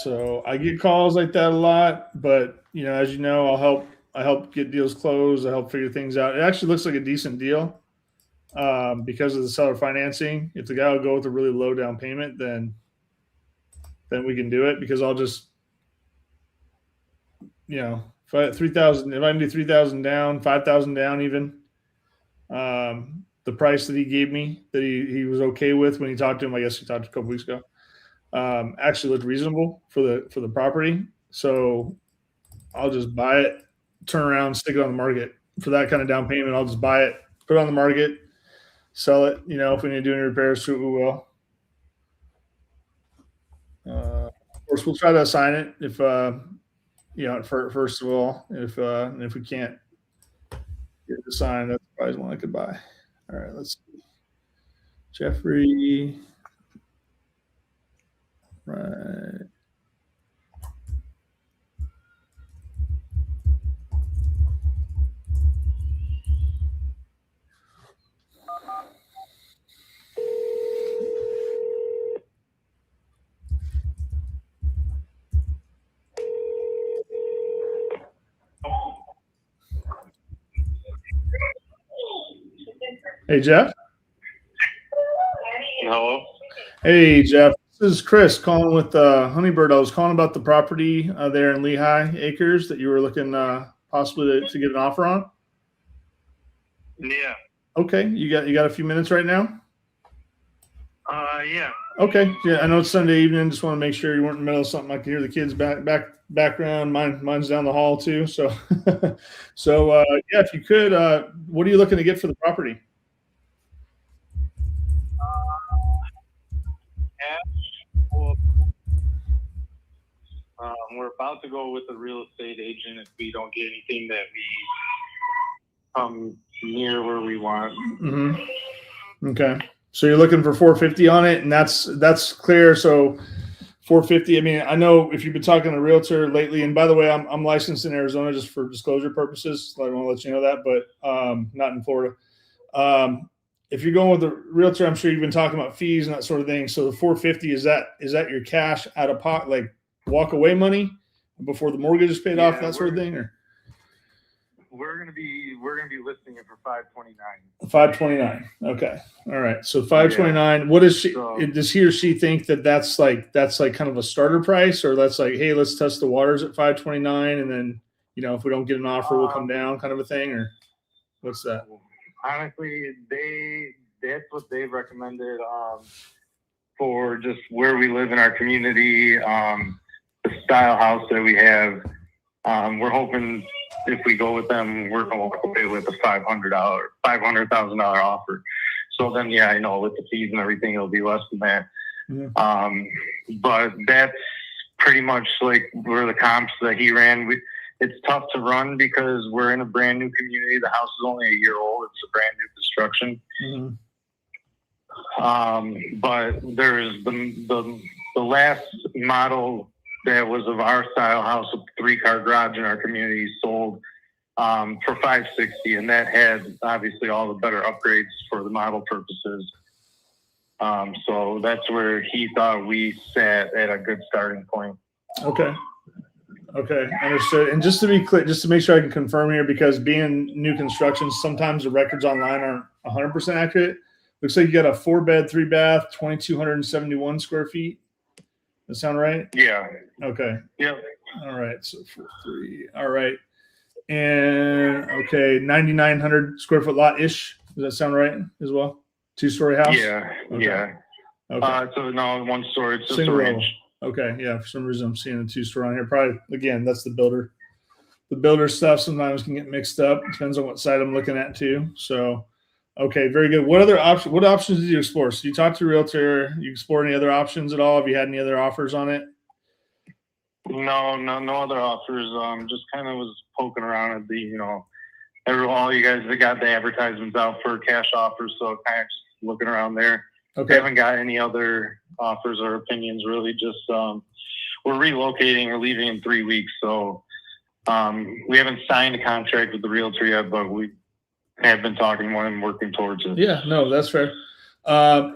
So I get calls like that a lot, but as you know, I help get deals closed. I help figure things out. It actually looks like a decent deal because of the seller financing. If the guy will go with a really low down payment, then we can do it because I'll just, if I 3,000, if I can do 3,000 down, 5,000 down, even the price that he gave me that he was okay with when he talked to him, I guess he talked a couple weeks ago. Actually looked reasonable for the property. So I'll just buy it, turn around, stick it on the market for that kind of down payment. I'll just buy it, put it on the market, sell it. If we need to do any repairs, we will. Of course, we'll try to assign it if first of all, if we can't get the sign, that's probably one I could buy. All right, let's see. Jeffrey. Right. Hey, Jeff. Hello. Hey, Jeff. This is Chris calling with Honeybird. I was calling about the property there in Lehigh Acres that you were looking possibly to get an offer on. Yeah. Okay, you got a few minutes right now? Yeah. Okay. Yeah, I know it's Sunday evening. Just want to make sure you weren't in the middle of something. I can hear the kids background. Mine's down the hall too. So, yeah, if you could, what are you looking to get for the property? We're about to go with a real estate agent if we don't get anything that we come near where we want. Mm-hmm. Okay. So you're looking for 450 on it, and that's clear. So 450. I mean, I know if you've been talking to a realtor lately, and by the way, I'm licensed in Arizona just for disclosure purposes. So I want to let you know that, but not in Florida. If you're going with a realtor, I'm sure you've been talking about fees and that sort of thing. So the 450, is that your cash out of pocket, like walk away money before the mortgage is paid off, that sort of thing, or? We're gonna be listing it for $529. 529. Okay. All right. So 529. Yeah. What is she? Does he or she think that's like kind of a starter price, or that's like, hey, let's test the waters at 529, and then if we don't get an offer, we'll come down, kind of a thing, or what's that? Honestly, that's what they've recommended for just where we live in our community, the style house that we have. We're hoping if we go with them, we're going to walk away with a $500,000 offer. So then, yeah, I know with the fees and everything, it'll be less than that. Mm-hmm. But that's pretty much like where the comps that he ran. It's tough to run because we're in a brand new community. The house is only a year old. It's a brand new construction. Mm-hmm. But there's the last model that was of our style house, a 3-car garage in our community, sold for $560, and that had obviously all the better upgrades for the model purposes. So that's where he thought we sat at a good starting point. Okay, understood. And just to be clear, just to make sure I can confirm here, because being new construction, sometimes the records online aren't 100% accurate. Looks like you got a 4-bed, 3-bath, 2,271 square feet. Does that sound right? Yeah. Okay. Yep. All right. So 4.3. All right. And okay, 9,900 square foot lot ish. Does that sound right as well? 2-story house. Yeah. Okay. Yeah. Okay. So no, 1 story. It's just single a level. ranch. Okay. Yeah. For some reason, I'm seeing a 2-story on here. Probably again, that's the builder. The builder stuff sometimes can get mixed up. Depends on what side I'm looking at too. So. Okay, very good. What options did you explore? So you talked to a realtor. You explored any other options at all? Have you had any other offers on it? No other offers. Just kind of was poking around at the, all you guys that got the advertisements out for cash offers. So kind of just looking around there. Okay. Haven't got any other offers or opinions really. Just we're relocating. We're leaving in 3 weeks. So we haven't signed a contract with the realtor yet, but we have been talking more and working towards it. Yeah, no, that's fair.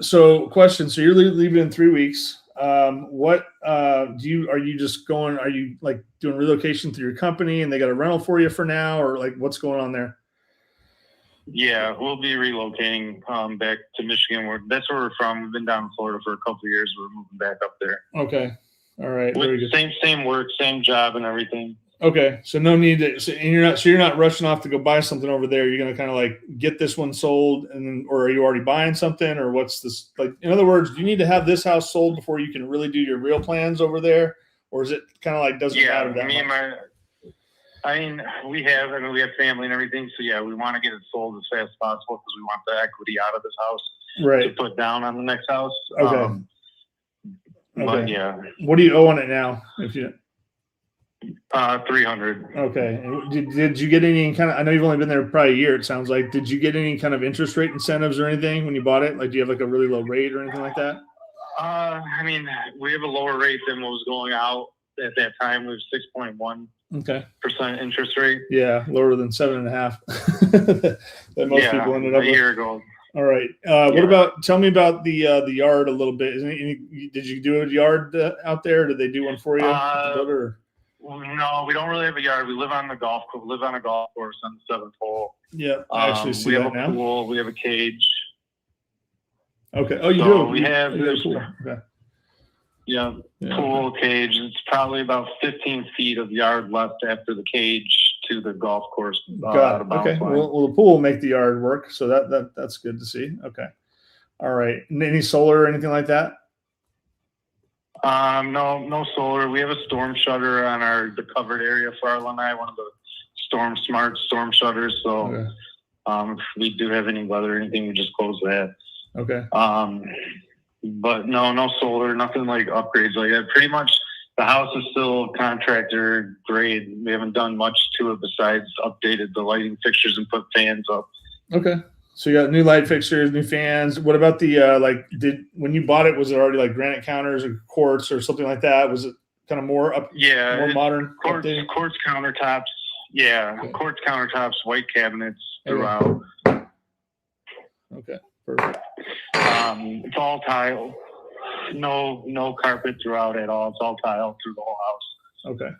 So question. So you're leaving in 3 weeks. What are you just going, are you like doing relocation through your company and they got a rental for you for now, or like what's going on there? Yeah, we'll be relocating back to Michigan. That's where we're from. We've been down in Florida for a couple of years. We're moving back up there. Okay. All right. Very good. Same work, same job and everything. Okay, so no need to. So you're not rushing off to go buy something over there. You're going to kind of like get this one sold, and then, or are you already buying something, or what's this like? In other words, do you need to have this house sold before you can really do your real plans over there, or is it kind of like doesn't matter that much? We have family and everything, so yeah, we want to get it sold as fast as possible because we want the equity out of this house to put down on the next house. Okay. But yeah, what do you owe on it now? If you $300. Okay. And did you get any kind of? I know you've only been there probably a year. It sounds like. Did you get any kind of interest rate incentives or anything when you bought it? Like, do you have like a really low rate or anything like that? I mean, we have a lower rate than what was going out at that time. It was 6.1% Okay. interest rate. Yeah, lower than 7.5 that most people ended up a with. year ago. All right. What about? Tell me about the yard a little bit. Did you do a yard out there? Did they do one for you? At the builder? No, we don't really have a yard. We live on the golf course. We live on a golf course on the 7th hole. Yeah, I actually see we that have a now. pool. We have a cage. Okay. Oh, you So do. we have you this. pool. Okay. Yeah, pool, cage. It's probably about 15 feet of yard left after the cage to the golf course. Got it. Okay. Well, the pool will make the yard work, so that's good to see. Okay. All right. And any solar or anything like that? No solar. We have a storm shutter on the covered area for our lanai, one of the smart storm shutters. So if we do have any weather or anything, we just close that. Okay. But no solar, nothing like upgrades like that. Pretty much the house is still contractor grade. We haven't done much to it besides updated the lighting fixtures and put fans up. Okay. So you got new light fixtures, new fans. What about the when you bought it, was it already like granite counters or quartz or something like that? Was it kind of more more modern? Quartz countertops. Yeah, okay. Quartz countertops, white cabinets throughout. Okay, perfect. It's all tile. No carpet throughout at all. It's all tile through the whole house. Okay.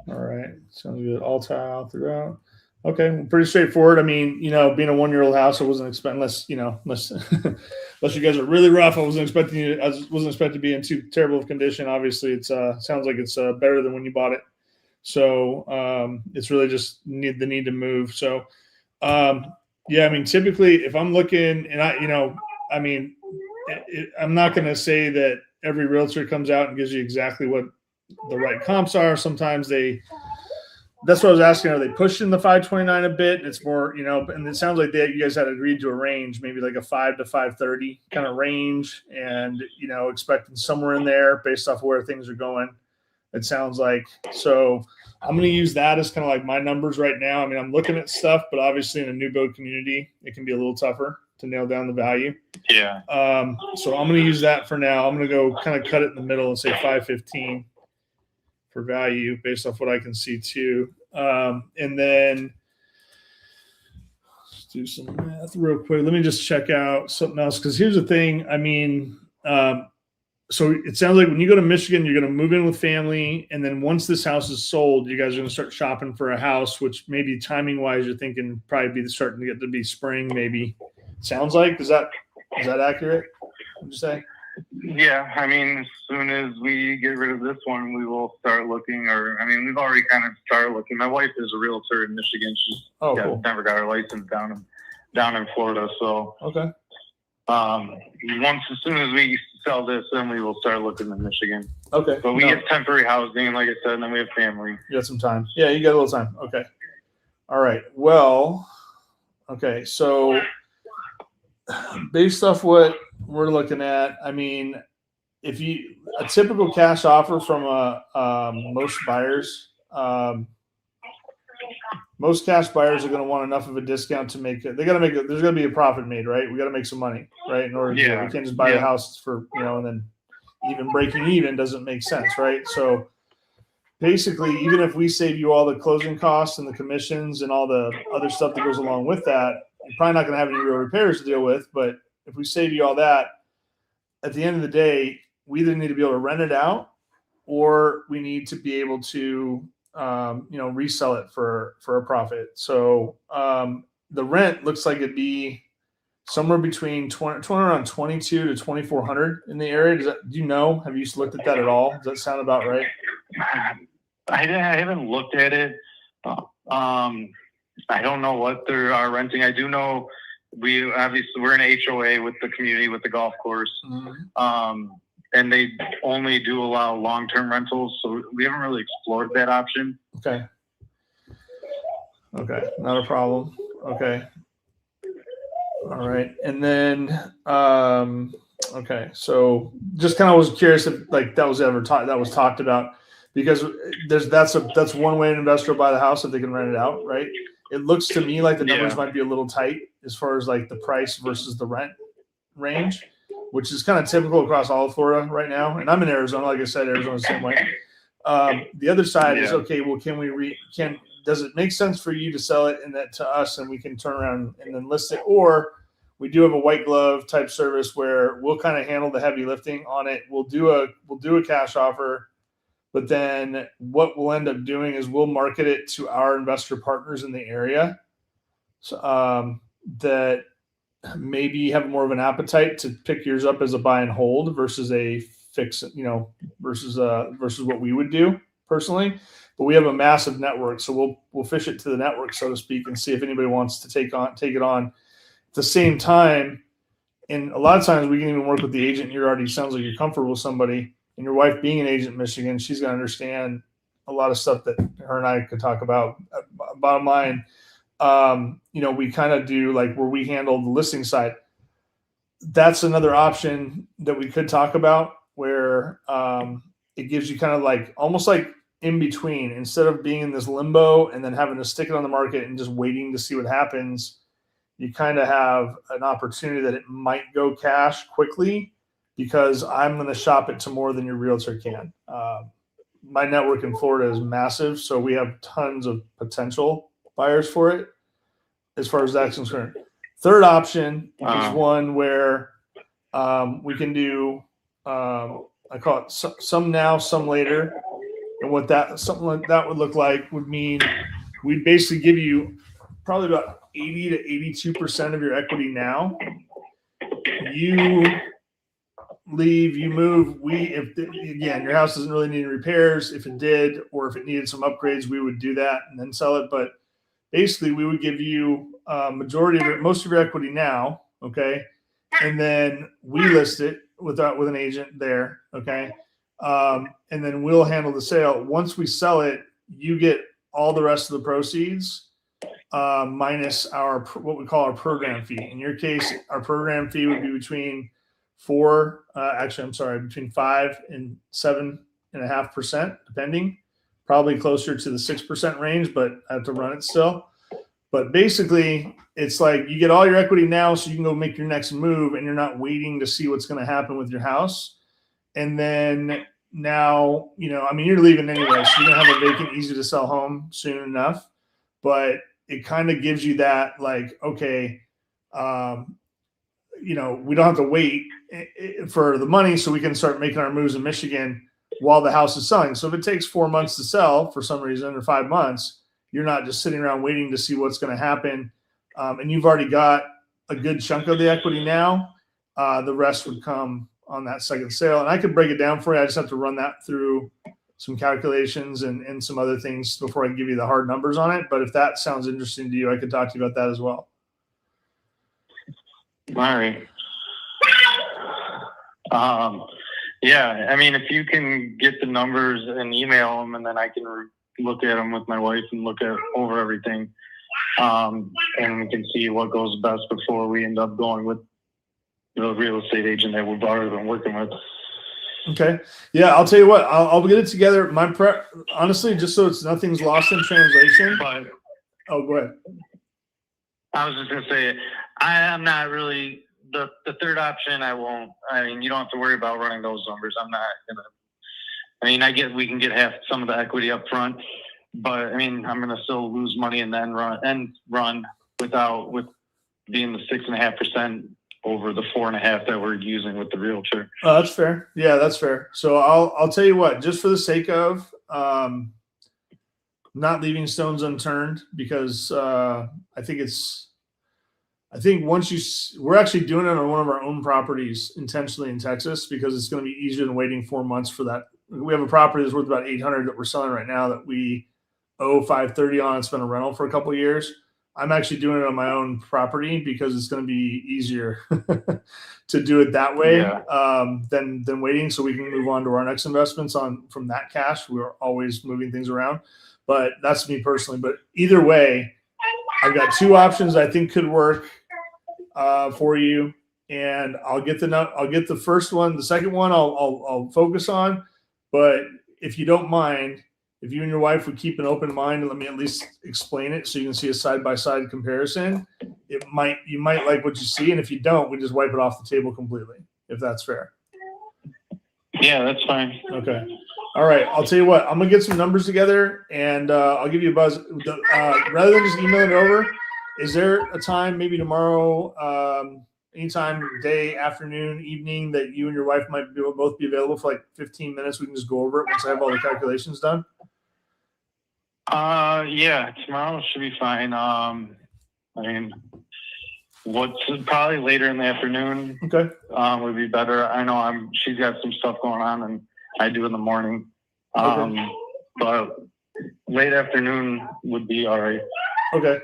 All right. Sounds good. All tile throughout. Okay, well, pretty straightforward. I mean, being a 1-year-old house, I wasn't expecting unless you guys are really rough. I wasn't expecting to be in too terrible of condition. Obviously, it sounds like it's better than when you bought it. So it's really just the need to move. So yeah, I mean, typically if I'm looking, and I'm not going to say that every realtor comes out and gives you exactly what the right comps are. Sometimes that's what I was asking. Are they pushing the 529 a bit? It's more, and it sounds like you guys had agreed to a range, maybe like a 5 to 530 kind of range, and expecting somewhere in there based off of where things are going. It sounds like. So I'm going to use that as kind of like my numbers right now. I mean, I'm looking at stuff, but obviously in a new build community, it can be a little tougher to nail down the value. Yeah. So I'm going to use that for now. I'm going to go kind of cut it in the middle and say 515 for value based off what I can see too. And then let's do some math real quick. Let me just check out something else. Cause here's the thing. I mean, so it sounds like when you go to Michigan, you're going to move in with family. And then once this house is sold, you guys are going to start shopping for a house, which maybe timing wise, you're thinking probably starting to get to be spring, maybe. Sounds like, is that accurate? Would you say? Yeah, I mean, as soon as we get rid of this one, we will start looking. We've already kind of started looking. My wife is a realtor in Michigan. She's cool. Never got her license down in Florida. So okay. As soon as we sell this, then we will start looking in Michigan. Okay. But we have temporary housing, like I said, and then we have family. You got some time. Yeah, you got a little time. Okay. All right. Well, okay. So based off what we're looking at, I mean, a typical cash offer from most buyers, most cash buyers are going to want enough of a discount to make it. There's going to be a profit made, right? We got to make some money, right? In order to, we can't just buy the house for, and then even breaking even doesn't make sense, right? So basically, even if we save you all the closing costs and the commissions and all the other stuff that goes along with that, you're probably not going to have any real repairs to deal with. But if we save you all that, at the end of the day, we either need to be able to rent it out or we need to be able to, resell it for a profit. So the rent looks like it'd be somewhere between around 22 to 2,400 in the area. Do you know? Have you looked at that at all? Does that sound about right? I haven't looked at it. I don't know what they are renting. I do know we're in an HOA with the community, with the golf course. Mm-hmm. And they only do allow long-term rentals. So we haven't really explored that option. Okay. Not a problem. Okay. All right. And then, okay. So just kind of was curious if that was talked about. because that's one way an investor will buy the house if they can rent it out, right? It looks to me like the numbers might be a little tight as far as like the price versus the rent range, which is kind of typical across all of Florida right now. And I'm in Arizona, like I said, Arizona's the same way. The other side is, okay, well, does it make sense for you to sell it and that to us, and we can turn around and then list it? Or we do have a white glove type service where we'll kind of handle the heavy lifting on it. We'll do a cash offer, but then what we'll end up doing is we'll market it to our investor partners in the area, so, that maybe have more of an appetite to pick yours up as a buy and hold versus a fix, versus what we would do personally. But we have a massive network, so we'll fish it to the network, so to speak, and see if anybody wants to take it on. At the same time, and a lot of times we can even work with the agent. You're already, sounds like you're comfortable with somebody, and your wife being an agent in Michigan, she's going to understand a lot of stuff that her and I could talk about. Bottom line, we kind of do like where we handle the listing side. That's another option that we could talk about, where it gives you kind of like almost like in between, instead of being in this limbo and then having to stick it on the market and just waiting to see what happens. You kind of have an opportunity that it might go cash quickly because I'm going to shop it to more than your realtor can. My network in Florida is massive, so we have tons of potential buyers for it as far as that's concerned. Third option is one where we can do, I call it some now, some later. And what something like that would look like would mean we'd basically give you probably about 80 to 82% of your equity now. You leave, you move. Again, your house doesn't really need repairs. If it did, or if it needed some upgrades, we would do that and then sell it. But basically, we would give you most of your equity now, okay, and then we list it with an agent there, okay, and then we'll handle the sale. Once we sell it, you get all the rest of the proceeds, minus what we call our program fee. In your case, our program fee would be between 5 and 7.5%, depending. Probably closer to the 6% range, but I have to run it still. But basically, it's like you get all your equity now, so you can go make your next move, and you're not waiting to see what's going to happen with your house. And then now, you're leaving anyway, so you're going to have a vacant, easy to sell home soon enough. But it kind of gives you that, like, okay, we don't have to wait for the money, so we can start making our moves in Michigan while the house is selling. So if it takes 4 months to sell for some reason, or 5 months, you're not just sitting around waiting to see what's going to happen. And you've already got a good chunk of the equity now. The rest would come on that second sale. And I could break it down for you. I just have to run that through some calculations and some other things before I can give you the hard numbers on it. But if that sounds interesting to you, I could talk to you about that as well. All right. Yeah, if you can get the numbers and email them, and then I can look at them with my wife and look over everything, and we can see what goes best before we end up going with the real estate agent that we've already been working with. Okay. Yeah, I'll tell you what. I'll get it together. Honestly, just so nothing's lost in translation. But go ahead. I was just gonna say, I'm not really the third option. I won't. You don't have to worry about running those numbers. I'm not gonna. I get we can get half some of the equity up front, but I'm gonna still lose money and then run with being the 6.5% over the 4.5% that we're using with the realtor. That's fair. Yeah, that's fair. So I'll tell you what, just for the sake of not leaving stones unturned, because I think once we're actually doing it on one of our own properties intentionally in Texas, because it's going to be easier than waiting 4 months for that. We have a property that's worth about $800 that we're selling right now that we owe $530 on. It's been a rental for a couple of years. I'm actually doing it on my own property because it's going to be easier to do it that way than waiting, so we can move on to our next investments from that cash. We're always moving things around, but that's me personally. But either way, I've got two options I think could work for you, and I'll get the first one. The second one I'll focus on, but if you don't mind, if you and your wife would keep an open mind and let me at least explain it so you can see a side-by-side comparison, you might like what you see. And if you don't, we just wipe it off the table completely, if that's fair. Yeah, that's fine. Okay. All right. I'll tell you what, I'm going to get some numbers together and I'll give you a buzz. Rather than just emailing it over, is there a time, maybe tomorrow, anytime, day, afternoon, evening, that you and your wife might both be available for like 15 minutes? We can just go over it once I have all the calculations done. Yeah, tomorrow should be fine. I mean, what's probably later in the afternoon? Okay. Would be better. I know she's got some stuff going on, and I do in the morning. Okay. But late afternoon would be all right. Okay.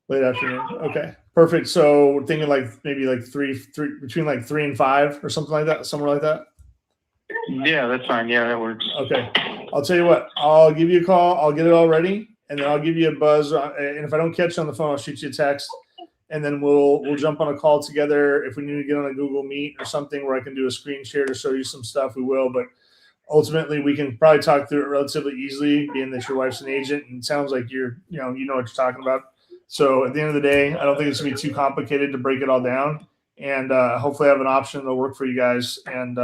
Late afternoon. Okay. Perfect. So we're thinking like maybe like three between like 3 and 5 or something like that, somewhere like that. Yeah, that's fine. Yeah, that works. Okay. I'll tell you what, I'll give you a call. I'll get it all ready, and then I'll give you a buzz. And if I don't catch you on the phone, I'll shoot you a text, and then we'll jump on a call together. If we need to get on a Google Meet or something where I can do a screen share to show you some stuff, we will. But ultimately, we can probably talk through it relatively easily, being that your wife's an agent, and it sounds like you know what you're talking about. So at the end of the day, I don't think it's gonna be too complicated to break it all down, and hopefully have an option that'll work for you guys, and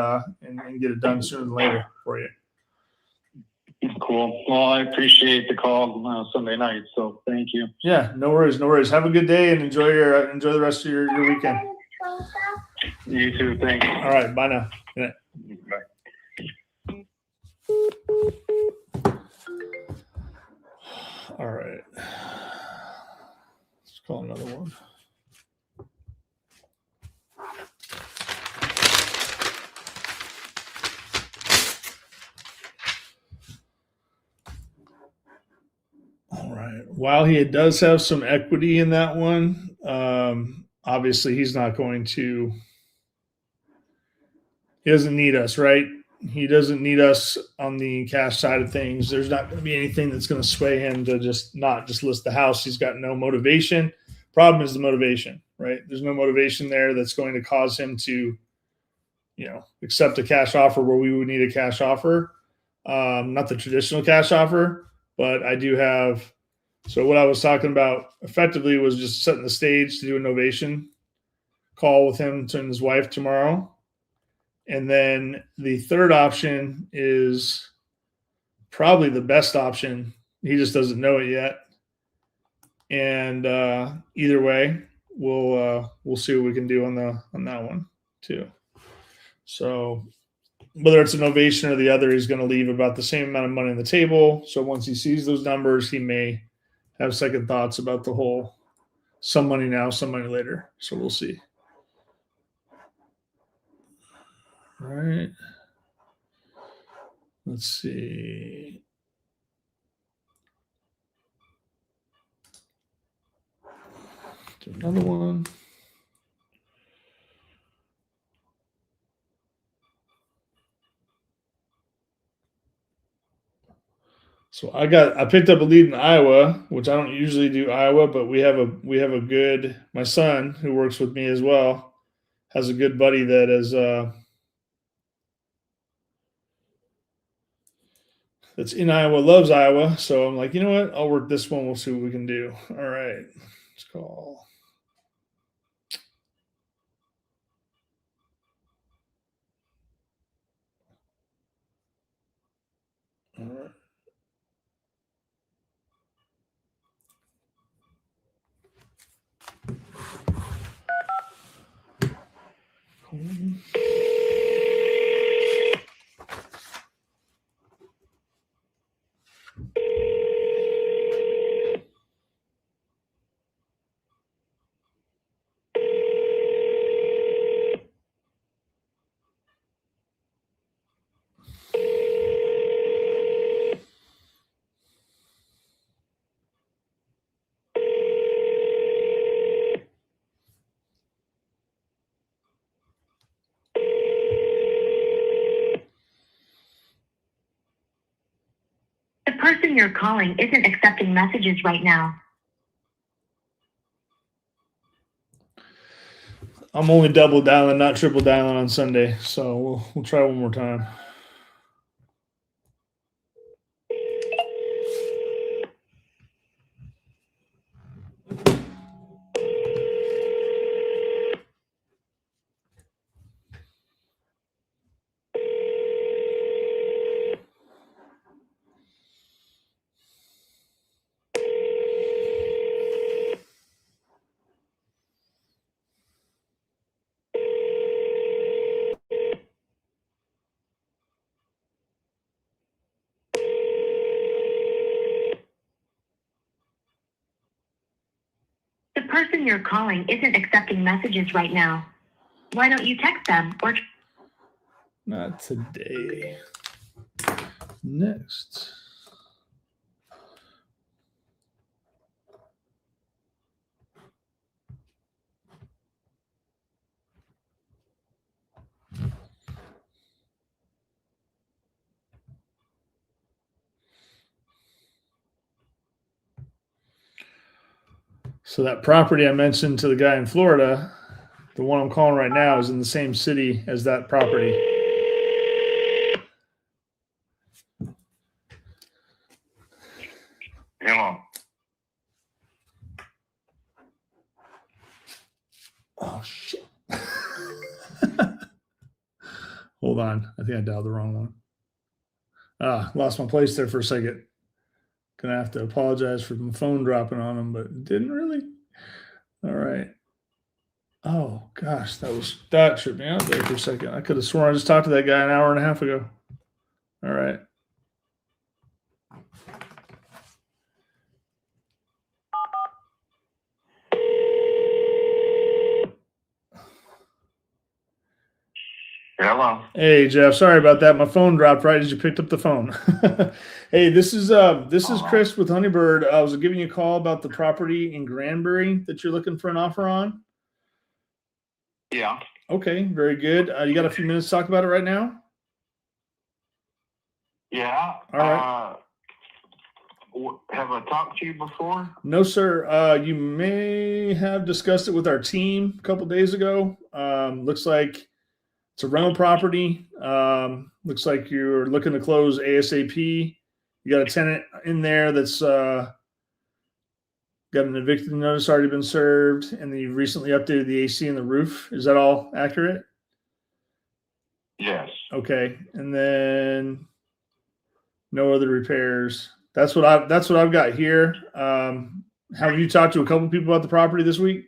get it done sooner than later for you. Cool. Well, I appreciate the call Sunday night, so thank you. Yeah, no worries, no worries. Have a good day and enjoy the rest of your weekend. You too. Thanks. All right, bye now. Good night. Bye. All right. Let's call another one. All right. While he does have some equity in that one, obviously he doesn't need us, right? He doesn't need us on the cash side of things. There's not going to be anything that's going to sway him to not list the house. He's got no motivation. Problem is the motivation, right? There's no motivation there that's going to cause him to, accept a cash offer where we would need a cash offer. Not the traditional cash offer, but I do have. So what I was talking about effectively was just setting the stage to do a novation call with him and his wife tomorrow. And then the third option is probably the best option. He just doesn't know it yet. And either way, we'll see what we can do on that one too. So whether it's a novation or the other, he's going to leave about the same amount of money on the table. So once he sees those numbers, he may have second thoughts about the whole some money now, some money later. So we'll see. All right. Let's see. Do another one. So I picked up a lead in Iowa, which I don't usually do Iowa, but we have a good, my son who works with me as well has a good buddy that is that's in Iowa, loves Iowa. So I'm like, you know what? I'll work this one. We'll see what we can do. All right. Let's call. All right. The person you're calling isn't accepting messages right now. I'm only double dialing, not triple dialing on Sunday. So we'll try one more time. person you're calling isn't accepting messages right now. Why don't you text them or... Not today. Next. So that property I mentioned to the guy in Florida, the one I'm calling right now, is in the same city as that property. Hello. Oh, shit. Hold on. I think I dialed the wrong one. Lost my place there for a second. Gonna have to apologize for my phone dropping on him, but it didn't really. All right. Oh gosh, that tripped me out there for a second. I could have sworn I just talked to that guy an hour and a half ago. All right. Hello. Hey Jeff, sorry about that. My phone dropped right as you picked up the phone. Hey, this is Chris with Honeybird. I was giving you a call about the property in Granbury that you're looking for an offer on. Yeah. Okay, very good. You got a few minutes to talk about it right now? Yeah. All right. Have I talked to you before? No, sir. You may have discussed it with our team a couple days ago. Looks like it's a rental property. Looks like you're looking to close ASAP. You got a tenant in there that's got an eviction notice already been served, and then you've recently updated the AC in the roof. Is that all accurate? Yes. Okay, and then no other repairs. That's what I've got here. Have you talked to a couple people about the property this week?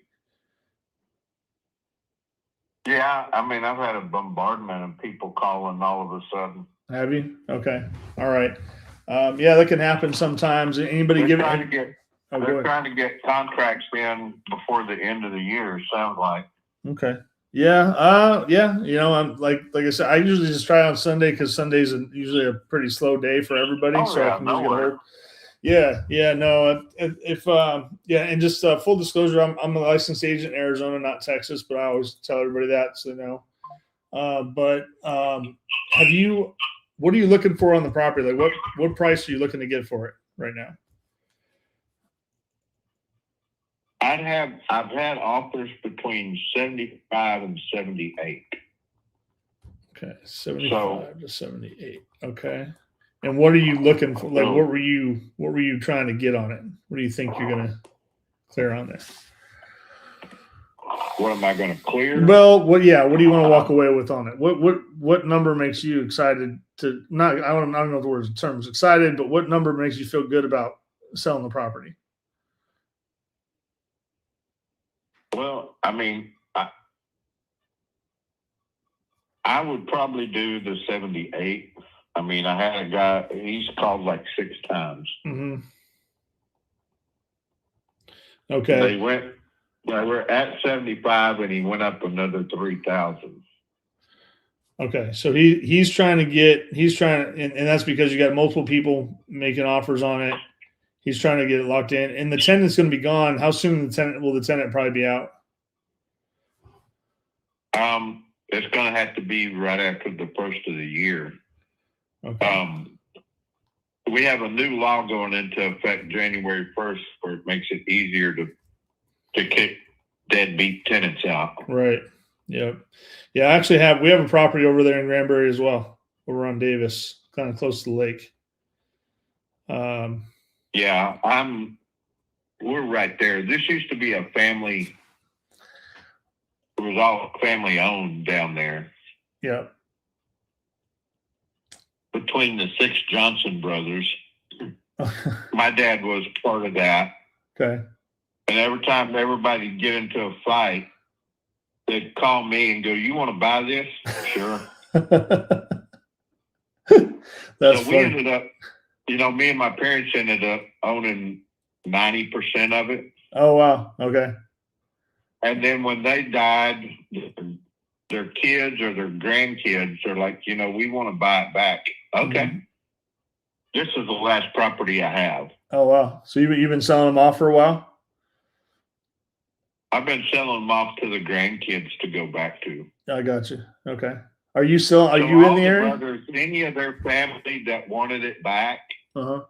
Yeah, I mean, I've had a bombardment of people calling all of a sudden. Have you? Okay. All right. Yeah, that can happen sometimes. Anybody They're give trying it? to get Oh, go they're ahead. trying to get contracts in before the end of the year. Sounds like. Okay. Yeah. Yeah. You know, I'm like I said, I usually just try on Sunday because Sunday's usually a pretty slow day for everybody. Oh, So yeah, I can just get a nowhere. hold. Yeah. Yeah. No. Yeah. And just full disclosure, I'm a licensed agent in Arizona, not Texas, but I always tell everybody that so they know. What are you looking for on the property? Like what price are you looking to get for it right now? I've had offers between 75 and 78. Okay, 75 to 78. Okay. And what are you looking for? Like, what were you trying to get on it? What do you think you're gonna clear on there? What am I going to clear? Well, what do you want to walk away with on it? What number makes you excited to not? I don't know the words terms excited, but what number makes you feel good about selling the property? Well, I mean, I would probably do the 78. I mean, I had a guy, he's called like 6 times. Mm-hmm. Okay. They were at 75 and he went up another 3,000. Okay. So he's trying to, and that's because you got multiple people making offers on it. He's trying to get it locked in, and the tenant's going to be gone. How soon will the tenant probably be out? It's going to have to be right after the first of the year. Okay. We have a new law going into effect January 1st, where it makes it easier to kick deadbeat tenants out. Right. Yep. Yeah. We have a property over there in Granbury as well, over on Davis, kind of close to the lake. Yeah, we're right there. This used to be a family. It was all family owned down there. Yep. Between the 6 Johnson brothers, my dad was part of that. Okay. And every time everybody get into a fight, they'd call me and go, "You want to buy this?" Sure. That's so we funny. ended up, me and my parents ended up owning 90% of it. Oh wow. Okay. And then when they died, their kids or their grandkids are like, we want to buy it back. Okay. Mhm. This is the last property I have. Oh, wow. So you've been selling them off for a while? I've been selling them off to the grandkids to go back to. I got you. Okay. Are you still? Are So you in all the area? brothers, any of their family that wanted it back, Uh-huh.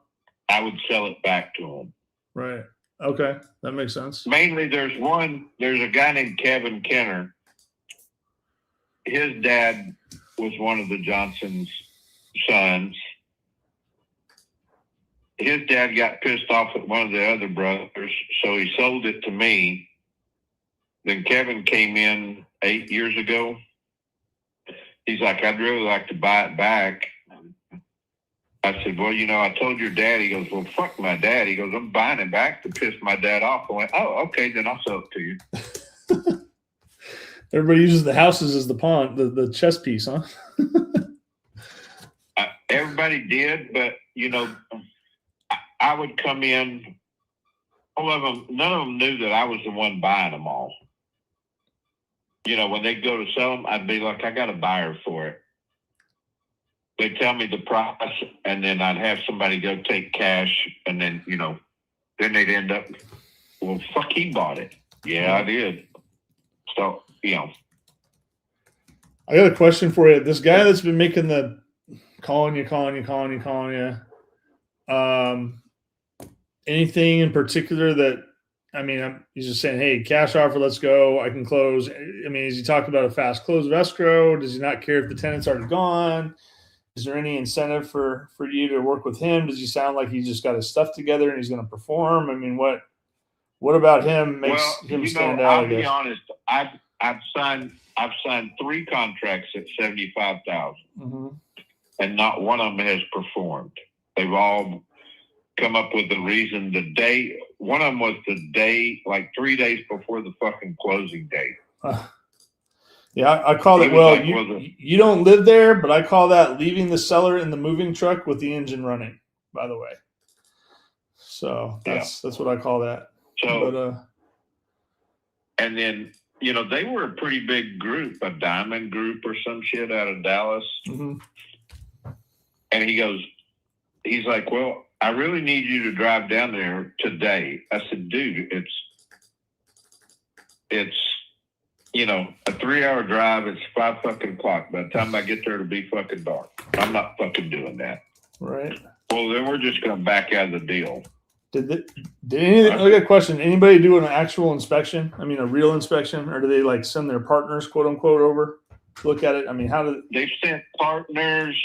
I would sell it back to them. Right. Okay. That makes sense. Mainly, there's a guy named Kevin Kenner. His dad was one of the Johnson's sons. His dad got pissed off at one of the other brothers, so he sold it to me. Then Kevin came in 8 years ago. He's like, I'd really like to buy it back. I said, well, I told your dad. He goes, well, fuck my dad. He goes, I'm buying it back to piss my dad off. I went, oh, okay, then I'll sell it to you. Everybody uses the houses as the pawn, the chess piece, huh? Everybody did, but, I would come in. All of them, none of them knew that I was the one buying them all. When they go to sell them, I'd be like, I got a buyer for it. They tell me the price, and then I'd have somebody go take cash, and then, then they'd end up, well, fuck, he bought it. Yeah, I did. So, I got a question for you. This guy that's been making the calling you. Anything in particular that, he's just saying, hey, cash offer, let's go. I can close. Is he talking about a fast close of escrow? Does he not care if the tenant's already gone? Is there any incentive for you to work with him? Does he sound like he just got his stuff together and he's going to perform? What about him makes him stand out? I'll be honest. I've signed 3 contracts at $75,000, and not one of them has performed. They've all come up with the reason. One of them was the day, like 3 days before the fucking closing date. Yeah, I call it. Well, you don't live there, but I call that leaving the seller in the moving truck with the engine running. By the way, so that's what I call that. So, and then they were a pretty big group, a diamond group or some shit out of Dallas. Mm-hmm. And he's like, well, I really need you to drive down there today. I said, dude, it's a 3-hour drive. It's 5 fucking o'clock. By the time I get there, it'll be fucking dark. I'm not fucking doing that. Right. Well, then we're just going to back out of the deal. Did anything? I got a question. Anybody do an actual inspection? A real inspection, or do they like send their partners, quote unquote, over to look at it? How did they've sent partners?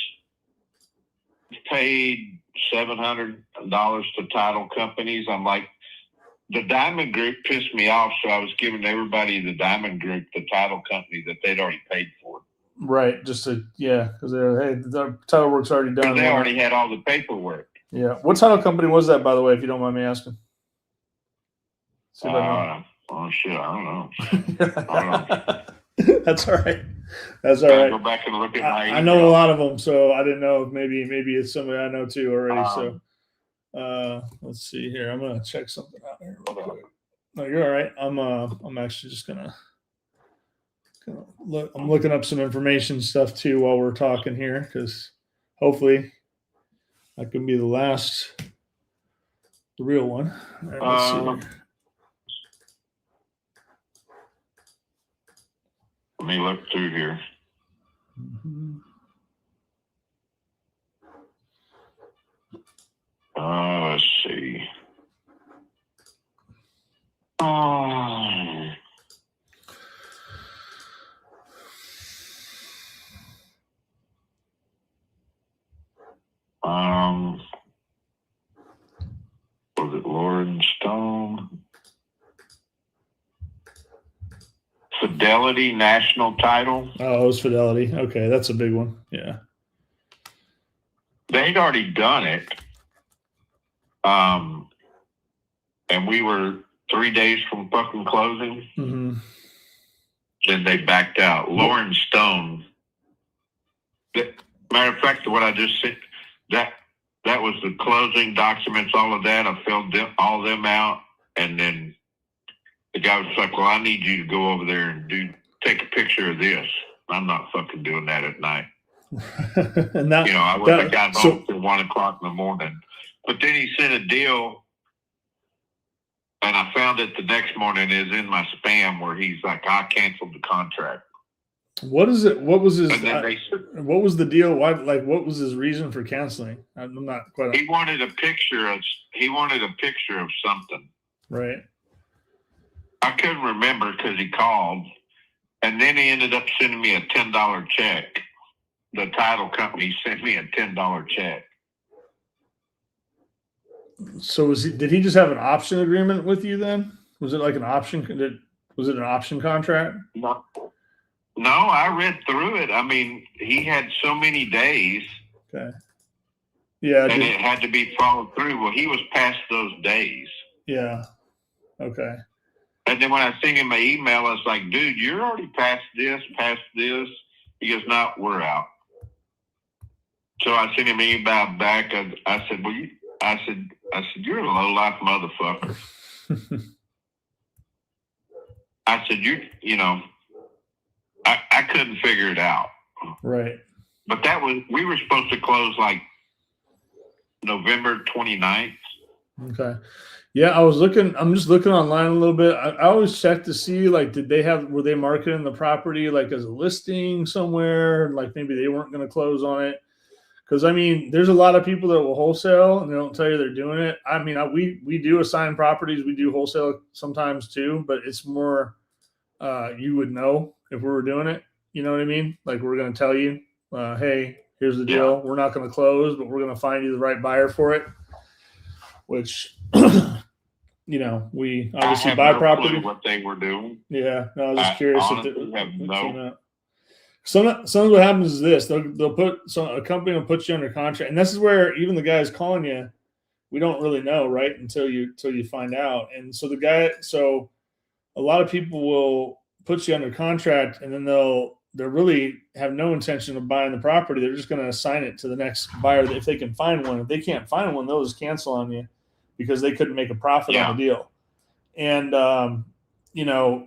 Paid $700 to title companies. I'm like, the Diamond Group pissed me off, so I was giving everybody the Diamond Group, the title company that they'd already paid for. Right, just to because the title work's already done. They already had all the paperwork. Yeah, what title company was that, by the way, if you don't mind me asking? Oh shit, I don't know. That's all right. That's all right. Go back and look at my. I know a lot of them, so I didn't know if maybe it's somebody I know too already. So let's see here. I'm gonna check something out here real quick. No, you're all right. I'm actually just gonna look. I'm looking up some information stuff too while we're talking here, because hopefully that can be the real one. All right, let's see here. Let me look through here. Mm-hmm. Let's see. Was it Lauren Stone? Fidelity National Title. Oh, it was Fidelity. Okay, that's a big one. Yeah. They'd already done it. And we were 3 days from fucking closing. Mm-hmm. Then they backed out. Lauren Stone. Matter of fact, what I just said, that was the closing documents, all of that. I filled all them out, and then the guy was like, well, I need you to go over there and take a picture of this. I'm not fucking doing that at night. And that, I wouldn't have gotten home till 1 o'clock in the morning. But then he sent a deal, and I found it the next morning is in my spam where he's like, I canceled the contract. What is it? What was his? And then what was the deal? Why? Like, what was his reason for canceling? I'm not quite. He wanted a picture of something. Right. I couldn't remember because he called, and then he ended up sending me a $10 check. The title company sent me a $10 check. So did he just have an option agreement with you then? Was it like an option? Was it an option contract? No, I read through it. I mean, he had so many days. Okay. Yeah. And it had to be followed through. Well, he was past those days. Yeah. Okay. And then when I sent him my email, I was like, dude, you're already past this. He goes, no, we're out. So I sent him an email back. I said, well, I said, you're a low-life motherfucker. I said, I couldn't figure it out. Right. But we were supposed to close like November 29th. Okay. Yeah, I'm just looking online a little bit. I always check to see, like, were they marketing the property like as a listing somewhere? Like maybe they weren't going to close on it. Because, I mean, there's a lot of people that will wholesale and they don't tell you they're doing it. I mean, we do assign properties. We do wholesale sometimes too, but it's more you would know if we were doing it. You know what I mean? Like we're going to tell you, hey, here's the deal. We're not going to close, but we're going to find you the right buyer for it, which, we obviously buy property. What they were doing. Yeah. No, I was just curious. Sometimes what happens is this: they'll put a company will put you under contract, and this is where even the guys calling you, we don't really know, right, until you find out. And so a lot of people will put you under contract, and then they really have no intention of buying the property. They're just going to assign it to the next buyer if they can find one. If they can't find one, they'll just cancel on you because they couldn't make a profit on the deal. And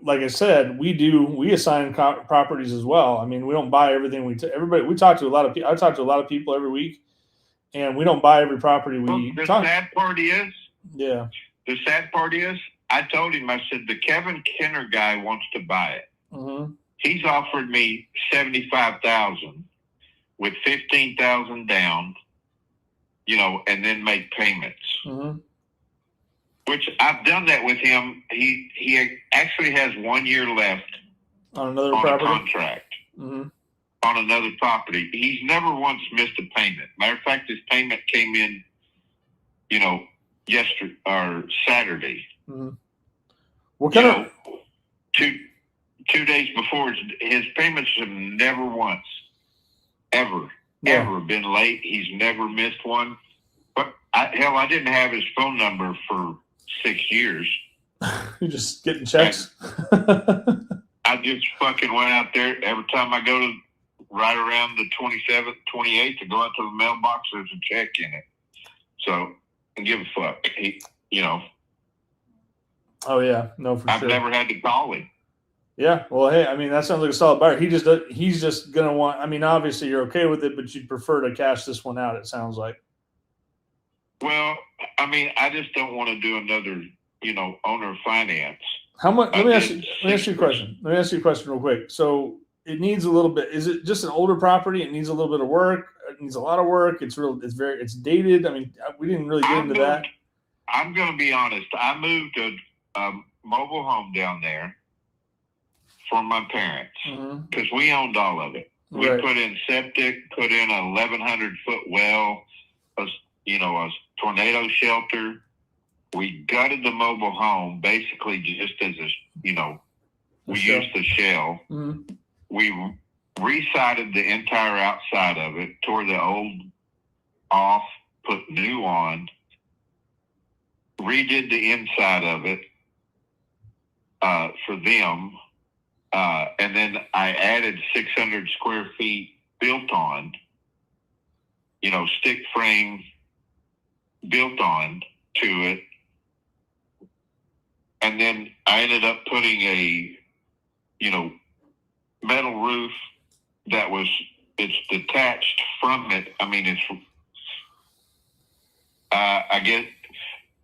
like I said, we assign properties as well. I mean, we don't buy everything. We talk to a lot of people. I talk to a lot of people every week, and we don't buy every property sad part is, yeah. The sad part is, I told him, I said, the Kevin Kenner guy wants to buy it. Mm-hmm. He's offered me $75,000 with $15,000 down, and then make payments. Mm-hmm. Which I've done that with him. He actually has 1 year left on another property? A contract. Mm-hmm. On another property. He's never once missed a payment. Matter of fact, his payment came in, yesterday or Saturday. Mm-hmm. What kind of 2 days before his payments have never once, ever been late. He's never missed one. But I didn't have his phone number for 6 years. You're just getting checks. I just fucking went out there every time I go to right around the 27th, 28th to go out to the mailbox. There's a check in it. So I give a fuck. Oh yeah, no, for I've sure. never had to call him. Yeah, well, hey, I mean that sounds like a solid buyer. He's just gonna want. I mean, obviously you're okay with it, but you'd prefer to cash this one out. It sounds like. Well, I mean, I just don't want to do another, owner finance. How much? Let me ask you a question. Let me ask you a question real quick. So it needs a little bit. Is it just an older property? It needs a little bit of work. It needs a lot of work. It's dated. I mean, we didn't really get into that. I'm going to be honest. I moved a mobile home down there for my parents because we owned all of it. We put in septic, put in a 1,100-foot well, a tornado shelter. We gutted the mobile home basically just as we used the shell. Mm-hmm. We resided the entire outside of it, tore the old off, put new on, redid the inside of it for them. And then I added 600 square feet built on, stick frame built on to it. And then I ended up putting a, metal roof it's detached from it. I mean, it's, I get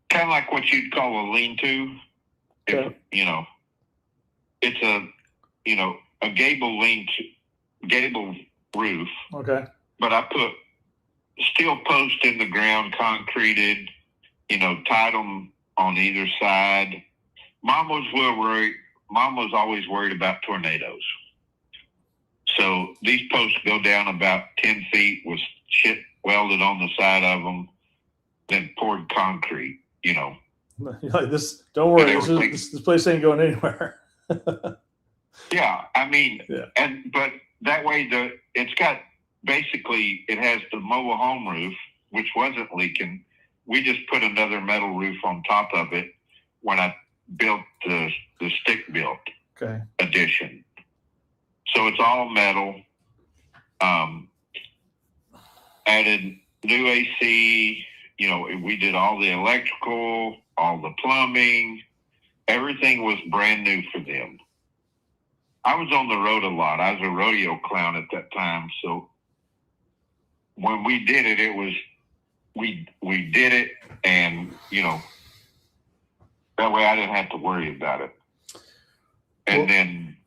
kind of like what you'd call a lean-to. Okay. It's a gable roof. Okay. But I put steel post in the ground, concreted, tied them on either side. Mom was always worried about tornadoes. So these posts go down about 10 feet with shit welded on the side of them, then poured concrete, Like this, don't worry, this place ain't going anywhere. Yeah, I mean, but that way it has the mobile home roof, which wasn't leaking. We just put another metal roof on top of it when I built the stick built addition. So it's all metal. Added new AC. We did all the electrical, all the plumbing. Everything was brand new for them. I was on the road a lot. I was a rodeo clown at that time. So when we did it, we did it, and that way I didn't have to worry about it. And then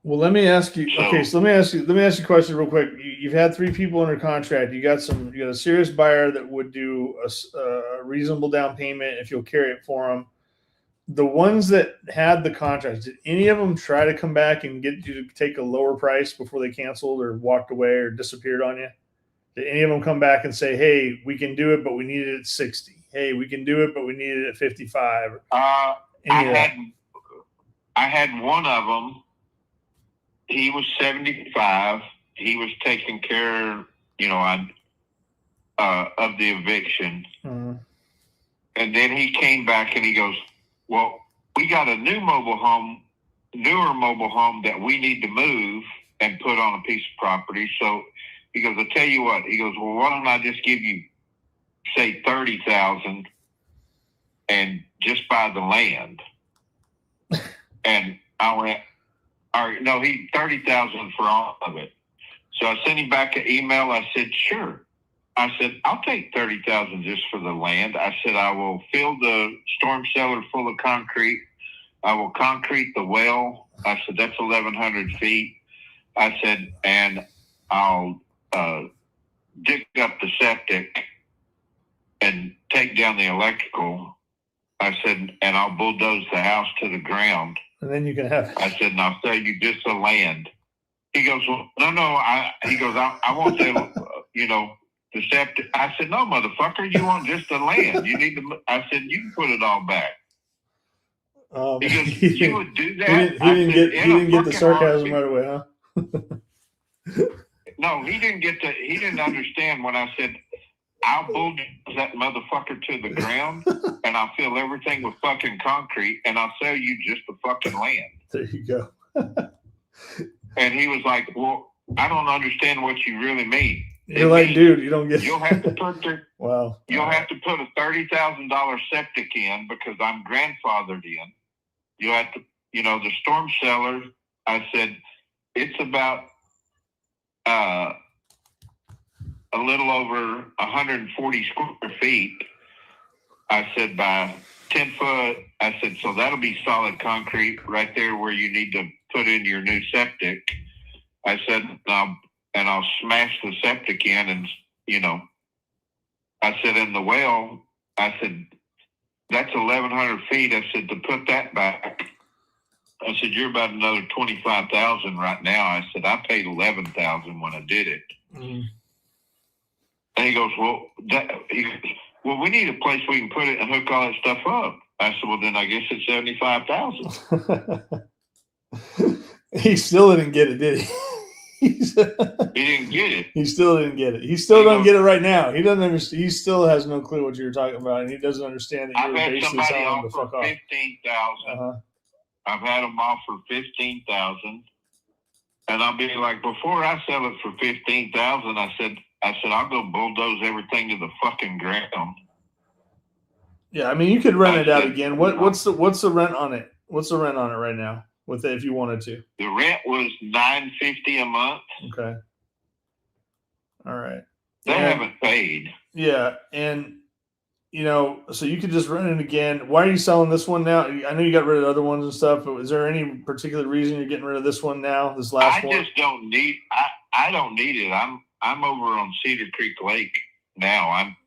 Well, let me ask you. Okay, so let me ask you a question real quick. You've had 3 people under contract. You got a serious buyer that would do a reasonable down payment if you'll carry it for them. The ones that had the contracts, did any of them try to come back and get you to take a lower price before they canceled or walked away or disappeared on you? Did any of them come back and say, "Hey, we can do it, but we need it at 60. Hey, we can do it, but we need it at 55." I had one of them. He was 75. He was taking care, of the eviction. Mm-hmm. And then he came back and he goes, "Well, we got a newer mobile home that we need to move and put on a piece of property." So he goes, "I'll tell you what." He goes, "Well, why don't I just give you, say, 30,000 and just buy the land?" And I went, "All right, no, 30,000 for all of it." So I sent him back an email. I said, "Sure." I said, "I'll take 30,000 just for the land." I said, "I will fill the storm cellar full of concrete. I will concrete the well." I said, "That's 1,100 feet." I said, "And I'll dig up the septic and take down the electrical." I said, "And I'll bulldoze the house to the ground. And then you can have it." I said, "And I'll sell you just the land." He goes, "Well, no." He goes, I want the septic." I said, "No, motherfucker, you want just the land. You need to." I said, "You can put it all back." He goes, "You would do that?" He didn't get the sarcasm right away, huh? No, he didn't understand when I said, "I'll bulldoze that motherfucker to the ground and I'll fill everything with fucking concrete and I'll sell you just the fucking land." There you go. And he was like, "Well, I don't understand what you really mean." You're like, "Dude, you don't get." You'll have to put Wow. You'll have to put a $30,000 septic in because I'm grandfathered in. You have to, the storm cellar. I said it's about a little over 140 square feet. I said by 10 foot. I said, so that'll be solid concrete right there where you need to put in your new septic. I said, and I'll smash the septic in and, I said, in the well, I said, that's 1,100 feet. I said, to put that back, I said, you're about another 25,000 right now. I said, I paid 11,000 when I did it. Mm. And he goes, well, we need a place we can put it and hook all that stuff up. I said, well, then I guess it's 75,000. He still didn't get it, did he? He didn't get it. He still didn't get it. He still doesn't get it right now. He doesn't understand. He still has no clue what you're talking about, and he doesn't understand that you're basically telling him to fuck off. 15,000. I've had them offer 15,000, and I'll be like, before I sell it for 15,000, I said I'll go bulldoze everything to the fucking ground. Yeah, I mean, you could rent it out again. What's the rent on it? What's the rent on it right now with it if you wanted to? The rent was $950 a month. Okay. All right. They haven't paid. Yeah, and so you could just rent it again. Why are you selling this one now? I know you got rid of other ones and stuff, but is there any particular reason you're getting rid of this one now? This last one? I just don't need. I don't need it. I'm over on Cedar Creek Lake now. I'm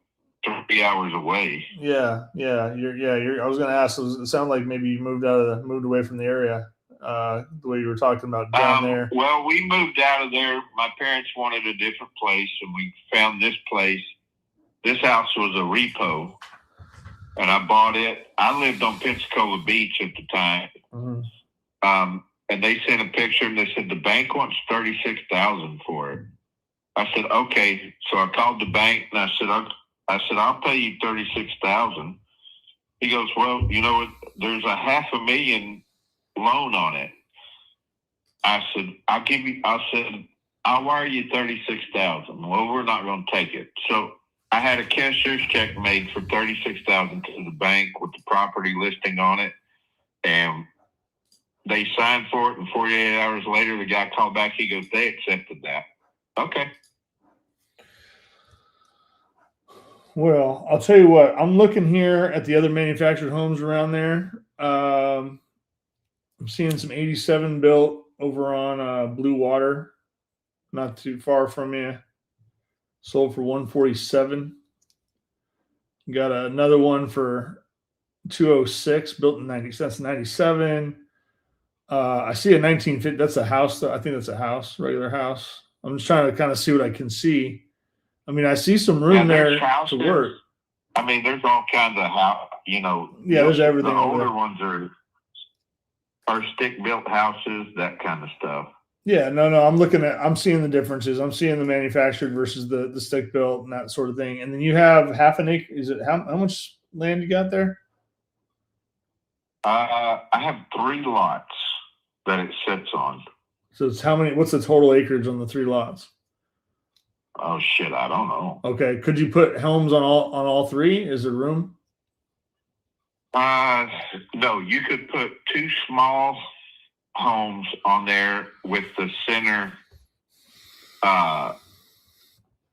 3 hours away. Yeah. You're. I was going to ask. It sounded like maybe you moved away from the area. The way you were talking about down there. Well, we moved out of there. My parents wanted a different place, and we found this place. This house was a repo, and I bought it. I lived on Pensacola Beach at the time. Mm-hmm. And they sent a picture, and they said the bank wants $36,000 for it. I said, okay. So I called the bank, and I said, I'll pay you $36,000. He goes, well, there's a $500,000 loan on it. I said, I'll wire you $36,000. Well, we're not going to take it. So I had a cashier's check made for $36,000 to the bank with the property listing on it, and they signed for it. And 48 hours later, the guy called back. He goes, they accepted that. Okay. Well, I'll tell you what. I'm looking here at the other manufactured homes around there. I'm seeing some 87 built over on Blue Water, not too far from you. Sold for $147. Got another one for $206, built in 90. That's 97. I see a 1950. That's a house. I think that's a house, regular house. I'm just trying to kind of see what I can see. I mean, I see some room there to work. I mean, there's all kinds of house. Yeah, there's everything. The older ones are stick-built houses, that kind of stuff. Yeah, no. I'm seeing the differences. I'm seeing the manufactured versus the stick built and that sort of thing. And then you have half an acre. Is it how much land you got there? I have 3 lots that it sits on. So it's how many? What's the total acreage on the 3 lots? Oh shit, I don't know. Okay, could you put homes on all 3? Is there room? No, you could put 2 small homes on there with the center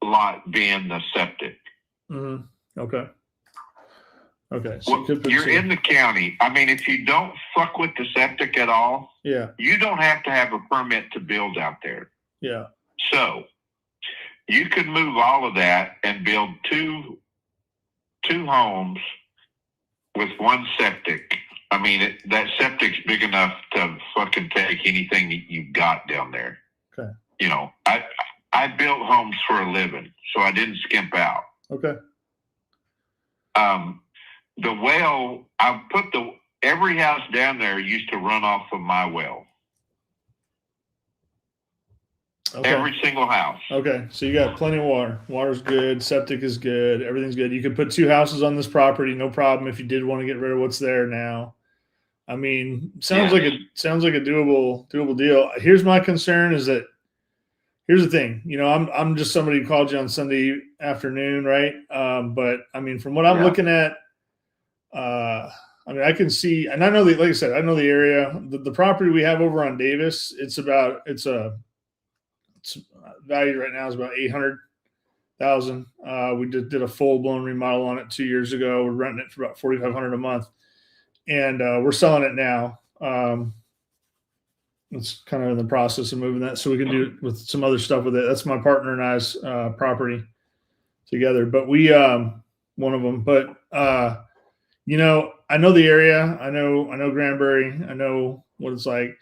lot being the septic. Mm-hmm. Okay. So well, you're in the county. I mean, if you don't fuck with the septic at all, you don't have to have a permit to build out there. Yeah. So you could move all of that and build two homes with 1 septic. I mean, that septic's big enough to fucking take anything that you've got down there. Okay. I built homes for a living, so I didn't skimp out. Okay. The well, every house down there used to run off of my well. Okay. Every single house. Okay, so you got plenty of water. Water's good. Septic is good. Everything's good. You could put 2 houses on this property, no problem. If you did want to get rid of what's there now, I mean, sounds like a doable deal. Here's my concern: is that here's the thing. I'm just somebody who called you on Sunday afternoon, right? But I mean, from what I'm looking at, I mean, I can see, and I know like I said, I know the area. The property we have over on Davis, it's valued right now is about $800,000. We did a full blown remodel on it 2 years ago. We're renting it for about $4,500 a month, and we're selling it now. It's kind of in the process of moving that, so we can do it with some other stuff with it. That's my partner and I's property together, but we one of them. But I know the area. I know Granbury. I know what it's like.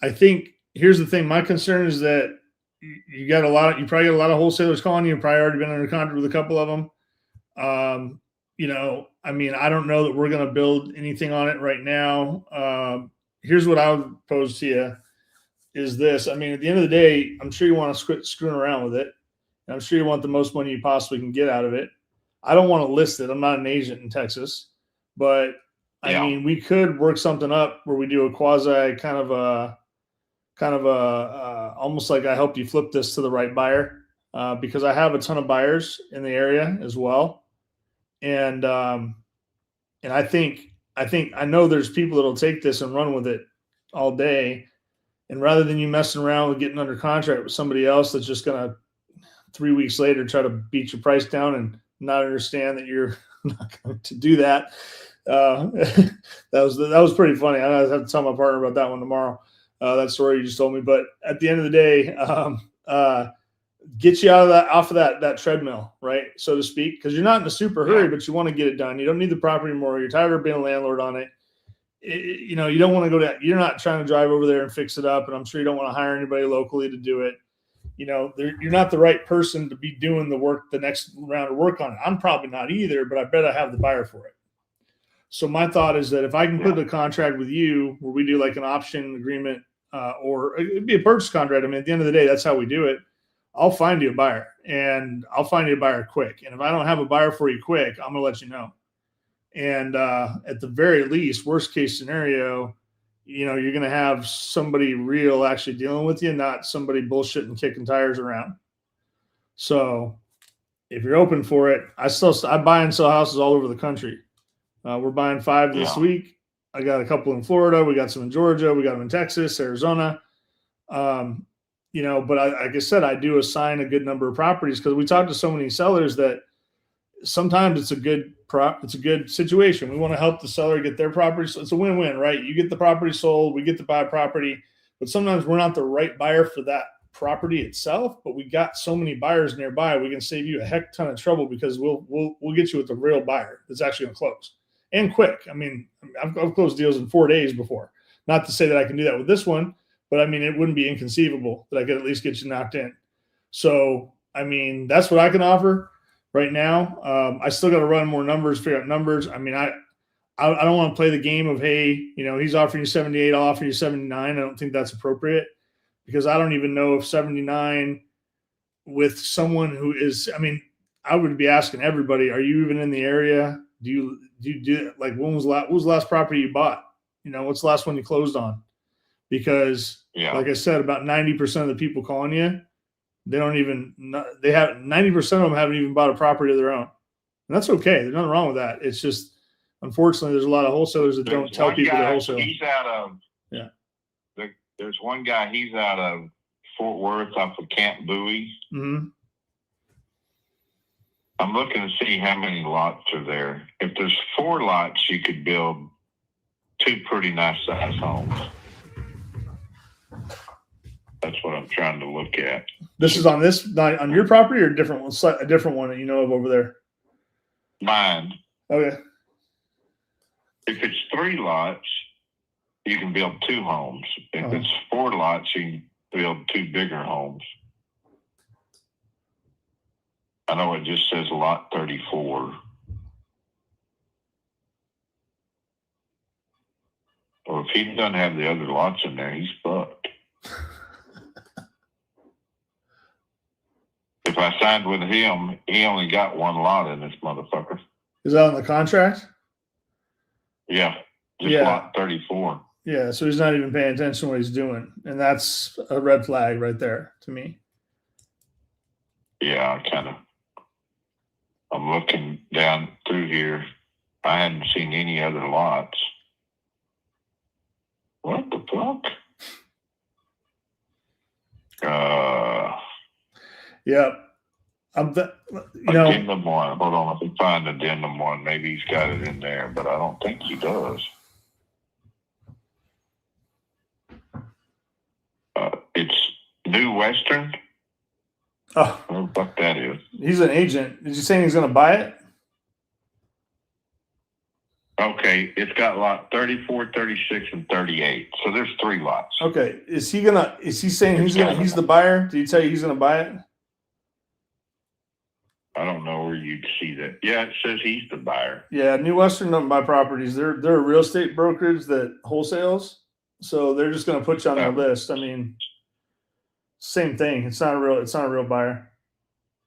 I think here's the thing. My concern is that you probably got a lot of wholesalers calling you. You've probably already been under contract with a couple of them. I mean, I don't know that we're going to build anything on it right now. Here's what I would pose to you is this. I mean, at the end of the day, I'm sure you want to quit screwing around with it. And I'm sure you want the most money you possibly can get out of it. I don't want to list it. I'm not an agent in Texas, but I mean, we could work something up where we do a quasi kind of a almost like I help you flip this to the right buyer, because I have a ton of buyers in the area as well. And And I know there's people that'll take this and run with it all day. And rather than you messing around with getting under contract with somebody else that's just going to 3 weeks later try to beat your price down and not understand that you're not going to do that. That was pretty funny. I have to tell my partner about that one tomorrow. That story you just told me. But at the end of the day, get you off of that treadmill, right, so to speak, because you're not in a super hurry, but you want to get it done. You don't need the property anymore. You're tired of being a landlord on it. You don't want to go to. You're not trying to drive over there and fix it up, and I'm sure you don't want to hire anybody locally to do it. You're not the right person to be doing the work, the next round of work on it. I'm probably not either, but I bet I have the buyer for it. So my thought is that if I can put a contract with you where we do like an option agreement, or it'd be a purchase contract. I mean, at the end of the day, that's how we do it. I'll find you a buyer, and I'll find you a buyer quick. And if I don't have a buyer for you quick, I'm going to let you know. And at the very least, worst case scenario, you're going to have somebody real actually dealing with you, not somebody bullshitting, kicking tires around. So if you're open for it, I buy and sell houses all over the country. We're buying 5 this week. I got a couple in Florida. We got some in Georgia. We got them in Texas, Arizona. But like I said, I do assign a good number of properties because we talk to so many sellers that sometimes it's a good situation. We want to help the seller get their property. So it's a win-win, right? You get the property sold, we get to buy property, but sometimes we're not the right buyer for that property itself, but we got so many buyers nearby, we can save you a heck ton of trouble because we'll get you with the real buyer that's actually going to close and quick. I mean, I've closed deals in 4 days before. Not to say that I can do that with this one, but I mean, it wouldn't be inconceivable that I could at least get you knocked in. So, I mean, that's what I can offer right now. I still got to run more numbers, figure out numbers. I mean, I don't want to play the game of, hey, he's offering you 78, I'll offer you 79. I don't think that's appropriate because I don't even know if 79 with someone who is, I mean, I would be asking everybody, are you even in the area? Do you do like, when was the last property you bought? What's the last one you closed on? Because like I said, about 90% of the people calling you, they have 90% of them haven't even bought a property of their own. And that's okay. There's nothing wrong with that. It's just, unfortunately, there's a lot of wholesalers that don't tell people they're wholesaling. He's out of, there's one guy, he's out of Fort Worth off of Camp Bowie. Mm-hmm. I'm looking to see how many lots are there. If there's 4 lots, you could build 2 pretty nice size homes. That's what I'm trying to look at. This is on your property or a different one that you know of over there? Mine. Okay. If it's 3 lots, you can build 2 homes. If it's 4 lots, you can build 2 bigger homes. I know it just says lot 34. Well, if he doesn't have the other lots in there, he's fucked. If I signed with him, he only got 1 lot in this motherfucker. Is that on the contract? Yeah, just lot 34. Yeah, so he's not even paying attention to what he's doing. And that's a red flag right there to me. Yeah, I'm looking down through here. I hadn't seen any other lots. What the fuck? Yeah. Addendum 1. Hold on, let me find addendum 1. Maybe he's got it in there, but I don't think he does. It's New Western. Oh, what the fuck that is? He's an agent. Is he saying he's going to buy it? Okay, it's got lot 34, 36, and 38. So there's 3 lots. Okay, is he saying he's the buyer? Did he tell you he's going to buy it? I don't know where you'd see that. Yeah, it says he's the buyer. Yeah, New Western doesn't buy properties. They're a real estate brokerage that wholesales. So they're just going to put you on their list. I mean, same thing. It's not a real buyer.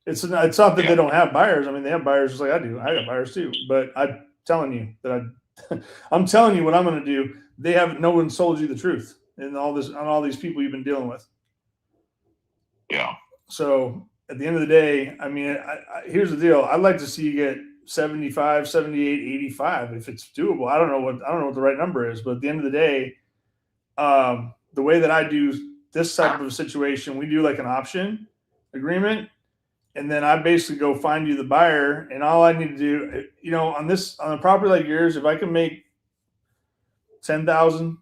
It's not that they don't have buyers. I mean, they have buyers just like I do. I got buyers too. But I'm telling you I'm telling you what I'm going to do. No one sold you the truth on all these people you've been dealing with. Yeah. So at the end of the day, I mean, here's the deal. I'd like to see you get 75, 78, 85 if it's doable. I don't know what the right number is, but at the end of the day, the way that I do this type of situation, we do like an option agreement, and then I basically go find you the buyer, and all I need to do, on a property like yours, if I can make 10,000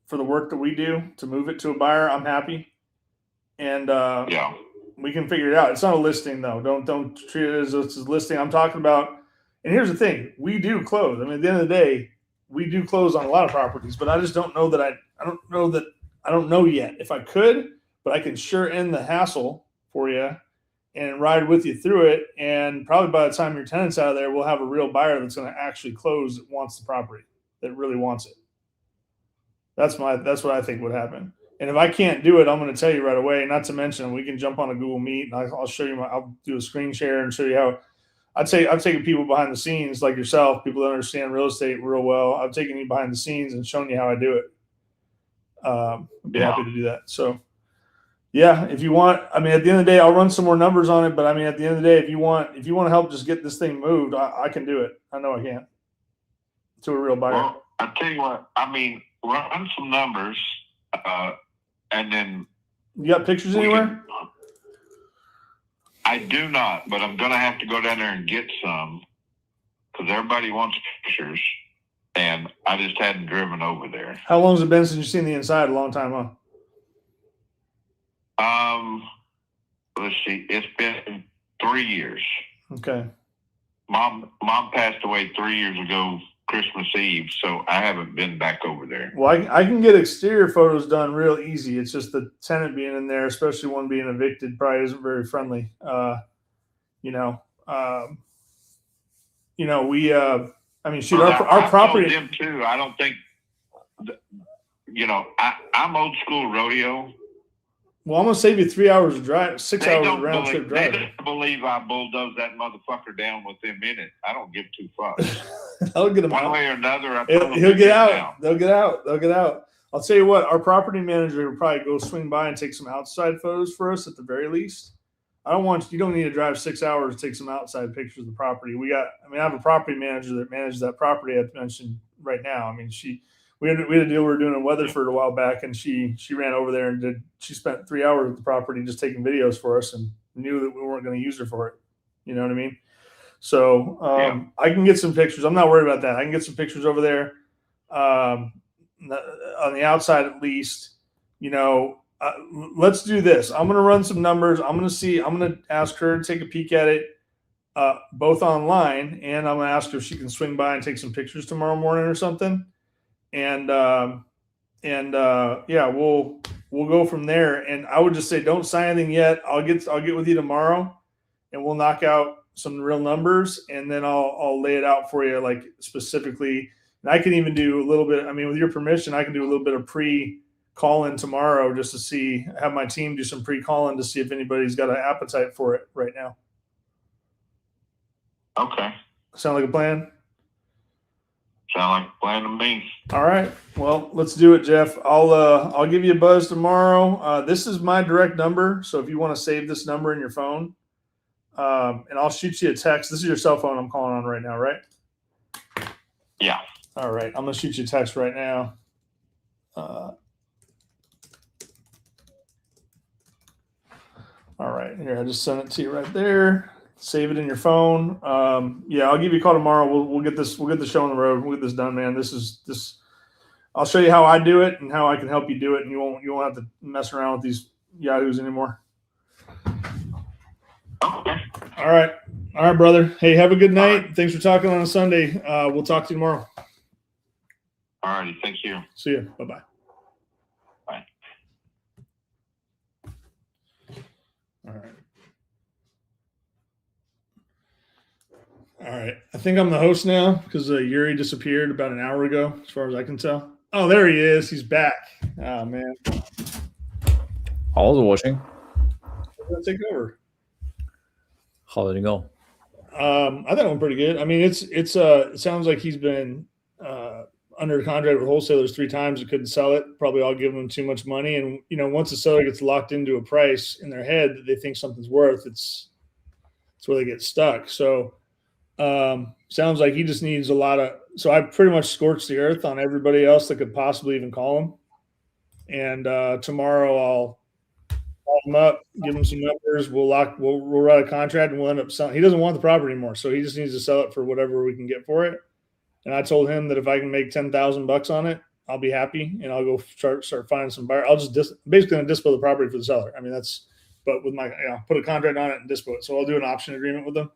for the work that we do to move it to a buyer, I'm happy. And we can figure it out. It's not a listing though. Don't treat it as it's a listing. I'm talking about, and here's the thing, we do close. I mean, at the end of the day, we do close on a lot of properties, but I just don't know that I don't know yet if I could, but I can sure end the hassle for you and ride with you through it. And probably by the time your tenant's out of there, we'll have a real buyer that's going to actually close that wants the property, that really wants it. That's what I think would happen. And if I can't do it, I'm going to tell you right away. Not to mention, we can jump on a Google Meet and I'll show you. I'll do a screen share and show you how. I've taken people behind the scenes like yourself, people that understand real estate real well. I've taken you behind the scenes and shown you how I do it. I'd be happy to do that. So, yeah, if you want, I mean, at the end of the day, I'll run some more numbers on it. But I mean, at the end of the day, if you want to help just get this thing moved, I can do it. I know I can. To a real buyer. Well, I'll tell you what. I mean, run some numbers, and then. You got pictures anywhere? I do not, but I'm going to have to go down there and get some because everybody wants pictures, and I just hadn't driven over there. How long has it been since you've seen the inside? A long time, huh? Let's see. It's been 3 years. Okay. Mom passed away 3 years ago, Christmas Eve, so I haven't been back over there. Well, I can get exterior photos done real easy. It's just the tenant being in there, especially one being evicted, probably isn't very friendly. We I mean, shoot, our property. I told them too. I don't think, I'm old school rodeo. Well, I'm gonna save you 3 hours of drive, 6 hours round trip drive. They don't believe I bulldozed that motherfucker down within minutes. I don't give two fucks. I'll get him one out. way or another. He'll get out. They'll get out. I'll tell you what. Our property manager will probably go swing by and take some outside photos for us at the very least. You don't need to drive 6 hours to take some outside pictures of the property. I have a property manager that manages that property I've mentioned right now. I mean, we had a deal we were doing in Weatherford a while back, and she ran over there and she spent 3 hours at the property just taking videos for us and knew that we weren't going to use her for it. You know what I mean? So I can get some pictures. I'm not worried about that. I can get some pictures over there on the outside at least. Let's do this. I'm going to run some numbers. I'm going to ask her to take a peek at it both online, and I'm going to ask her if she can swing by and take some pictures tomorrow morning or something. And we'll go from there. And I would just say, don't sign anything yet. I'll get with you tomorrow, and we'll knock out some real numbers, and then I'll lay it out for you, like specifically. And I can even do a little bit. I mean, with your permission, I can do a little bit of pre-call-in tomorrow just to have my team do some pre-call-in to see if anybody's got an appetite for it right now. Okay. Sound like a plan? Sound like a plan to me. All right. Well, let's do it, Jeff. I'll give you a buzz tomorrow. This is my direct number, so if you want to save this number in your phone, and I'll shoot you a text. This is your cell phone I'm calling on right now, right? Yeah. All right. I'm gonna shoot you a text right now. All right. Here, I just sent it to you right there. Save it in your phone. I'll give you a call tomorrow. We'll get this. We'll get the show on the road. We'll get this done, man. This. I'll show you how I do it and how I can help you do it, and you won't have to mess around with these yahoos anymore. Okay. All right, brother. Hey, have a good night. Right. Thanks for talking on a Sunday. We'll talk to you tomorrow. All righty. Thank you. See you. Bye-bye. Bye. All right. All right. I think I'm the host now because Yuri disappeared about an hour ago, as far as I can tell. Oh, there he is. He's back. Oh, man. I was watching. I'm going to take over. How did it go? I thought it went pretty good. I mean, it sounds like he's been under contract with wholesalers 3 times and couldn't sell it. Probably all giving him too much money. And, once a seller gets locked into a price in their head that they think something's worth, it's where they get stuck. So, Sounds like he just needs a lot of. So I pretty much scorched the earth on everybody else that could possibly even call him. And tomorrow I'll call him up, give him some numbers. We'll write a contract, and we'll end up selling. He doesn't want the property anymore, so he just needs to sell it for whatever we can get for it. And I told him that if I can make $10,000 on it, I'll be happy, and I'll go start finding some buyer. I'll just basically gonna dispo the property for the seller. I mean, but with my put a contract on it and dispo it. So I'll do an option agreement with them,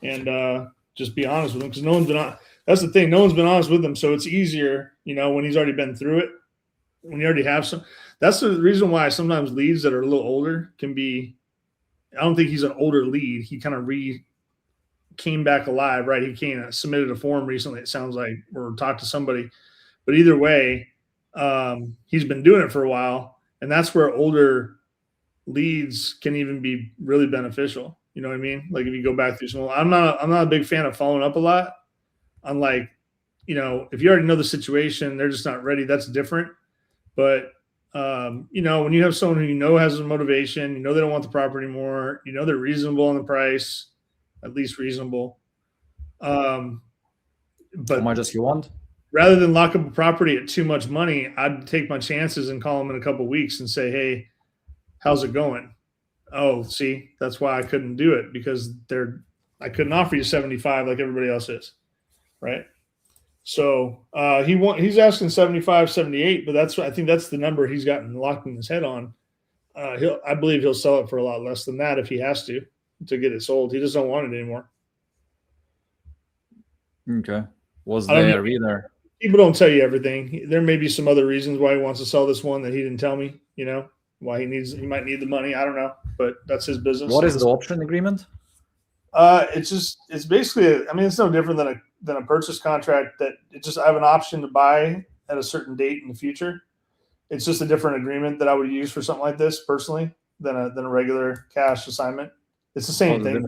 and just be honest with them, because no one's been on. That's the thing. No one's been honest with them, so it's easier, when he's already been through it. When you already have some, that's the reason why sometimes leads that are a little older can be. I don't think he's an older lead. He kind of came back alive, right? He submitted a form recently. It sounds like, or talked to somebody, but either way, he's been doing it for a while, and that's where older leads can even be really beneficial. You know what I mean? Like if you go back through some, I'm not a big fan of following up a lot. Unlike, if you already know the situation, they're just not ready. That's different. But, when you have someone who has a motivation, they don't want the property anymore, they're reasonable on the price, at least reasonable. But how much does he want? Rather than lock up a property at too much money, I'd take my chances and call him in a couple of weeks and say, hey, how's it going? Oh, see, that's why I couldn't do it, because I couldn't offer you 75 like everybody else is. Right. So he's asking 75, 78, but I think that's the number he's gotten locked in his head on. I believe he'll sell it for a lot less than that if he has to get it sold. He just don't want it anymore. Okay. Was there either? People don't tell you everything. There may be some other reasons why he wants to sell this one that he didn't tell me, why he might need the money. I don't know, but that's his business. What is the option agreement? It's basically, it's no different than a purchase contract. That I have an option to buy at a certain date in the future. It's just a different agreement that I would use for something like this personally than a regular cash assignment. It's the same thing.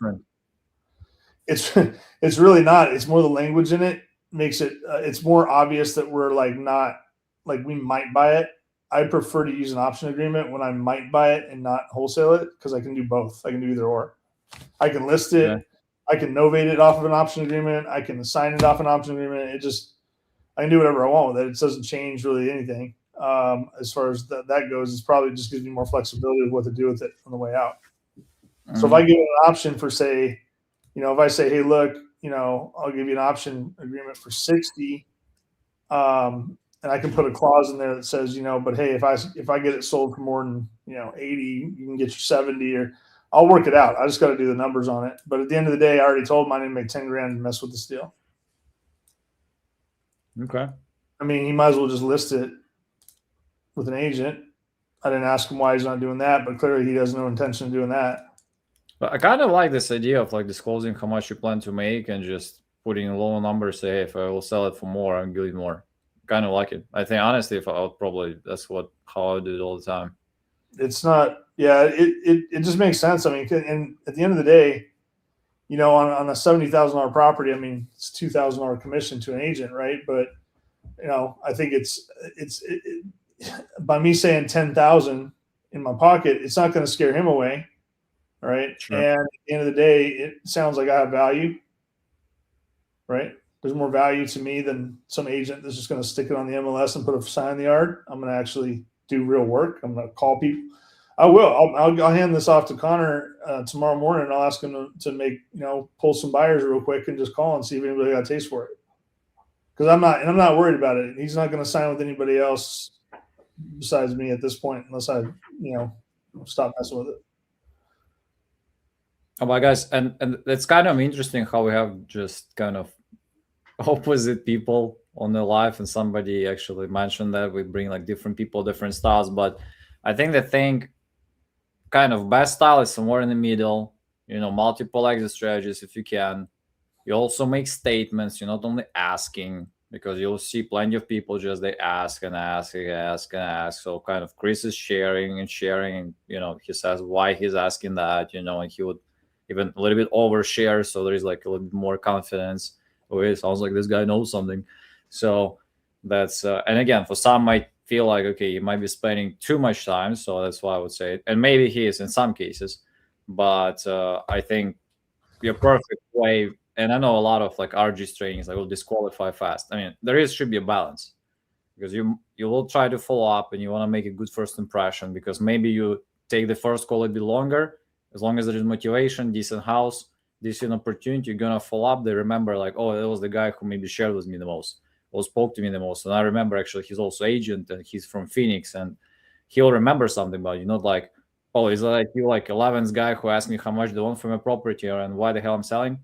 Different. It's really not. It's more the language in it makes it. It's more obvious that we're not we might buy it. I prefer to use an option agreement when I might buy it and not wholesale it, because I can do both. I can do either or. I can list it. Yeah. I can novate it off of an option agreement. I can assign it off an option agreement. I can do whatever I want with it. It doesn't change really anything. As far as that goes, it's probably just gives me more flexibility with what to do with it on the way out. Mm-hmm. So if I give an option for, say, if I say, hey, look, I'll give you an option agreement for 60, and I can put a clause in there that says, but hey, if I get it sold for more than 80, you can get your 70, or I'll work it out. I just got to do the numbers on it. But at the end of the day, I already told him I didn't make 10 grand to mess with this deal. Okay. He might as well just list it with an agent. I didn't ask him why he's not doing that, but clearly he has no intention of doing that. But I kind of like this idea of disclosing how much you plan to make and just putting a low number, say, hey, if I will sell it for more, I'll give you more. Kind of like it. I think honestly, if I would probably, that's how I do it all the time. It's not, yeah, it just makes sense. And at the end of the day, on a $70,000 property, it's $2,000 commission to an agent, right? But I think it's by me saying 10,000 in my pocket, it's not going to scare him away, right? Sure. And at the end of the day, it sounds like I have value, right? There's more value to me than some agent that's just going to stick it on the MLS and put a sign in the yard. I'm going to actually do real work. I'm going to call people. I will. I'll hand this off to Connor tomorrow morning. And I'll ask him to make, pull some buyers real quick and just call and see if anybody got a taste for it. Because I'm not worried about it. He's not going to sign with anybody else besides me at this point, unless I, stop messing with it. Oh my guys, and it's kind of interesting how we have just kind of opposite people on the live, and somebody actually mentioned that we bring different people, different styles. But I think the thing kind of best style is somewhere in the middle, multiple exit strategies if you can. You also make statements. You're not only asking, because you'll see plenty of people just they ask and ask and ask and ask. So kind of Chris is sharing and he says why he's asking that, and he would even a little bit overshare. So there is a little bit more confidence. Oh, it sounds like this guy knows something. So that's, and again, for some might feel like, okay, you might be spending too much time. So that's why I would say, and maybe he is in some cases, but I think your perfect way and I know a lot of like RG trainings like will disqualify fast. I mean, should be a balance, because you will try to follow up and you want to make a good first impression, because maybe you take the first call a bit longer. As long as there is motivation, decent house, decent opportunity, you're gonna follow up. They remember like, oh, that was the guy who maybe shared with me the most or spoke to me the most. And I remember actually he's also agent and he's from Phoenix, and he'll remember something about you. Not like, oh, is that like you like 11th guy who asked me how much they want for my property and why the hell I'm selling?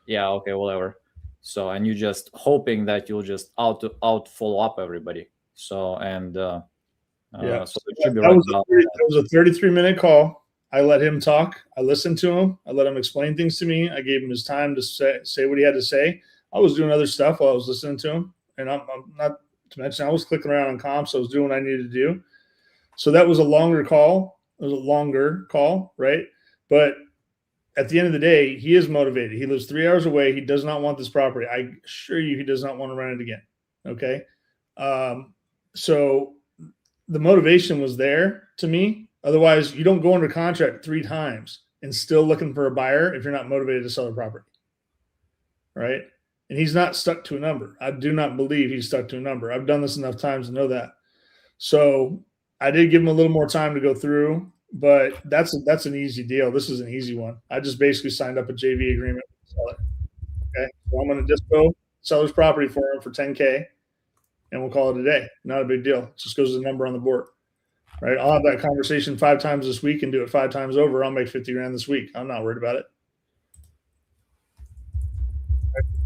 Yeah, okay, whatever. So, and you just hoping that you'll just out follow up everybody. So, and so it should be that right was about that was a 33-minute call. I let him talk. I listened to him. I let him explain things to me. I gave him his time to say what he had to say. I was doing other stuff while I was listening to him, and I'm not to mention I was clicking around on comps. I was doing what I needed to do. So that was a longer call. It was a longer call, right? But at the end of the day, he is motivated. He lives 3 hours away. He does not want this property. I assure you, he does not want to rent it again. Okay. So the motivation was there to me. Otherwise, you don't go under contract 3 times and still looking for a buyer if you're not motivated to sell the property. Right. And he's not stuck to a number. I do not believe he's stuck to a number. I've done this enough times to know that. So I did give him a little more time to go through, but that's an easy deal. This is an easy one. I just basically signed up a JV agreement with the seller. Okay. So I'm going to dispo seller's property for him for $10K, and we'll call it a day. Not a big deal. It just goes to the number on the board. Right. I'll have that conversation 5 times this week and do it 5 times over. I'll make 50 grand this week. I'm not worried about it.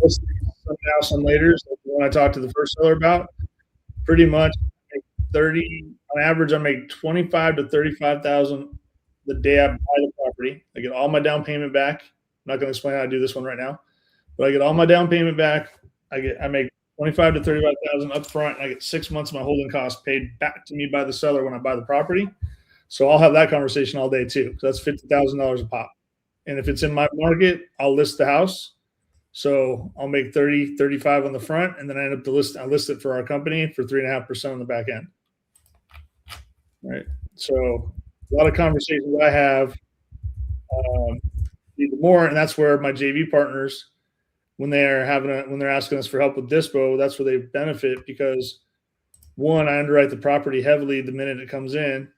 Some now, some later. So the one I talked to the first seller about, pretty much make 30 on average. I make 25 to 35,000 the day I buy the property. I get all my down payment back. I'm not going to explain how I do this one right now, but I get all my down payment back. I make 25 to 35,000 up front, and I get 6 months of my holding costs paid back to me by the seller when I buy the property. So I'll have that conversation all day too. So that's $50,000 a pop. And if it's in my market, I'll list the house. So I'll make 30, 35 on the front, and then I list it for our company for 3.5% on the back end. Right. So a lot of conversations I have, need more, and that's where my JV partners, when they're asking us for help with dispo, that's where they benefit, because 1, I underwrite the property heavily the minute it comes in,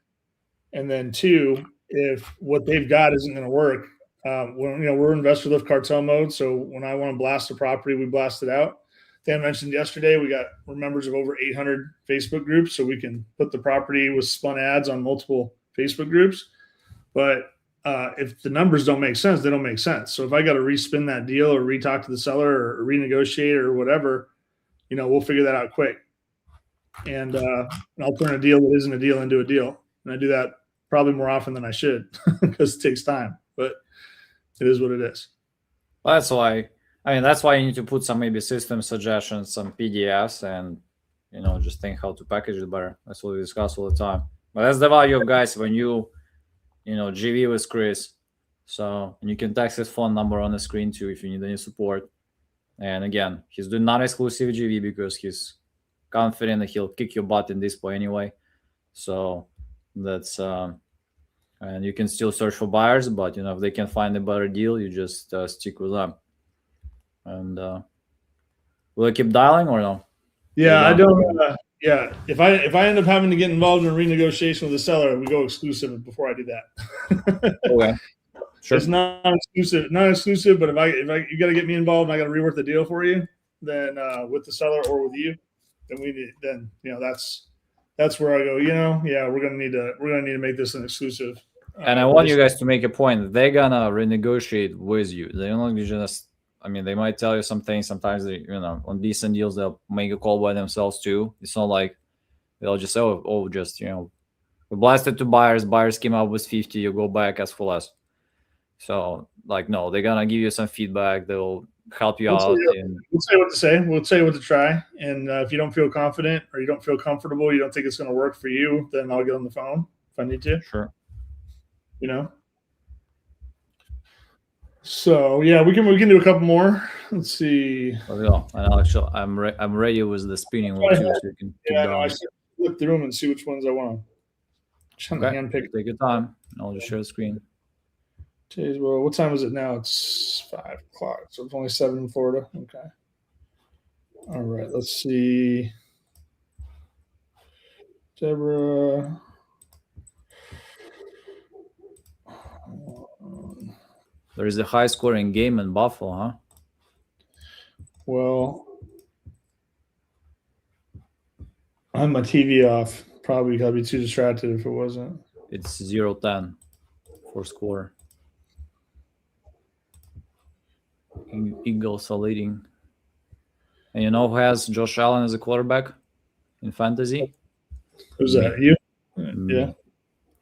and then 2, if what they've got isn't going to work, we're investor lift cartel mode. So when I want to blast a property, we blast it out. Dan mentioned yesterday we're members of over 800 Facebook groups, so we can put the property with spun ads on multiple Facebook groups. But if the numbers don't make sense, they don't make sense. So if I got to respin that deal or re-talk to the seller or renegotiate or whatever, we'll figure that out quick. And I'll turn a deal that isn't a deal into a deal. And I do that probably more often than I should because it takes time, but it is what it is. Well, that's why you need to put some maybe system suggestions, some PDFs, and just think how to package it better. That's what we discuss all the time. But that's the value of guys when you GV with Chris. So, and you can text his phone number on the screen too if you need any support. And again, he's doing non-exclusive GV because he's confident that he'll kick your butt in dispo anyway. So that's and you can still search for buyers, but if they can find a better deal, you just stick with them. And will I keep dialing or no? Yeah, I don't. Yeah, if I end up having to get involved in a renegotiation with the seller, we go exclusive before I do that. Okay, sure. It's not exclusive, but if you got to get me involved and I got to rework the deal for you, then with the seller or with you, then that's where I go. We're gonna need to make this an exclusive. And I want you guys to make a point. They're gonna renegotiate with you. They're not just. They might tell you some things. Sometimes they, on decent deals, they'll make a call by themselves too. It's not like they'll just say, we blasted to buyers. Buyers came up with 50. You go back, ask for less. So, no, they're gonna give you some feedback. They'll help you out. We'll say what to say. We'll say what to try. And if you don't feel confident or you don't feel comfortable, you don't think it's going to work for you, then I'll get on the phone if I need to. Sure. So yeah, we can do a couple more. Let's see. I'm ready with the spinning wheel too, so you can keep going. I look through them and see which ones I want to handpick. Take your time. I'll just share the screen. Well, what time is it now? It's 5 o'clock. So it's only 7 in Florida. Okay. All right. Let's see. Deborah. There is a high scoring game in Buffalo, huh? Well, I have my TV off. Probably I'd be too distracted if it wasn't. It's 0-10 first quarter. Eagles are leading. And you know who has Josh Allen as a quarterback in fantasy? Who's that? You? Me.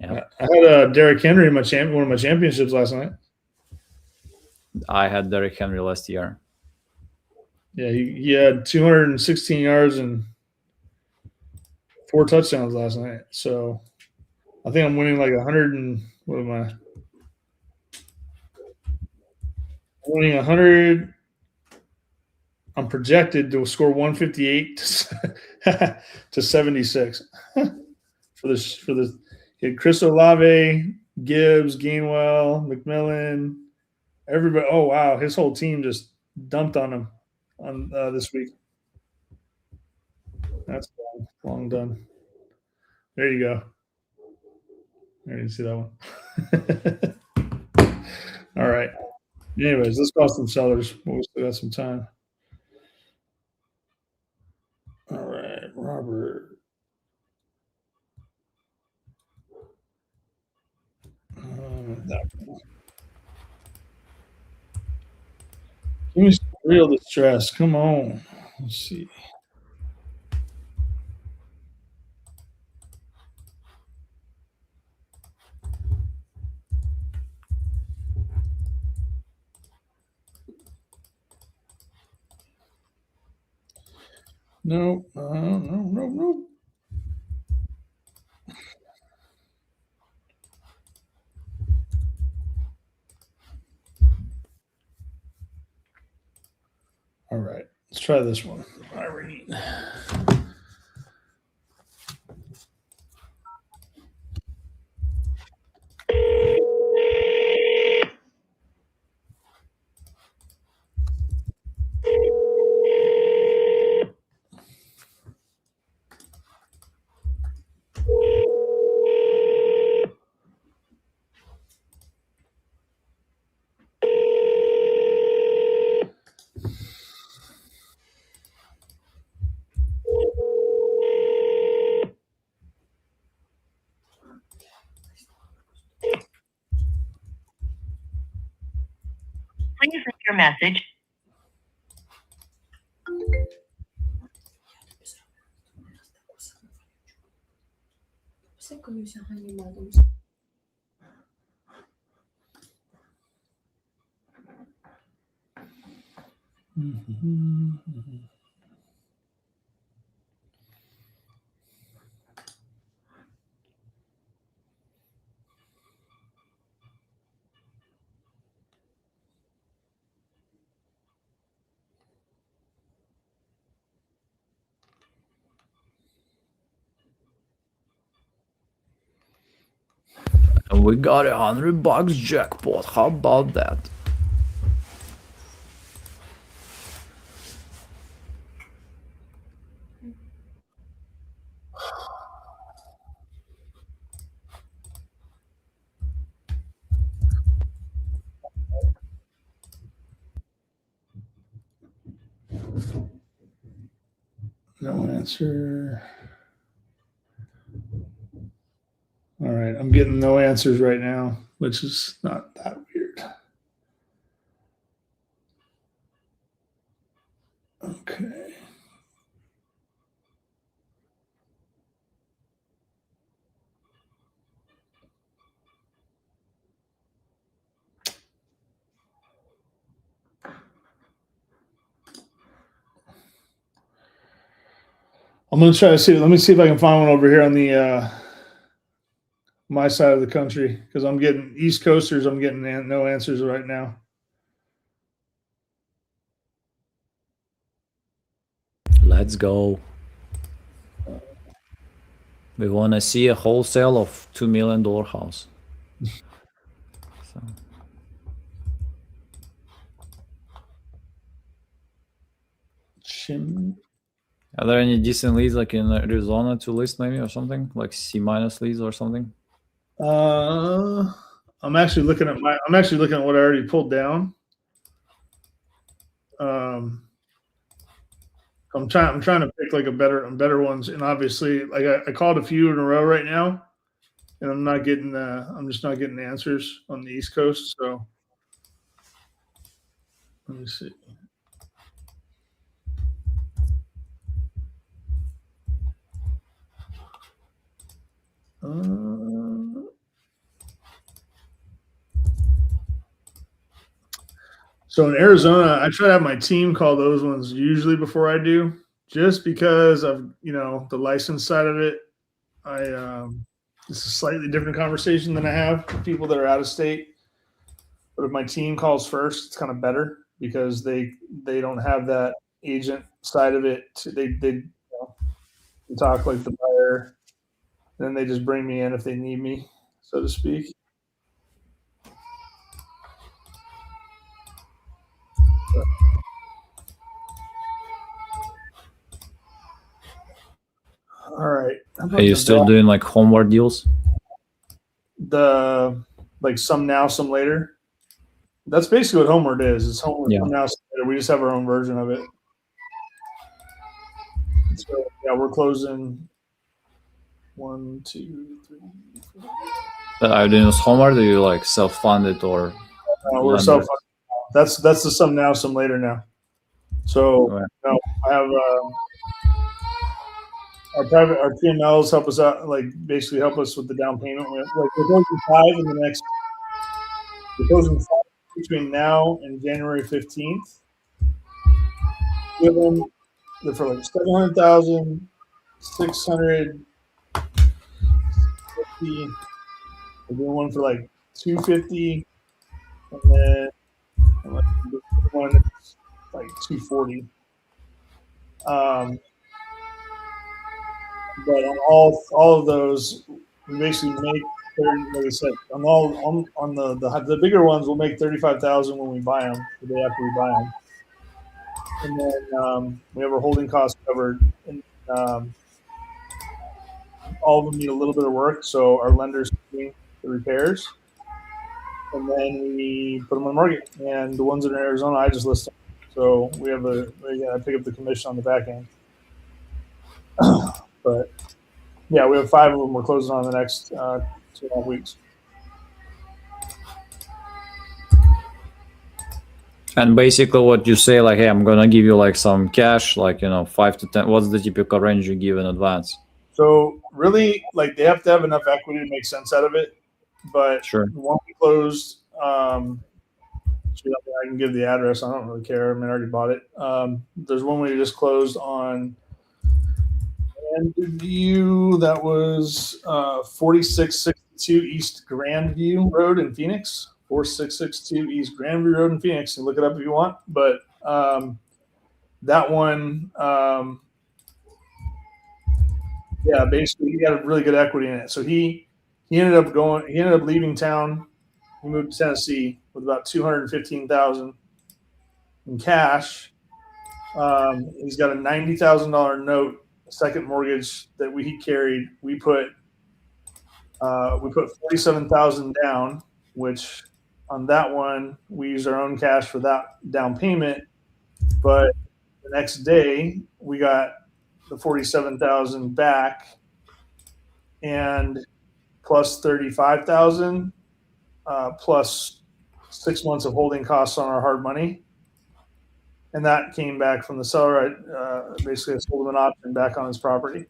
Yeah. I had Derrick Henry in my one of my championships last night. I had Derrick Henry last year. Yeah, he had 216 yards and 4 touchdowns last night. So I think I'm winning like 100 and what am I? I'm winning 100. I'm projected to score 158 to 76 for this. You had Chris Olave, Gibbs, Gainwell, McMillan, everybody. Oh wow, his whole team just dumped on him on this week. That's long done. There you go. There you see that one. All right. Anyways, let's call some sellers. We still got some time. All right, Robert. That one. Give me some real distress. Come on. Let's see. No. All right, let's try this one. Irene. Please leave your message. And we got $100 jackpot. How about that? No answer. All right, I'm getting no answers right now, which is not that weird. Okay. I'm gonna try to see. Let me see if I can find one over here on the my side of the country because I'm getting East Coasters. I'm getting no answers right now. Let's go. We want to see a wholesale of $2 million house. So. Chim. Are there any decent leads like in Arizona to list maybe or something like C- leads or something? I'm actually looking at what I already pulled down. I'm trying to pick like better ones, and obviously like I called a few in a row right now, and I'm just not getting answers on the East Coast. So let me see. So in Arizona, I try to have my team call those ones usually before I do, just because of the license side of it. It's a slightly different conversation than I have with people that are out of state. But if my team calls first, it's kind of better because they don't have that agent side of it. They talk like the buyer, then they just bring me in if they need me, so to speak. All right. Are you still doing like homeward deals? The like some now, some later. That's basically what Homeward is. It's Homeward some now, some later. We just have our own version of it. So yeah, we're closing 1, 2, 3, 4. Are you doing this homeward or you like self-funded or? We're self-funded. That's the some now, some later now. So I have our PMLs help us out, like basically help us with the down payment. Like we're closing 5 in the next. We're closing 5 between now and January 15th. Given they're for like 700,000, 650. We're doing one for like 250, and then one that's like 240. But on all of those, we basically make 30. Like I said, on the bigger ones, we'll make 35,000 when we buy them, the day after we buy them, and then we have our holding costs covered. And all of them need a little bit of work, so our lenders doing the repairs, and then we put them on the market. And the ones that are in Arizona, I just list them. So I pick up the commission on the back end. But yeah, we have 5 of them we're closing on the next 2.5 weeks. And basically what you say, like, hey, I'm going to give you like some cash, like, 5 to 10. What's the typical range you give in advance? So really, like, they have to have enough equity to make sense out of it. But sure, the one we closed, I can give the address. I don't really care. I mean, I already bought it. There's one we just closed on Grandview. That was 4662 East Grandview Road in Phoenix. 4662 East Grandview Road in Phoenix. And look it up if you want. But that one, yeah, basically he got a really good equity in it. So he ended up leaving town. He moved to Tennessee with about $215,000 in cash. He's got a $90,000 note, second mortgage that he carried. We put $47,000 down, which on that one we used our own cash for that down payment. But the next day we got the $47,000 back, and plus $35,000, plus 6 months of holding costs on our hard money. And that came back from the seller. Basically, I sold him an option back on his property.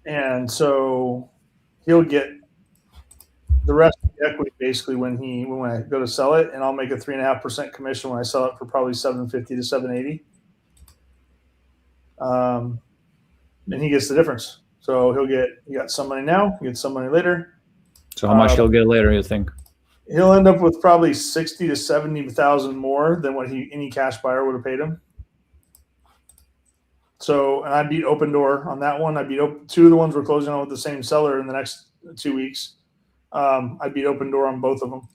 And so he'll get the rest of the equity basically when I go to sell it, and I'll make a 3.5% commission when I sell it for probably $750 to $780. And he gets the difference. So he got some money now, he gets some money later. So how much he'll get later, you think? He'll end up with probably 60 to 70,000 more than what any cash buyer would have paid him. So, and I beat Open Door on that one. I beat two of the ones we're closing on with the same seller in the next 2 weeks. I beat Open Door on both of them.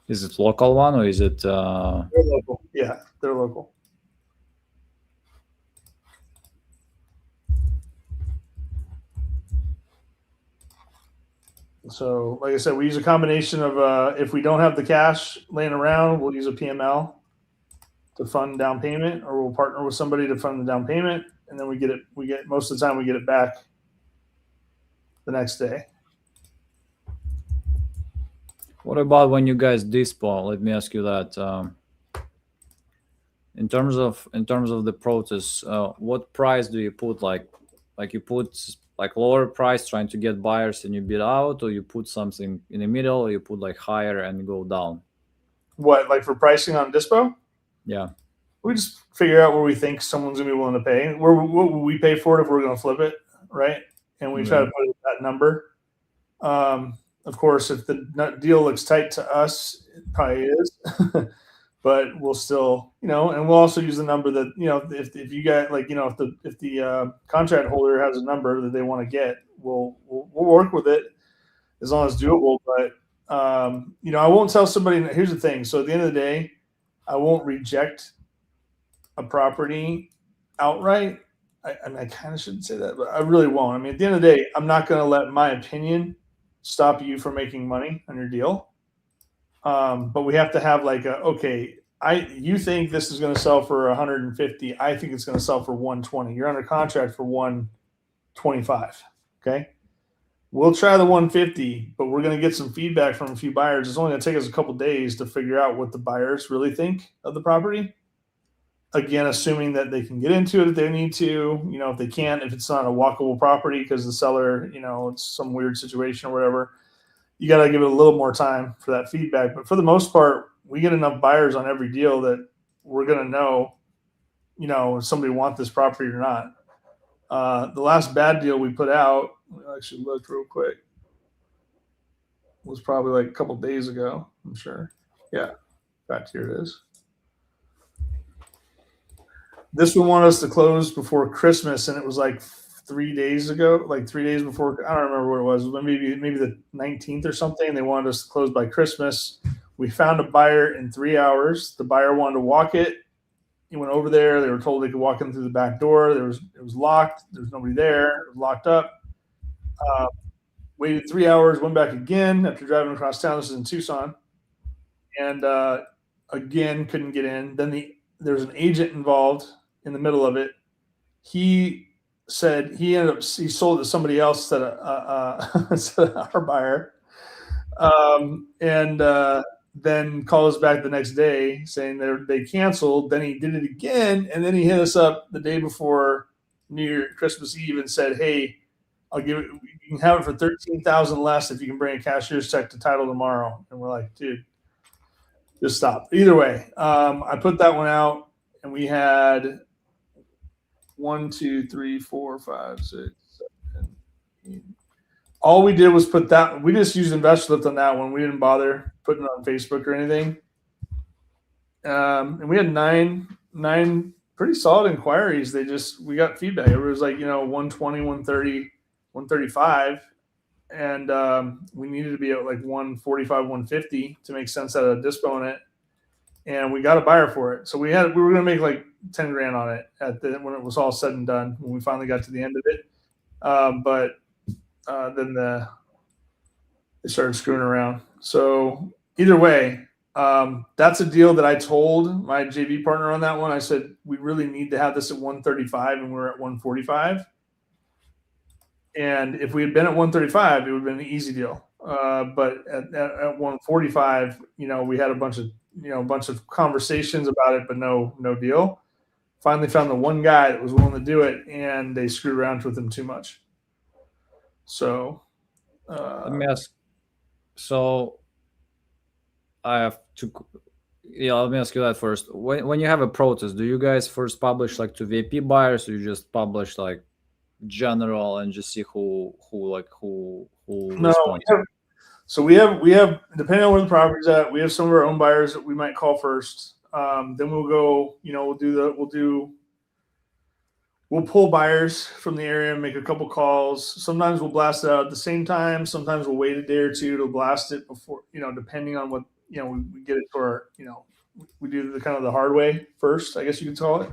Is it local one or is it? They're local. Yeah, they're local. So, like I said, we use a combination of if we don't have the cash laying around, we'll use a PML to fund down payment, or we'll partner with somebody to fund the down payment, and then we get most of the time we get it back the next day. What about when you guys dispo? Let me ask you that. In terms of the process, what price do you put? Like you put like lower price trying to get buyers and you bid out, or you put something in the middle, or you put like higher and go down? What, like for pricing on dispo? Yeah. We just figure out where we think someone's gonna be willing to pay. What will we pay for it if we're gonna flip it, right? And we try to put it at that number. Of course, if the deal looks tight to us, it probably is. But we'll still, and we'll also use the number that, if you got like, if the contract holder has a number that they want to get, we'll work with it as long as doable. But I won't tell somebody. Here's the thing. So at the end of the day, I won't reject a property outright. I kind of shouldn't say that, but I really won't. I mean, at the end of the day, I'm not going to let my opinion stop you from making money on your deal. But we have to have like you think this is going to sell for 150. I think it's going to sell for 120. You're under contract for 125. Okay. We'll try the 150, but we're going to get some feedback from a few buyers. It's only going to take us a couple days to figure out what the buyers really think of the property. Again, assuming that they can get into it if they need to, if they can't, if it's not a walkable property because the seller, it's some weird situation or whatever, you got to give it a little more time for that feedback. But for the most part, we get enough buyers on every deal that we're going to know, if somebody wants this property or not. The last bad deal we put out, I actually looked real quick, was probably like a couple days ago, I'm sure. Yeah, in fact, here it is. This one wanted us to close before Christmas, and it was like 3 days ago, like 3 days before. I don't remember what it was. Maybe the 19th or something. They wanted us to close by Christmas. We found a buyer in 3 hours. The buyer wanted to walk it. He went over there. They were told they could walk in through the back door. It was locked. There was nobody there. It was locked up. Waited 3 hours. Went back again after driving across town. This is in Tucson, and again couldn't get in. Then there's an agent involved in the middle of it. He said he sold it to somebody else that our buyer, and then called us back the next day saying they canceled. Then he did it again, and then he hit us up the day before Christmas Eve and said, "Hey, I'll give it. You can have it for $13,000 less if you can bring a cashier's check to title tomorrow." And we're like, "Dude, just stop." Either way, I put that one out, and we had 1, 2, 3, 4, 5, 6, 7, 8. All we did was put that. We just used InvestorLift on that one. We didn't bother putting it on Facebook or anything. And we had nine pretty solid inquiries. We got feedback. It was like 120, 130, 135, and we needed to be at like 145, 150 to make sense out of dispo in it. And we got a buyer for it. So we were going to make like 10 grand on it when it was all said and done, when we finally got to the end of it. But then they started screwing around. So either way, that's a deal that I told my JV partner on that one. I said, we really need to have this at 135 and we're at 145. And if we had been at 135, it would have been an easy deal. But at 145, we had a bunch of conversations about it, but no deal. Finally found the one guy that was willing to do it, and they screwed around with him too much. So let me ask. So I have to. Yeah, let me ask you that first. When you have a protest, do you guys first publish like to VIP buyers, or you just publish like general and just see who responds? So we have depending on where the property's at, we have some of our own buyers that we might call first. Then we'll go, we'll pull buyers from the area and make a couple calls. Sometimes we'll blast it out at the same time. Sometimes we'll wait a day or two to blast it before, depending on what, we get it for, we do the kind of the hard way first, I guess you could call it.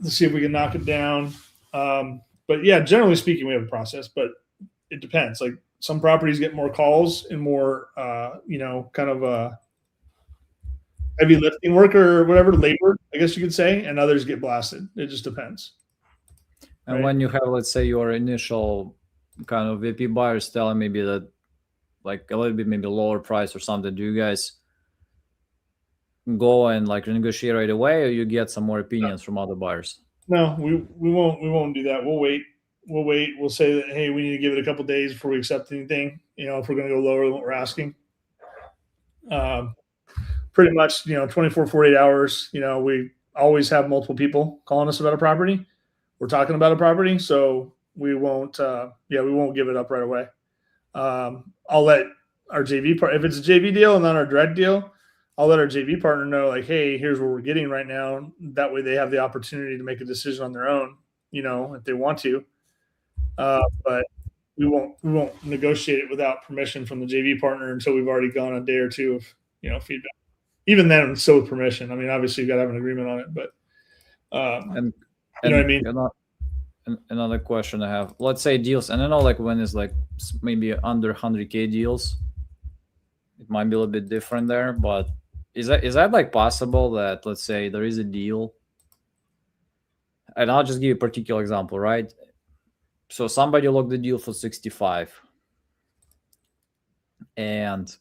Let's see if we can knock it down. But yeah, generally speaking, we have a process, but it depends. Like some properties get more calls and more, kind of heavy lifting work or whatever, labor, I guess you could say, and others get blasted. It just depends. And Right. when you have, let's say, your initial kind of VP buyers telling maybe that like a little bit maybe lower price or something, do you guys go and like renegotiate right away, or you get some more opinions from other buyers? No, we won't do that. We'll wait. We'll say that, hey, we need to give it a couple days before we accept anything. If we're going to go lower than what we're asking. Pretty much, 24, 48 hours. We always have multiple people calling us about a property. We're talking about a property, so we won't. We won't give it up right away. I'll let our JV part, if it's a JV deal and not our direct deal, I'll let our JV partner know, like, hey, here's what we're getting right now. That way they have the opportunity to make a decision on their own, if they want to. But we won't negotiate it without permission from the JV partner until we've already gone a day or two of, feedback. Even then, still with permission. I mean, obviously you got to have an agreement on it, but and you know what I mean? Another question I have, let's say deals, and I know like when it's like maybe under 100K deals, it might be a little bit different there, but is that like possible that, let's say there is a deal, and I'll just give you a particular example, right? So somebody locked the deal for 65, and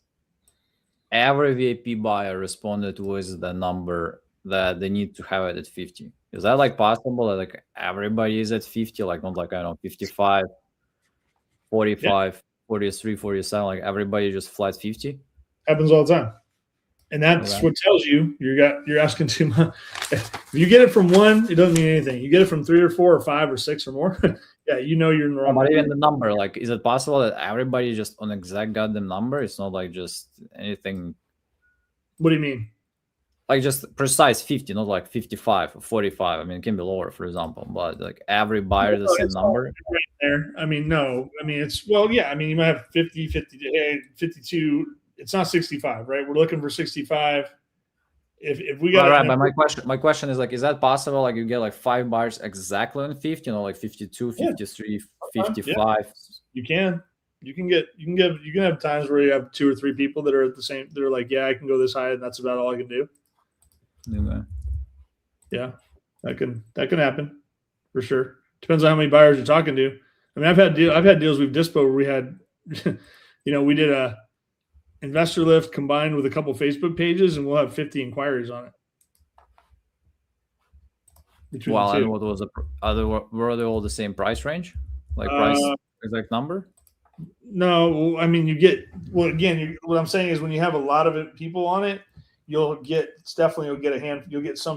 every VIP buyer responded with the number that they need to have it at 50. Is that like possible that like everybody is at 50, like not like, I don't know, 55, 45, 43, 47, like everybody just flat 50? Happens all the time. And that's what tells you you're asking too much. If you get it from one, it doesn't mean anything. You get it from 3 or 4 or 5 or 6 or more. Yeah, you're in the wrong. But even the number, like, is it possible that everybody just on exact goddamn number? It's not like just anything. What do you mean? Like just precise 50, not like 55 or 45. I mean, it can be lower, for example, but like every buyer the same number. Right there. I mean, no. I mean, it's, well, yeah. I mean, you might have 50, 52. It's not 65, right? We're looking for 65. If we got right, but my question is like, is that possible? Like you get like 5 buyers exactly on 50, like 52, 53, 55. Yeah. You can have times where you have 2 or 3 people that are at the same. They're like, yeah, I can go this high, and that's about all I can do. Okay. Yeah, that can happen for sure. Depends on how many buyers you're talking to. I mean, I've had deals we've dispo where we had, we did a investor lift combined with a couple Facebook pages, and we'll have 50 inquiries on it. Well, and what was were they all the same price range, like price exact number? No, I mean what I'm saying is when you have a lot of people on it, you'll get some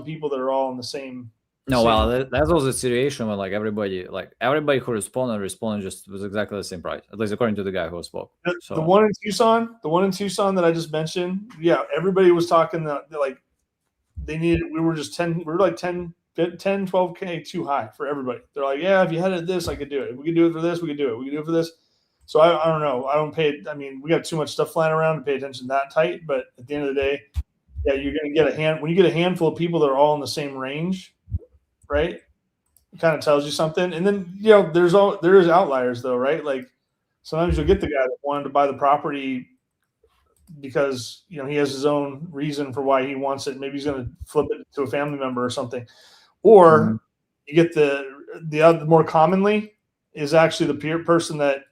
people that are all in the same. No, well, that was a situation when like everybody who responded just was exactly the same price, at least according to the guy who spoke. The one in Tucson that I just mentioned, yeah, everybody was talking that like we were like 10, 12K too high for everybody. They're like, yeah, if you had it this, I could do it. If we could do it for this, we could do it. We could do it for this. So I don't know. We got too much stuff flying around to pay attention that tight. But at the end of the day, yeah, you're going to get when you get a handful of people that are all in the same range, right? It kind of tells you something. And then, there is outliers though, right? Like sometimes you'll get the guy that wanted to buy the property because, he has his own reason for why he wants it. Maybe he's going to flip it to a family member or something. Or you get the other more commonly is actually the person that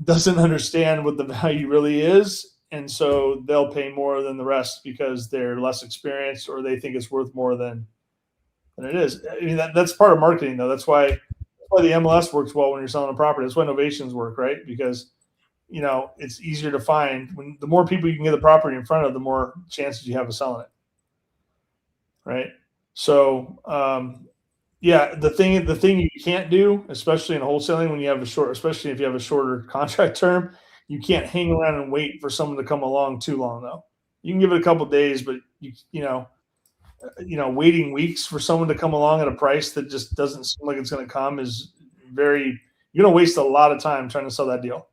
doesn't understand what the value really is, and so they'll pay more than the rest because they're less experienced or they think it's worth more than it is. I mean, that's part of marketing, though. That's why the MLS works well when you're selling a property. That's why novations work, right? Because it's easier to find. When the more people you can get the property in front of, the more chances you have of selling it, right? So the thing you can't do, especially in wholesaling, when you have especially if you have a shorter contract term, you can't hang around and wait for someone to come along too long. Though you can give it a couple of days, but waiting weeks for someone to come along at a price that just doesn't seem like it's going to come is you're going to waste a lot of time trying to sell that deal.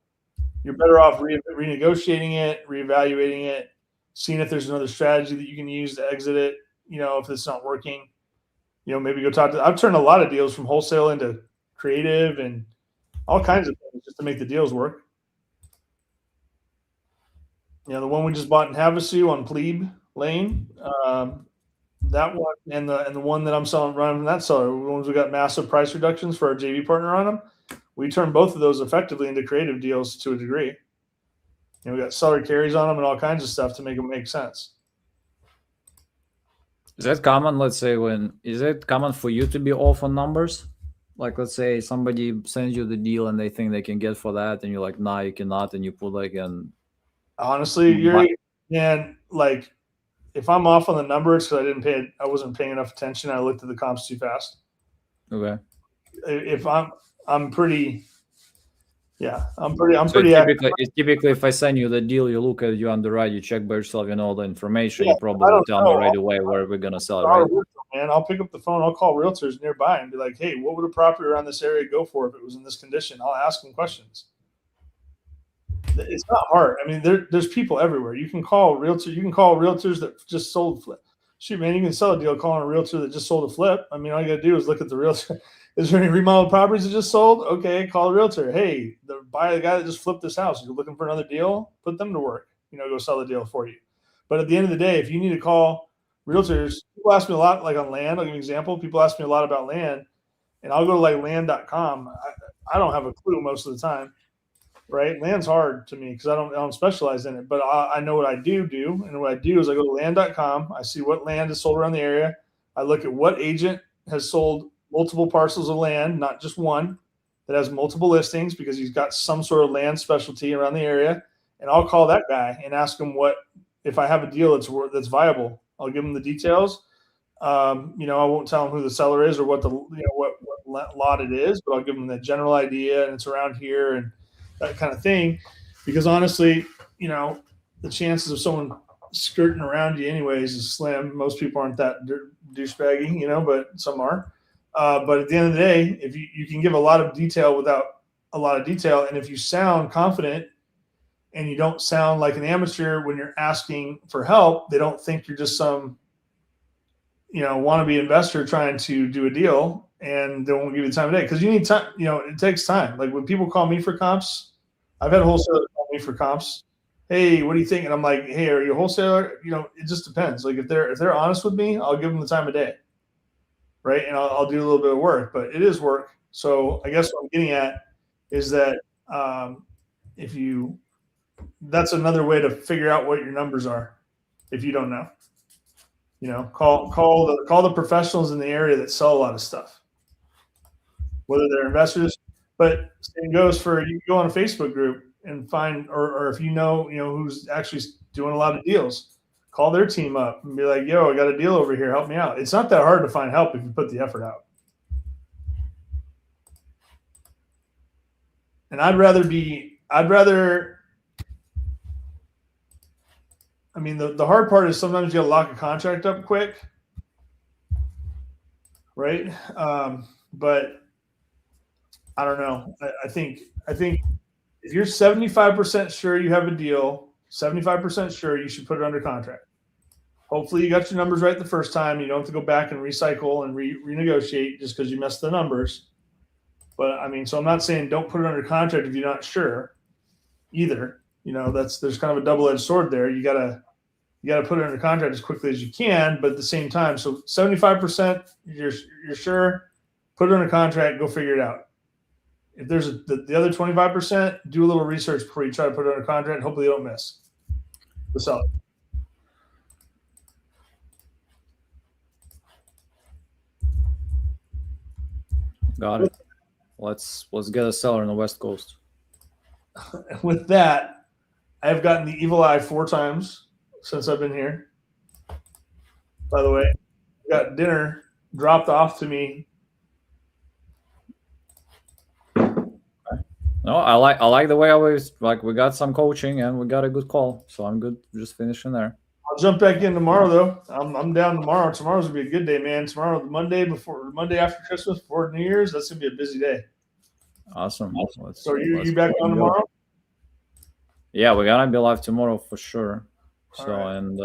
You're better off renegotiating it, reevaluating it, seeing if there's another strategy that you can use to exit it. If it's not working. Maybe go talk to. I've turned a lot of deals from wholesale into creative, and all kinds of things just to make the deals work. The one we just bought in Havasu on Plebe Lane, that one and the one that I'm selling running from that seller, the ones we got massive price reductions for our JV partner on them. We turn both of those effectively into creative deals to a degree. We got seller carries on them and all kinds of stuff to make them make sense. Is that common? Let's say is it common for you to be off on numbers? Like, let's say somebody sends you the deal and they think they can get for that, and you're like, nah, you cannot, and you put like an. Honestly, like if I'm off on the numbers because I wasn't paying enough attention. I looked at the comps too fast. Okay. If I'm pretty. Yeah, I'm So pretty typically, if I send you the deal, you look at it, you underwrite, you check by yourself, you know all the information. Yeah, you probably will tell me right away where we're gonna sell it, right? Man, I'll pick up the phone. I'll call realtors nearby and be like, "Hey, what would a property around this area go for if it was in this condition?" I'll ask them questions. It's not hard. I mean, there's people everywhere. You can call realtors. You can call realtors that just sold flip. Shoot, man, you can sell a deal calling a realtor that just sold a flip. I mean, all you got to do is look at the realtor. Is there any remodeled properties that just sold? Okay, call a realtor. Hey, the guy that just flipped this house. You're looking for another deal? Put them to work. Go sell the deal for you. But at the end of the day, if you need to call realtors, people ask me a lot, like on land. I'll give you an example. People ask me a lot about land, and I'll go to like land.com. I don't have a clue most of the time, right? Land's hard to me because I don't specialize in it, but I know what I do. And what I do is I go to land.com. I see what land is sold around the area. I look at what agent has sold multiple parcels of land, not just one, that has multiple listings because he's got some sort of land specialty around the area. And I'll call that guy and ask him if I have a deal that's viable. I'll give him the details. I won't tell him who the seller is or what what lot it is, but I'll give him the general idea and it's around here and that kind of thing. Because honestly, the chances of someone skirting around you anyways is slim. Most people aren't that douchebaggy, but some are. But at the end of the day, if you can give a lot of detail without a lot of detail, and if you sound confident and you don't sound like an amateur when you're asking for help, they don't think you're just some, wannabe investor trying to do a deal, and they won't give you the time of day because you need time. It takes time. Like when people call me for comps, I've had wholesalers call me for comps. Hey, what do you think? And I'm like, hey, are you a wholesaler? It just depends. Like if they're honest with me, I'll give them the time of day. Right. And I'll do a little bit of work, but it is work. So I guess what I'm getting at is that that's another way to figure out what your numbers are. If you don't know, call the professionals in the area that sell a lot of stuff, whether they're investors, but same goes for you go on a Facebook group and find, or if who's actually doing a lot of deals. Call their team up and be like, yo, I got a deal over here. Help me out. It's not that hard to find help if you put the effort out. And I mean, the hard part is sometimes you got to lock a contract up quick. Right. But I don't know. I think if you're 75% sure you have a deal, 75% sure you should put it under contract. Hopefully you got your numbers right the first time. You don't have to go back and recycle and renegotiate just because you messed the numbers. But I mean, so I'm not saying don't put it under contract if you're not sure either. There's kind of a double-edged sword there. You gotta put it under contract as quickly as you can, but at the same time, so 75% you're sure, put it under contract, go figure it out. If there's the other 25%, do a little research before you try to put it under contract, and hopefully you don't miss the seller. Got it. Let's get a seller on the West Coast. With that, I've gotten the evil eye 4 times since I've been here. By the way, I got dinner dropped off to me. No, I like the way we got some coaching and we got a good call, so I'm good just finishing there. I'll jump back in tomorrow though. I'm down tomorrow. Tomorrow's gonna be a good day, man. Tomorrow, Monday after Christmas, before New Year's, that's gonna be a busy day. Awesome. So you back on tomorrow? Yeah, we're gonna be live tomorrow for sure. All So right. and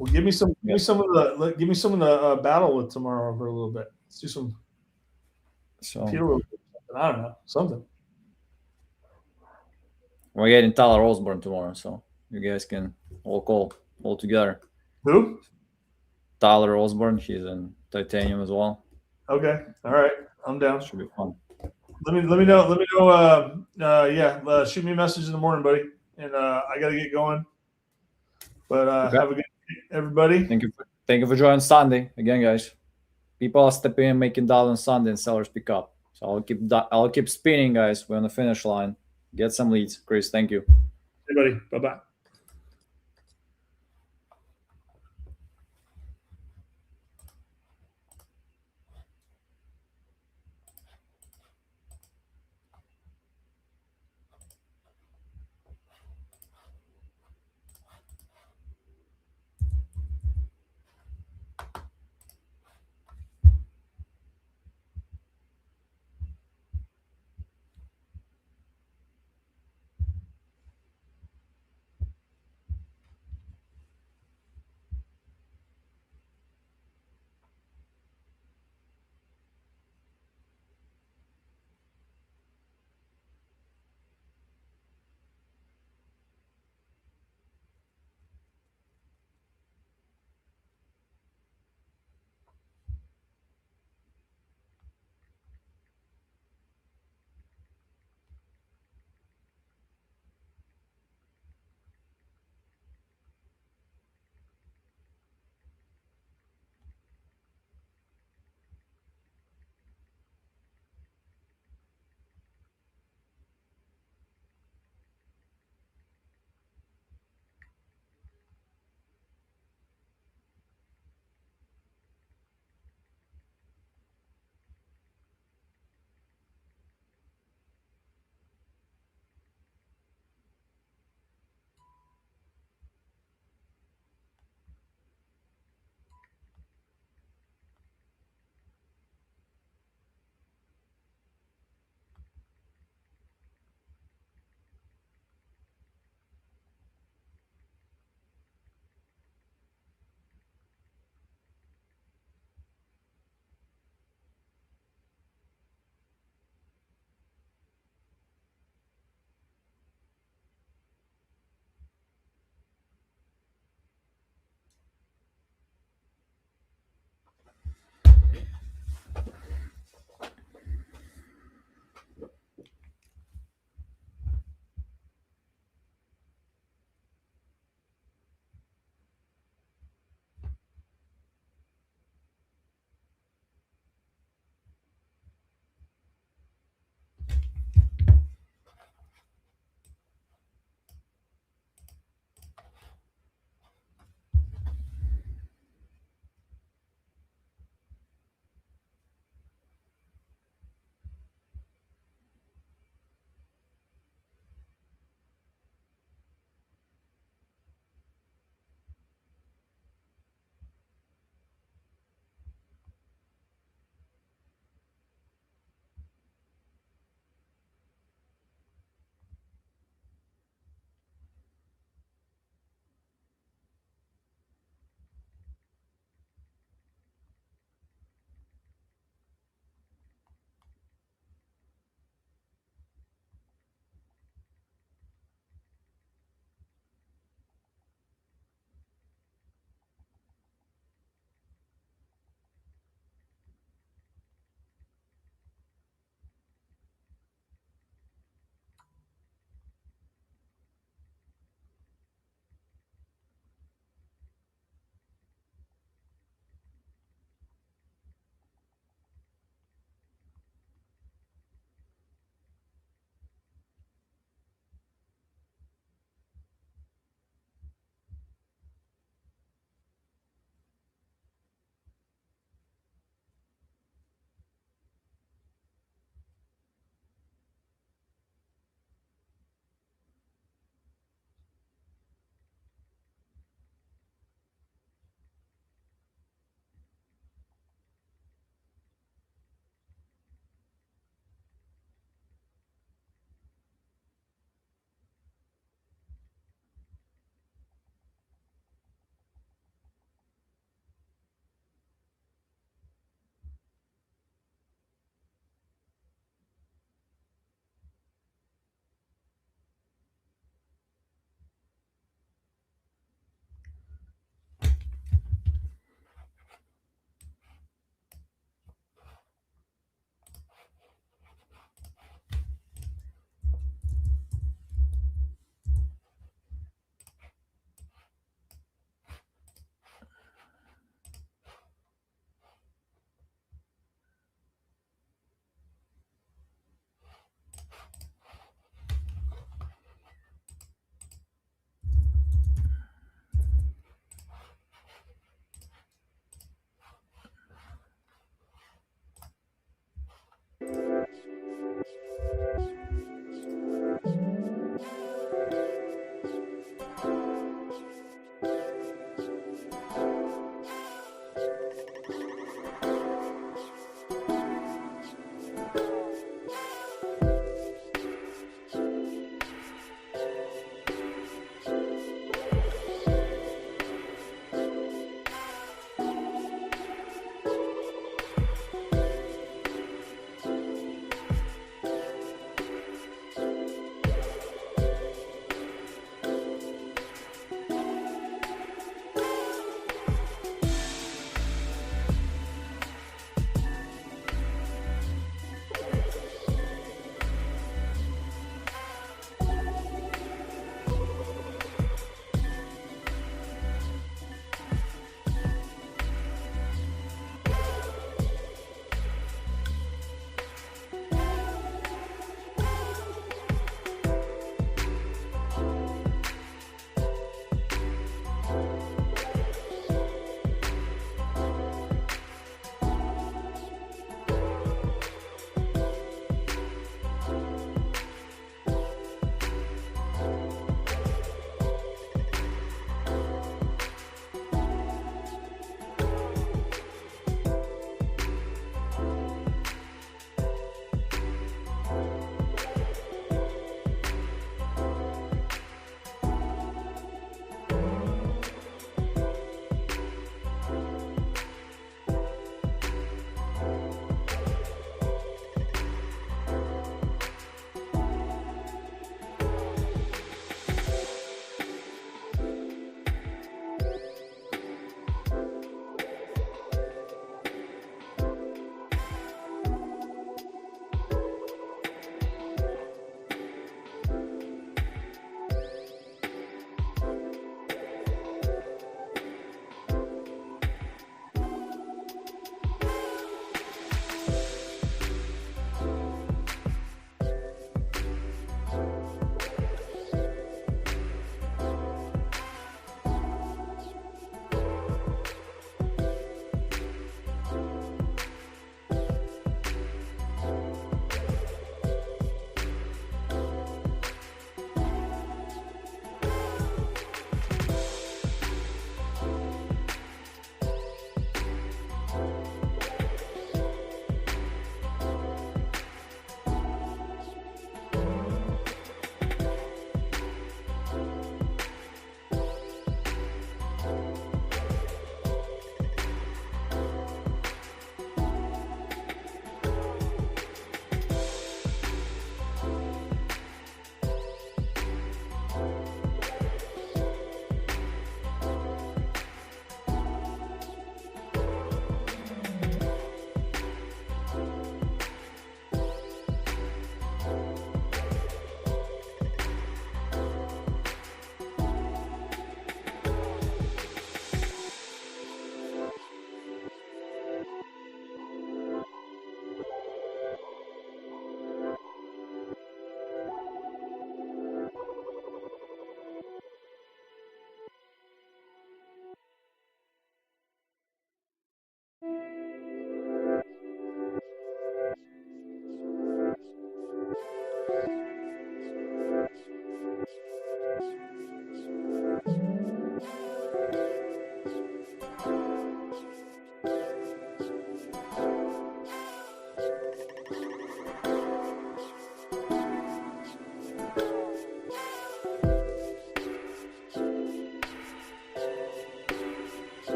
Well, give me some of the battle with tomorrow for a little bit. Let's do some. So Peter will I don't know, something. We're getting Tyler Osborne tomorrow, so you guys can all call all together. Who? Tyler Osborne. He's in titanium as well. Okay. All right. I'm down. Should be fun. Let me know. Let me know. Yeah. Shoot me a message in the morning, buddy. And I got to get going. But Okay. have a good day, everybody. Thank you for joining Sunday again, guys. People are stepping in, making dollar on Sunday, and sellers pick up. So I'll keep spinning, guys. We're on the finish line. Get some leads, Chris. Thank you. Hey, buddy. Bye bye.